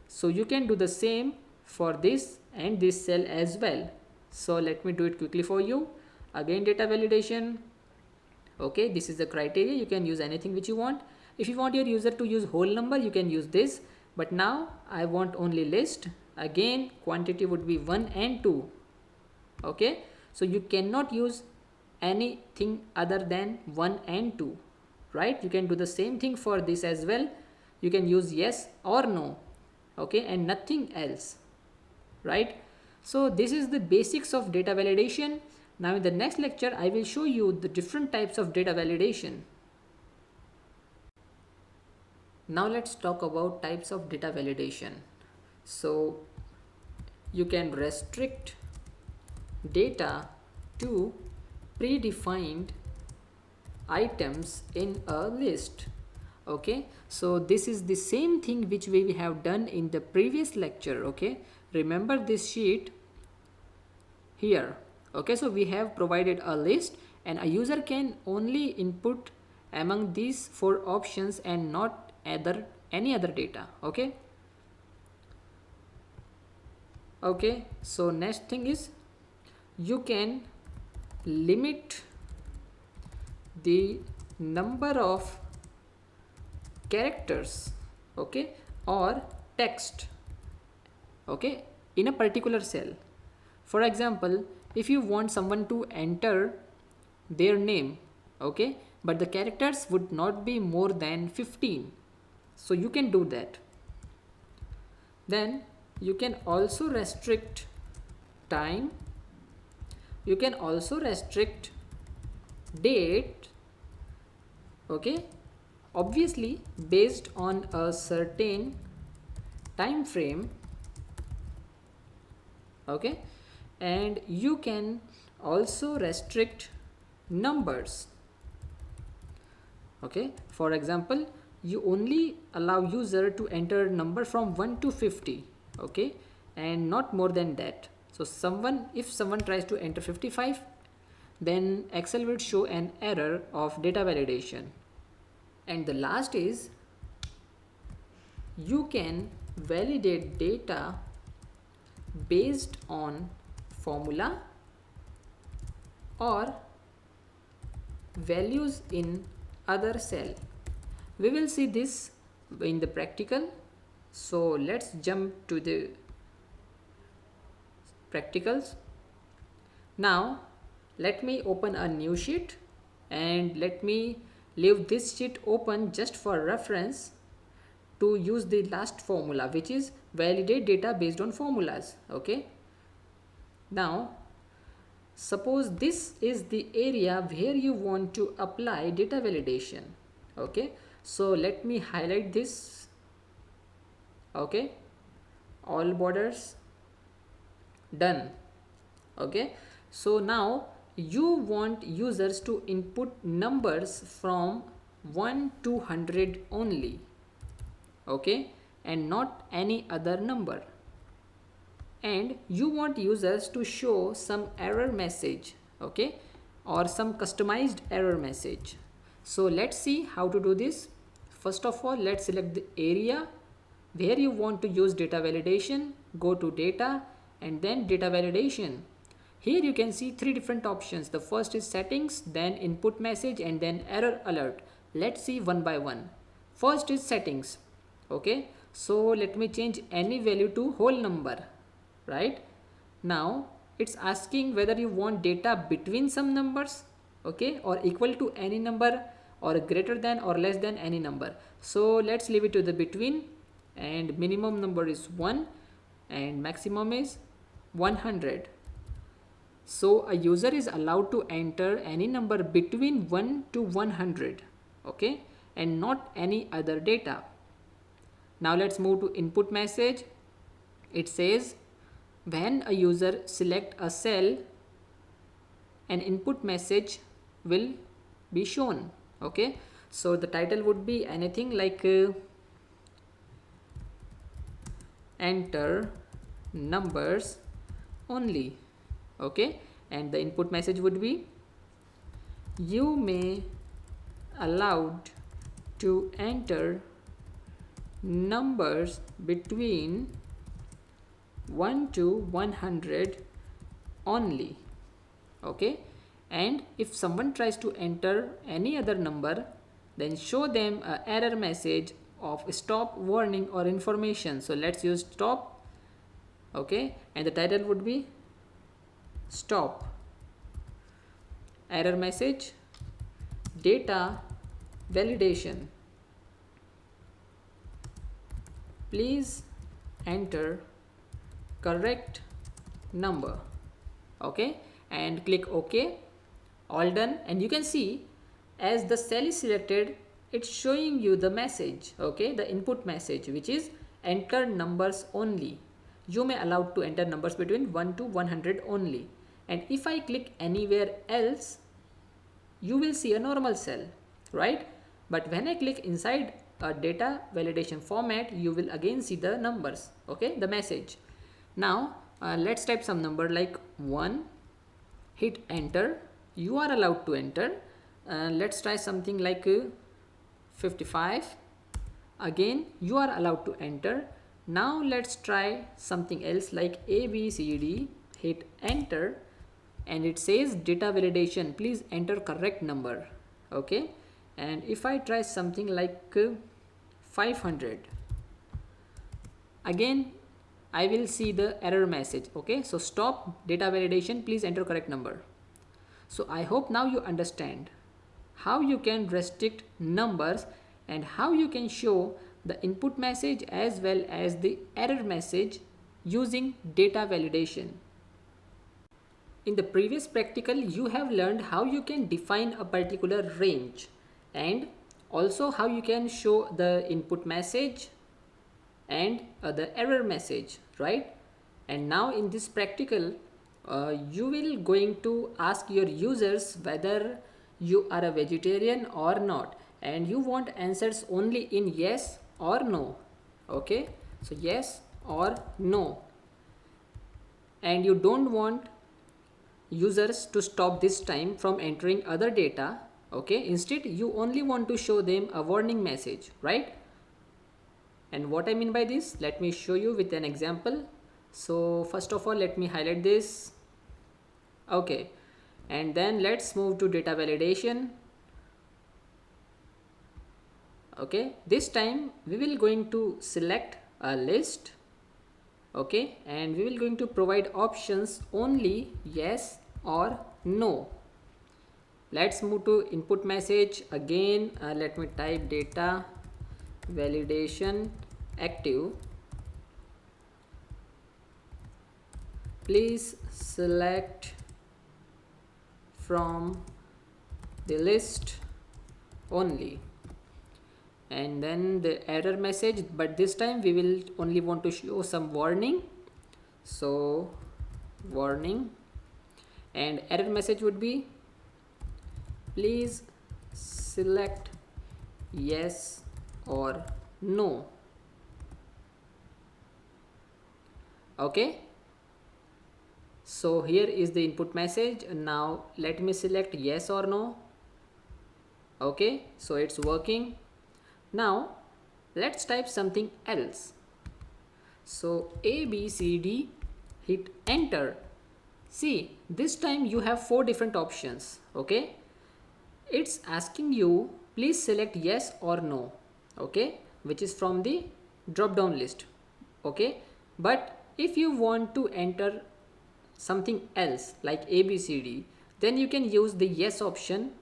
So you can do the same for this and this cell as well. So let me do it quickly for you. Again, data validation. Okay, this is the criteria. You can use anything which you want. If you want your user to use whole number, you can use this, but now I want only list. Again, quantity would be 1 and 2. Okay, so you cannot use anything other than 1 and 2, right? You can do the same thing for this as well. You can use yes or no, okay, and nothing else, right? So this is the basics of data validation. Now in the next lecture, I will show you the different types of data validation. Now let's talk about types of data validation. So you can restrict data to predefined items in a list. Okay, so this is the same thing which we have done in the previous lecture. Okay, remember this sheet here. Okay, so we have provided a list and a user can only input among these 4 options and not any other data. Okay, okay, so next thing is you can limit the number of characters, okay, or text, okay, in a particular cell. For example, if you want someone to enter their name, okay, but the characters would not be more than 15, so you can do that. Then you can also restrict time, you can also restrict date, okay, obviously based on a certain time frame, okay, and you can also restrict numbers. Okay, for example, you only allow user to enter number from 1 to 50, okay, and not more than that. So if someone tries to enter 55, then Excel will show an error of data validation. And the last is you can validate data based on formula or values in other cell. We will see this in the practical. So let's jump to the practicals. Now let me open a new sheet and let me leave this sheet open just for reference to use the last formula, which is validate data based on formulas. Okay, now suppose this is the area where you want to apply data validation. Okay, so let me highlight this. Okay, all borders done. Okay, so now you want users to input numbers from 1 to 100 only, okay, and not any other number. And you want users to show some error message, okay, or some customized error message. So let's see how to do this. First of all, let's select the area where you want to use data validation. Go to data and then data validation. Here you can see three different options. The first is settings, then input message, and then error alert. Let's see one by one. First is settings, okay, so let me change any value to whole number. Right now it's asking whether you want data between some numbers, okay, or equal to any number, or greater than or less than any number. So let's leave it to the between, and minimum number is 1 and maximum is 100. So a user is allowed to enter any number between 1 to 100, okay, and not any other data. Now let's move to input message. It says when a user select a cell, an input message will be shown, okay. So the title would be anything like enter numbers only, okay, and the input message would be you may allowed to enter numbers between 1 to 100 only, okay. And if someone tries to enter any other number, then show them an error message of stop, warning, or information. So let's use stop, okay, and the title would be stop. Error message, data validation, please enter correct number, okay, and click OK. All done. And you can see as the cell is selected, it's showing you the message, okay, the input message, which is enter numbers only. You may allow to enter numbers between 1 to 100 only. And if I click anywhere else, you will see a normal cell, right? But when I click inside a data validation format, you will again see the numbers, okay, the message. Now let's type some number like 1, hit enter. You are allowed to enter. Let's try something like 55. Again you are allowed to enter. Now let's try something else like ABCD. Hit enter and it says data validation, please enter correct number, okay. And if I try something like 500, again I will see the error message, okay. So stop data validation, please enter correct number. So I hope now you understand how you can restrict numbers and how you can show the input message as well as the error message using data validation. In the previous practical, you have learned how you can define a particular range and also how you can show the input message and the error message, right? And now in this practical, you will going to ask your users whether you are a vegetarian or not, and you want answers only in yes or no, okay. So yes or no, and you don't want users to stop this time from entering other data, okay. Instead you only want to show them a warning message, right? And what I mean by this, let me show you with an example. So first of all, let me highlight this, okay, and then let's move to data validation, okay. This time we will going to select a list, okay, and we will going to provide options only yes or no. Let's move to input message again. Let me type data validation active, please select from the list only, and then the error message, but this time we will only want to show some warning, so warning, and error message would be please select yes or no. Okay, so here is the input message. Now let me select yes or no. Okay, so it's working. Now let's type something else. So A, B, C, D, hit enter. See, this time you have 4 different options. Okay, it's asking you please select yes or no. Okay, which is from the drop down list. Okay, but if you want to enter something else like ABCD, then you can use the yes option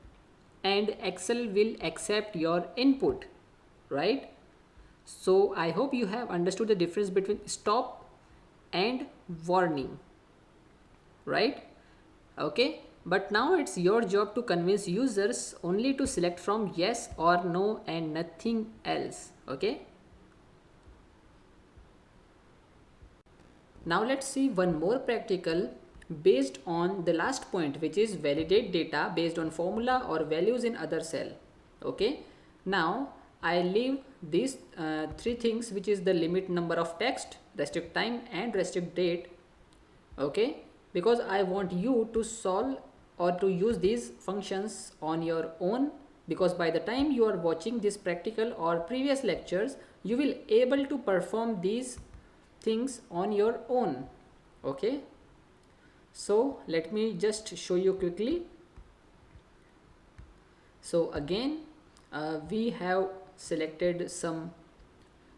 and Excel will accept your input, right? So I hope you have understood the difference between stop and warning, right? Okay, but now it's your job to convince users only to select from yes or no and nothing else. Okay, now let's see one more practical based on the last point, which is validate data based on formula or values in other cell. Okay, now I leave these 3 things, which is the limit number of text, restrict time and restrict date. Okay, because I want you to solve or to use these functions on your own, because by the time you are watching this practical or previous lectures, you will able to perform these things on your own. Okay, so let me just show you quickly. So again, we have selected some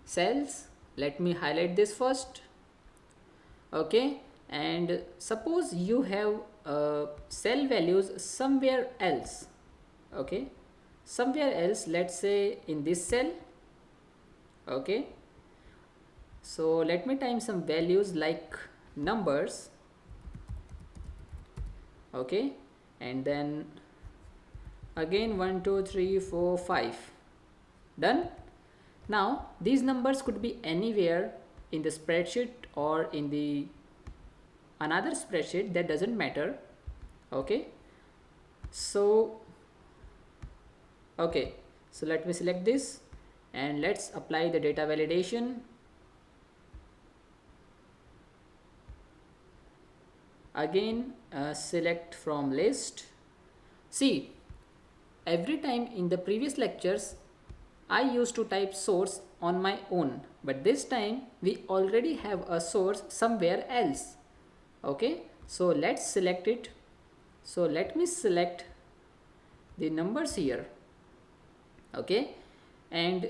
cells. Let me highlight this first. Okay, and suppose you have cell values somewhere else. Okay, somewhere else, let's say in this cell. Okay, so let me type some values like numbers. Okay, and then again 1 2 3 4 5. Done. Now these numbers could be anywhere in the spreadsheet or in the another spreadsheet, that doesn't matter. Okay, so okay, so let me select this and let's apply the data validation. Again, select from list. See, every time in the previous lectures I used to type source on my own, but this time we already have a source somewhere else. Okay, so let's select it. So let me select the numbers here. Okay, and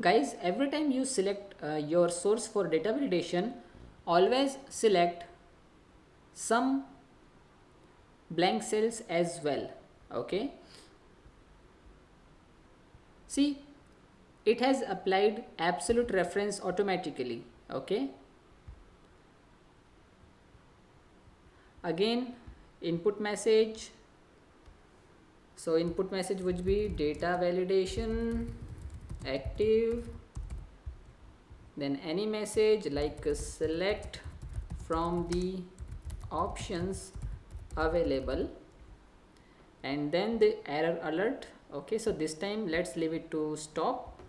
guys, every time you select your source for data validation, always select some blank cells as well. Okay, see, it has applied absolute reference automatically. Okay, again input message. So input message would be data validation active, then any message like select from the options available, and then the error alert. Okay, so this time let's leave it to stop.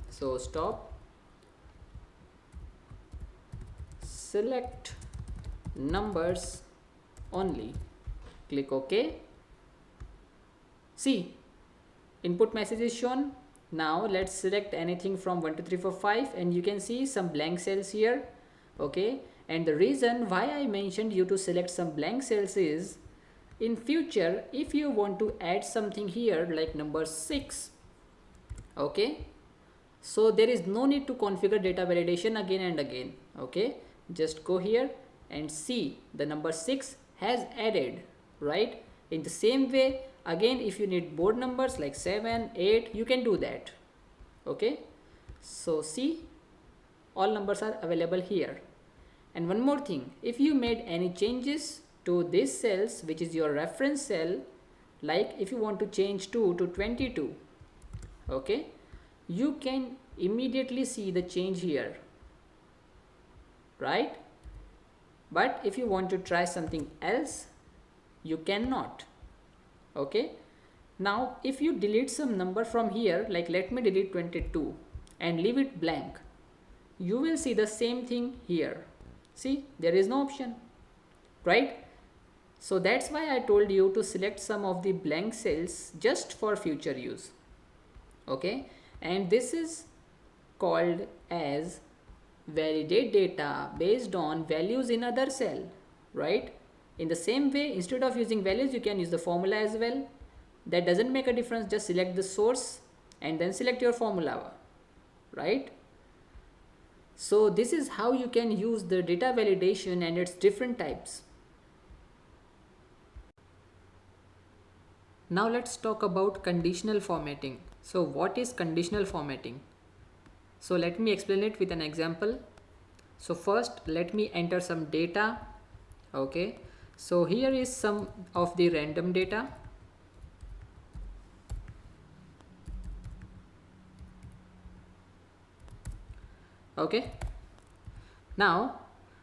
So stop, select numbers only, click OK. See, input message is shown. Now let's select anything from 1 2 3 4 5 and you can see some blank cells here. Okay, and the reason why I mentioned you to select some blank cells is, in future if you want to add something here like number 6, okay, so there is no need to configure data validation again and again. Okay, just go here and see the number 6 has added, right? In the same way, again if you need board numbers like 7 8, you can do that. Okay, so see, all numbers are available here. And one more thing, if you made any changes to these cells, which is your reference cell, like if you want to change 2 to 22, okay, you can immediately see the change here, right? But if you want to try something else, you cannot. Okay, Now if you delete some number from here, like let me delete 22 and leave it blank, you will see the same thing here. See, there is no option, right? So that's why I told you to select some of the blank cells just for future use. Okay, and this is called as validate data based on values in other cell, right? In the same way, instead of using values, you can use the formula as well. That doesn't make a difference, just select the source and then select your formula, right? So this is how you can use the data validation and its different types. Now let's talk about conditional formatting. So what is conditional formatting? So let me explain it with an example. So first let me enter some data. Okay, so here is some of the random data. Okay, now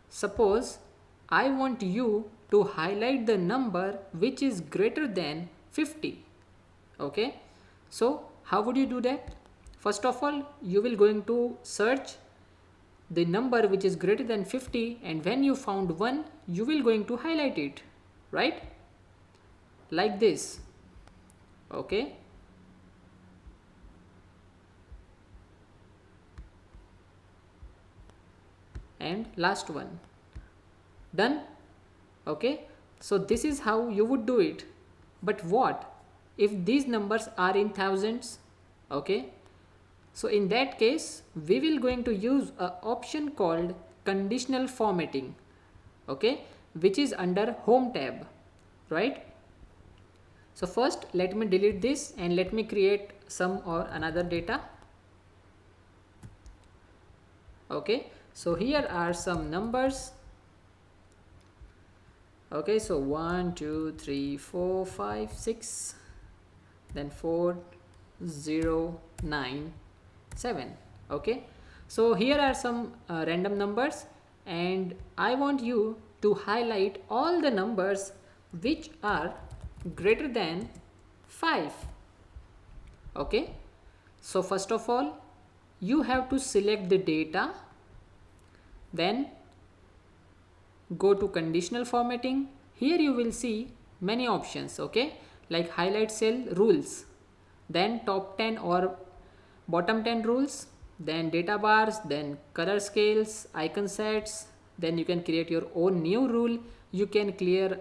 suppose I want you to highlight the number which is greater than 50. Okay, so how would you do that? First of all, you will going to search the number which is greater than 50, and when you found one, you will going to highlight it, right? Like this. Okay, and last one. Done. Okay, so this is how you would do it. But what if these numbers are in thousands? Okay, so in that case we will going to use a option called conditional formatting, okay, which is under home tab, right? So first let me delete this and let me create some or another data. Okay, so here are some numbers. Okay, so 1 2 3 4 5 6, then 4 0 9 7. Okay, so here are some random numbers, and I want you to highlight all the numbers which are greater than 5. Okay, so first of all you have to select the data, then go to conditional formatting. Here you will see many options, okay, like highlight cell rules, then top 10 or bottom 10 rules, then data bars, then color scales, icon sets, then you can create your own new rule, you can clear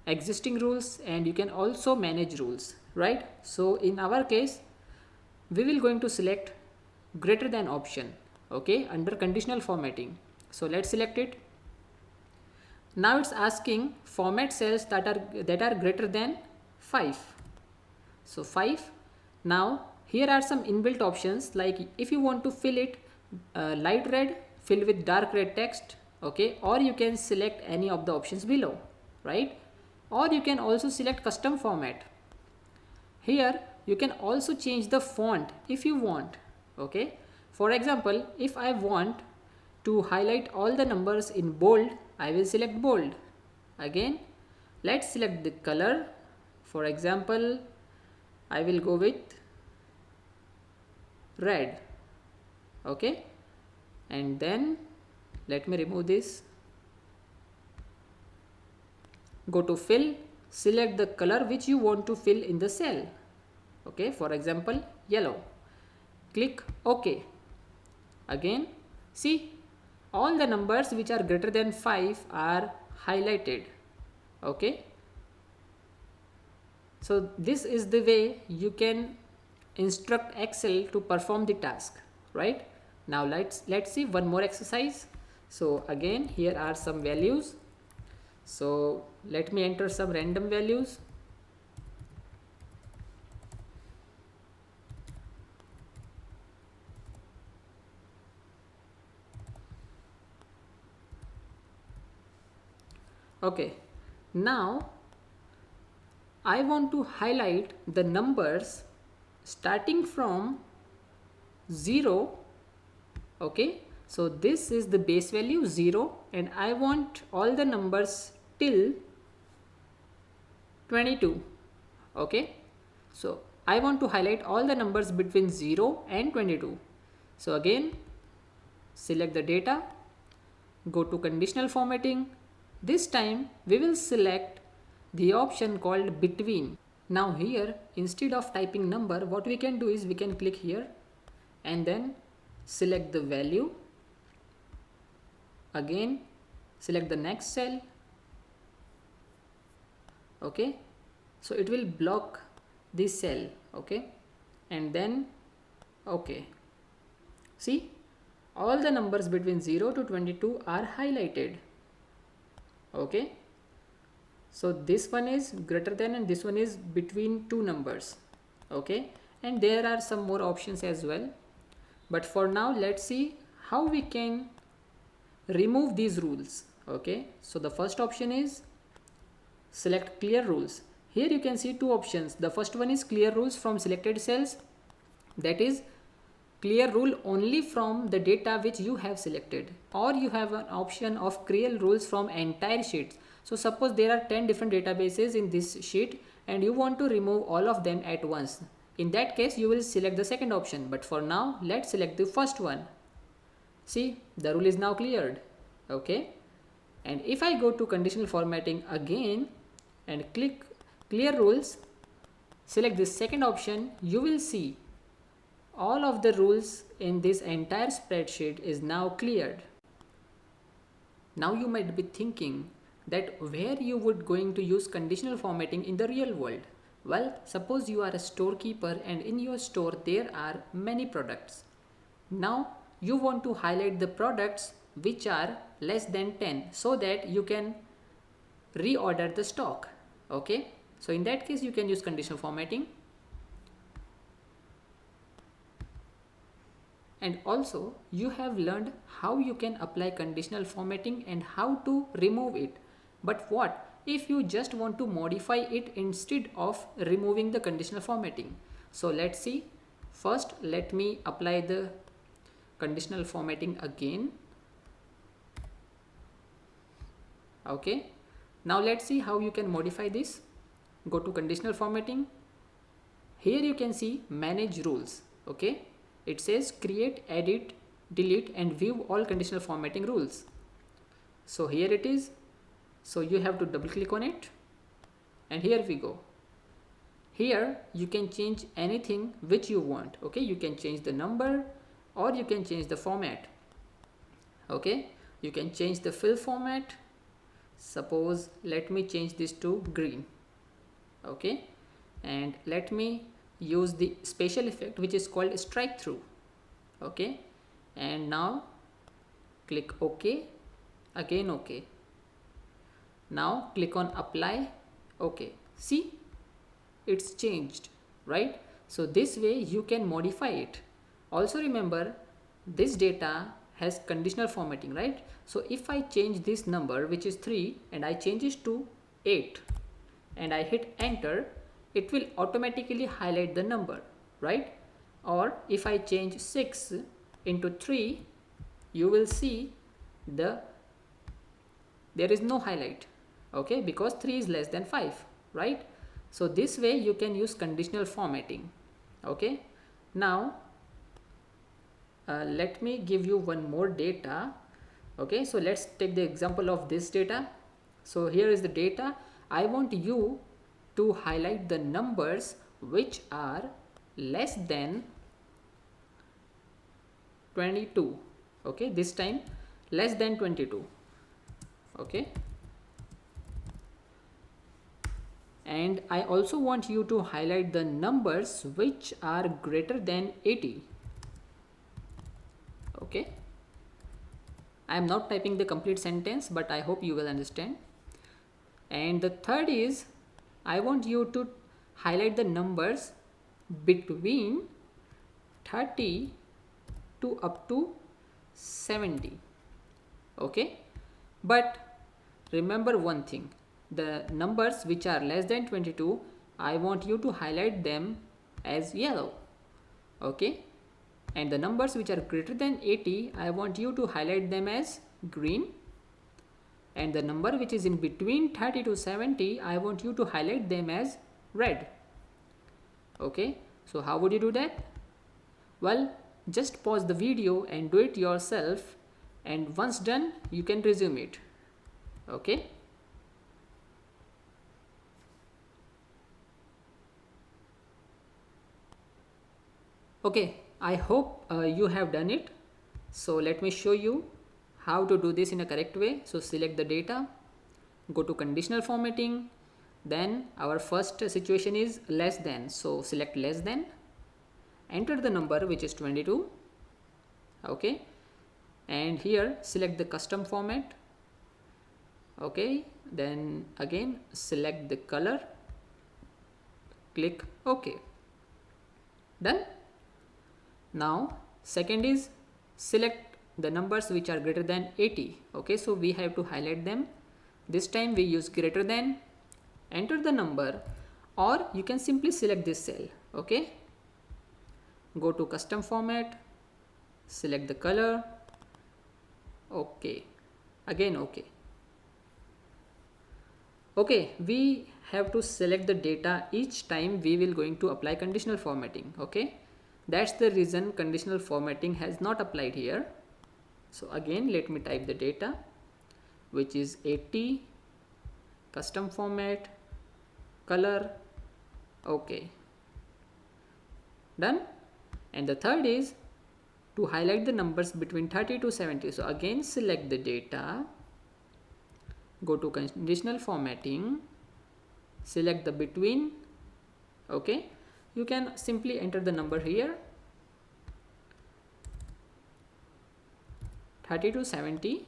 existing rules, and you can also manage rules, right? So in our case we will going to select greater than option, okay, under conditional formatting. So let's select it. Now it's asking format cells that are greater than 5. So 5. Now here are some inbuilt options, like if you want to fill it light red, fill with dark red text, okay, or you can select any of the options below, right? Or you can also select custom format. Here you can also change the font if you want, okay. For example, if I want to highlight all the numbers in bold, I will select bold. Again, let's select the color. For example, I will go with red, okay, and then let me remove this. Go to fill, select the color which you want to fill in the cell, okay, for example yellow. Click OK. Again, see, all the numbers which are greater than 5 are highlighted, okay. So this is the way you can instruct Excel to perform the task, right? Now let's see one more exercise. So again, here are some values. So let me enter some random values. Okay, now I want to highlight the numbers starting from 0, okay. So this is the base value 0, and I want all the numbers till 22, okay. So I want to highlight all the numbers between 0 and 22. So again, select the data, go to conditional formatting. This time we will select the option called between. Now here, instead of typing number, what we can do is we can click here and then select the value. Again, select the next cell. Okay, so it will block this cell. Okay, and then okay, see, all the numbers between 0 to 22 are highlighted. Okay, so this one is greater than and this one is between two numbers. Okay, and there are some more options as well, but for now let's see how we can remove these rules. Okay, so the first option is select clear rules. Here you can see two options. The first one is clear rules from selected cells, that is clear rule only from the data which you have selected, or you have an option of clear rules from entire sheets. So suppose there are 10 different databases in this sheet and you want to remove all of them at once. In that case you will select the second option, but for now let's select the first one. See, the rule is now cleared. Okay, and if I go to conditional formatting again and click clear rules, select this second option, you will see all of the rules in this entire spreadsheet is now cleared. Now you might be thinking that where you would going to use conditional formatting in the real world. Well, suppose you are a storekeeper and in your store there are many products. Now you want to highlight the products which are less than 10 so that you can reorder the stock. Okay, so in that case you can use conditional formatting. And also you have learned how you can apply conditional formatting and how to remove it. But what if you just want to modify it instead of removing the conditional formatting? So let's see. First let me apply the conditional formatting again. Okay, now let's see how you can modify this. Go to conditional formatting. Here you can see manage rules. Okay, it says create, edit, delete and view all conditional formatting rules. So here it is. So you have to double click on it and here we go. Here you can change anything which you want. Okay, you can change the number or you can change the format. Okay, you can change the fill format. Suppose let me change this to green. Okay, and let me use the special effect which is called strike through. Okay, and now click OK, again OK. Now click on apply. Okay, see, it's changed, right? So this way you can modify it. Also remember, this data has conditional formatting, right? So if I change this number which is 3 and I change it to 8 and I hit enter, it will automatically highlight the number, right? Or if I change 6 into 3, you will see there is no highlight. Okay, because 3 is less than 5, right? So this way you can use conditional formatting. Okay, now let me give you one more data. Okay, so let's take the example of this data. So here is the data. I want you to highlight the numbers which are less than 22. Okay, this time less than 22. Okay, and I also want you to highlight the numbers which are greater than 80. Okay, I am not typing the complete sentence, but I hope you will understand. And the third is I want you to highlight the numbers between 30 to up to 70. Okay, but remember one thing, the numbers which are less than 22, I want you to highlight them as yellow. Okay, and the numbers which are greater than 80, I want you to highlight them as green, and the number which is in between 30 to 70, I want you to highlight them as red. Okay, so how would you do that? Well, just pause the video and do it yourself, and once done you can resume it. Okay. Okay, I hope you have done it. So let me show you how to do this in a correct way. So select the data, go to conditional formatting, then our first situation is less than, so select less than, enter the number which is 22. Okay, and here select the custom format. Okay, then again select the color, click OK. Done. Now second is select the numbers which are greater than 80. Okay, so we have to highlight them. This time we use greater than, enter the number, or you can simply select this cell. Okay, go to custom format, select the color. Okay, again OK. Okay, we have to select the data each time we will going to apply conditional formatting. Okay, that's the reason conditional formatting has not applied here. So again let me type the data which is 80, custom format, color. Okay, done. And the third is to highlight the numbers between 30 to 70. So again select the data, go to conditional formatting, select the between. Okay, you can simply enter the number here, 30 to 70,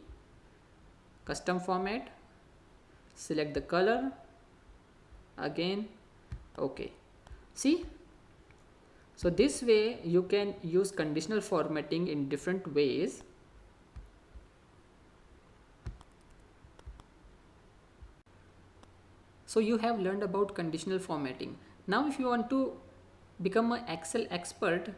custom format, select the color, again OK. See, so this way you can use conditional formatting in different ways. So you have learned about conditional formatting. Now if you want to become an Excel expert,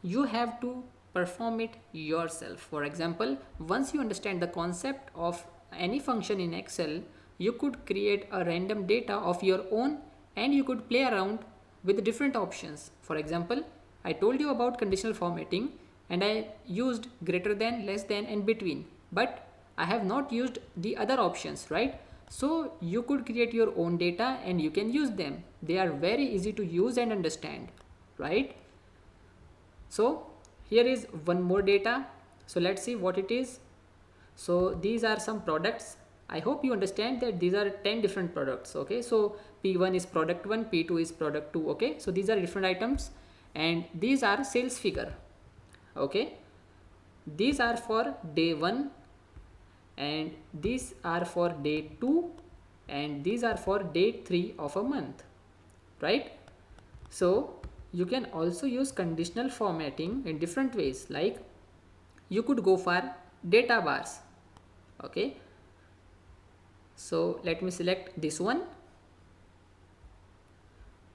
you have to perform it yourself. For example, once you understand the concept of any function in Excel, you could create a random data of your own and you could play around with different options. For example, I told you about conditional formatting and I used greater than, less than and between, but I have not used the other options, right? So you could create your own data and you can use them. They are very easy to use and understand, right? So here is one more data. So let's see what it is. So these are some products. I hope you understand that these are 10 different products. Okay, so P1 is product 1, P2 is product 2. Okay, so these are different items and these are sales figure. Okay, these are for day 1 and these are for day 2 and these are for day 3 of a month, right? So you can also use conditional formatting in different ways, like you could go for data bars. Okay, so let me select this one.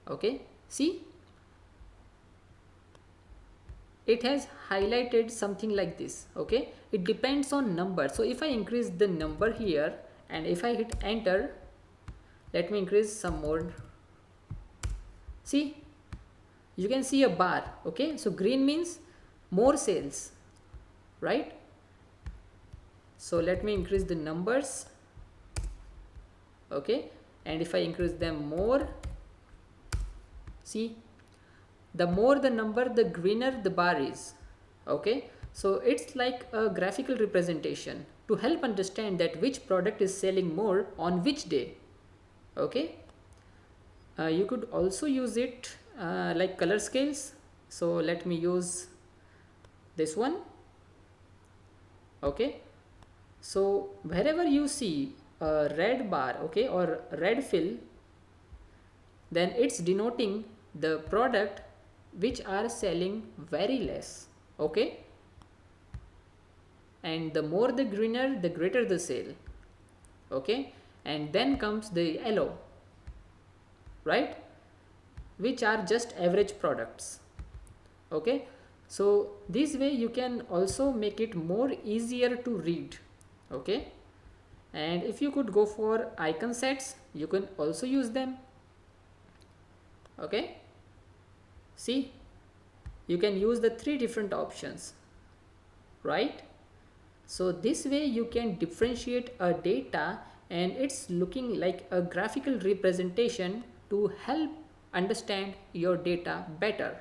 Okay, see, it has highlighted something like this. Okay, it depends on number. So if I increase the number here and if I hit enter, let me increase some more. See, you can see a bar. Okay, so green means more sales, right? So let me increase the numbers. Okay, and if I increase them more, see, the more the number, the greener the bar is. Okay, so it's like a graphical representation to help understand that which product is selling more on which day. Okay, you could also use it like color scales. So let me use this one. Okay, so wherever you see a red bar, okay, or red fill, then it's denoting the product which are selling very less. Okay, and the more the greener, the greater the sale. Okay, and then comes the yellow, right, which are just average products. Okay, so this way you can also make it more easier to read. Okay, and if you could go for icon sets, you can also use them. Okay, See, you can use the three different options, right? So this way you can differentiate a data and it's looking like a graphical representation to help understand your data better.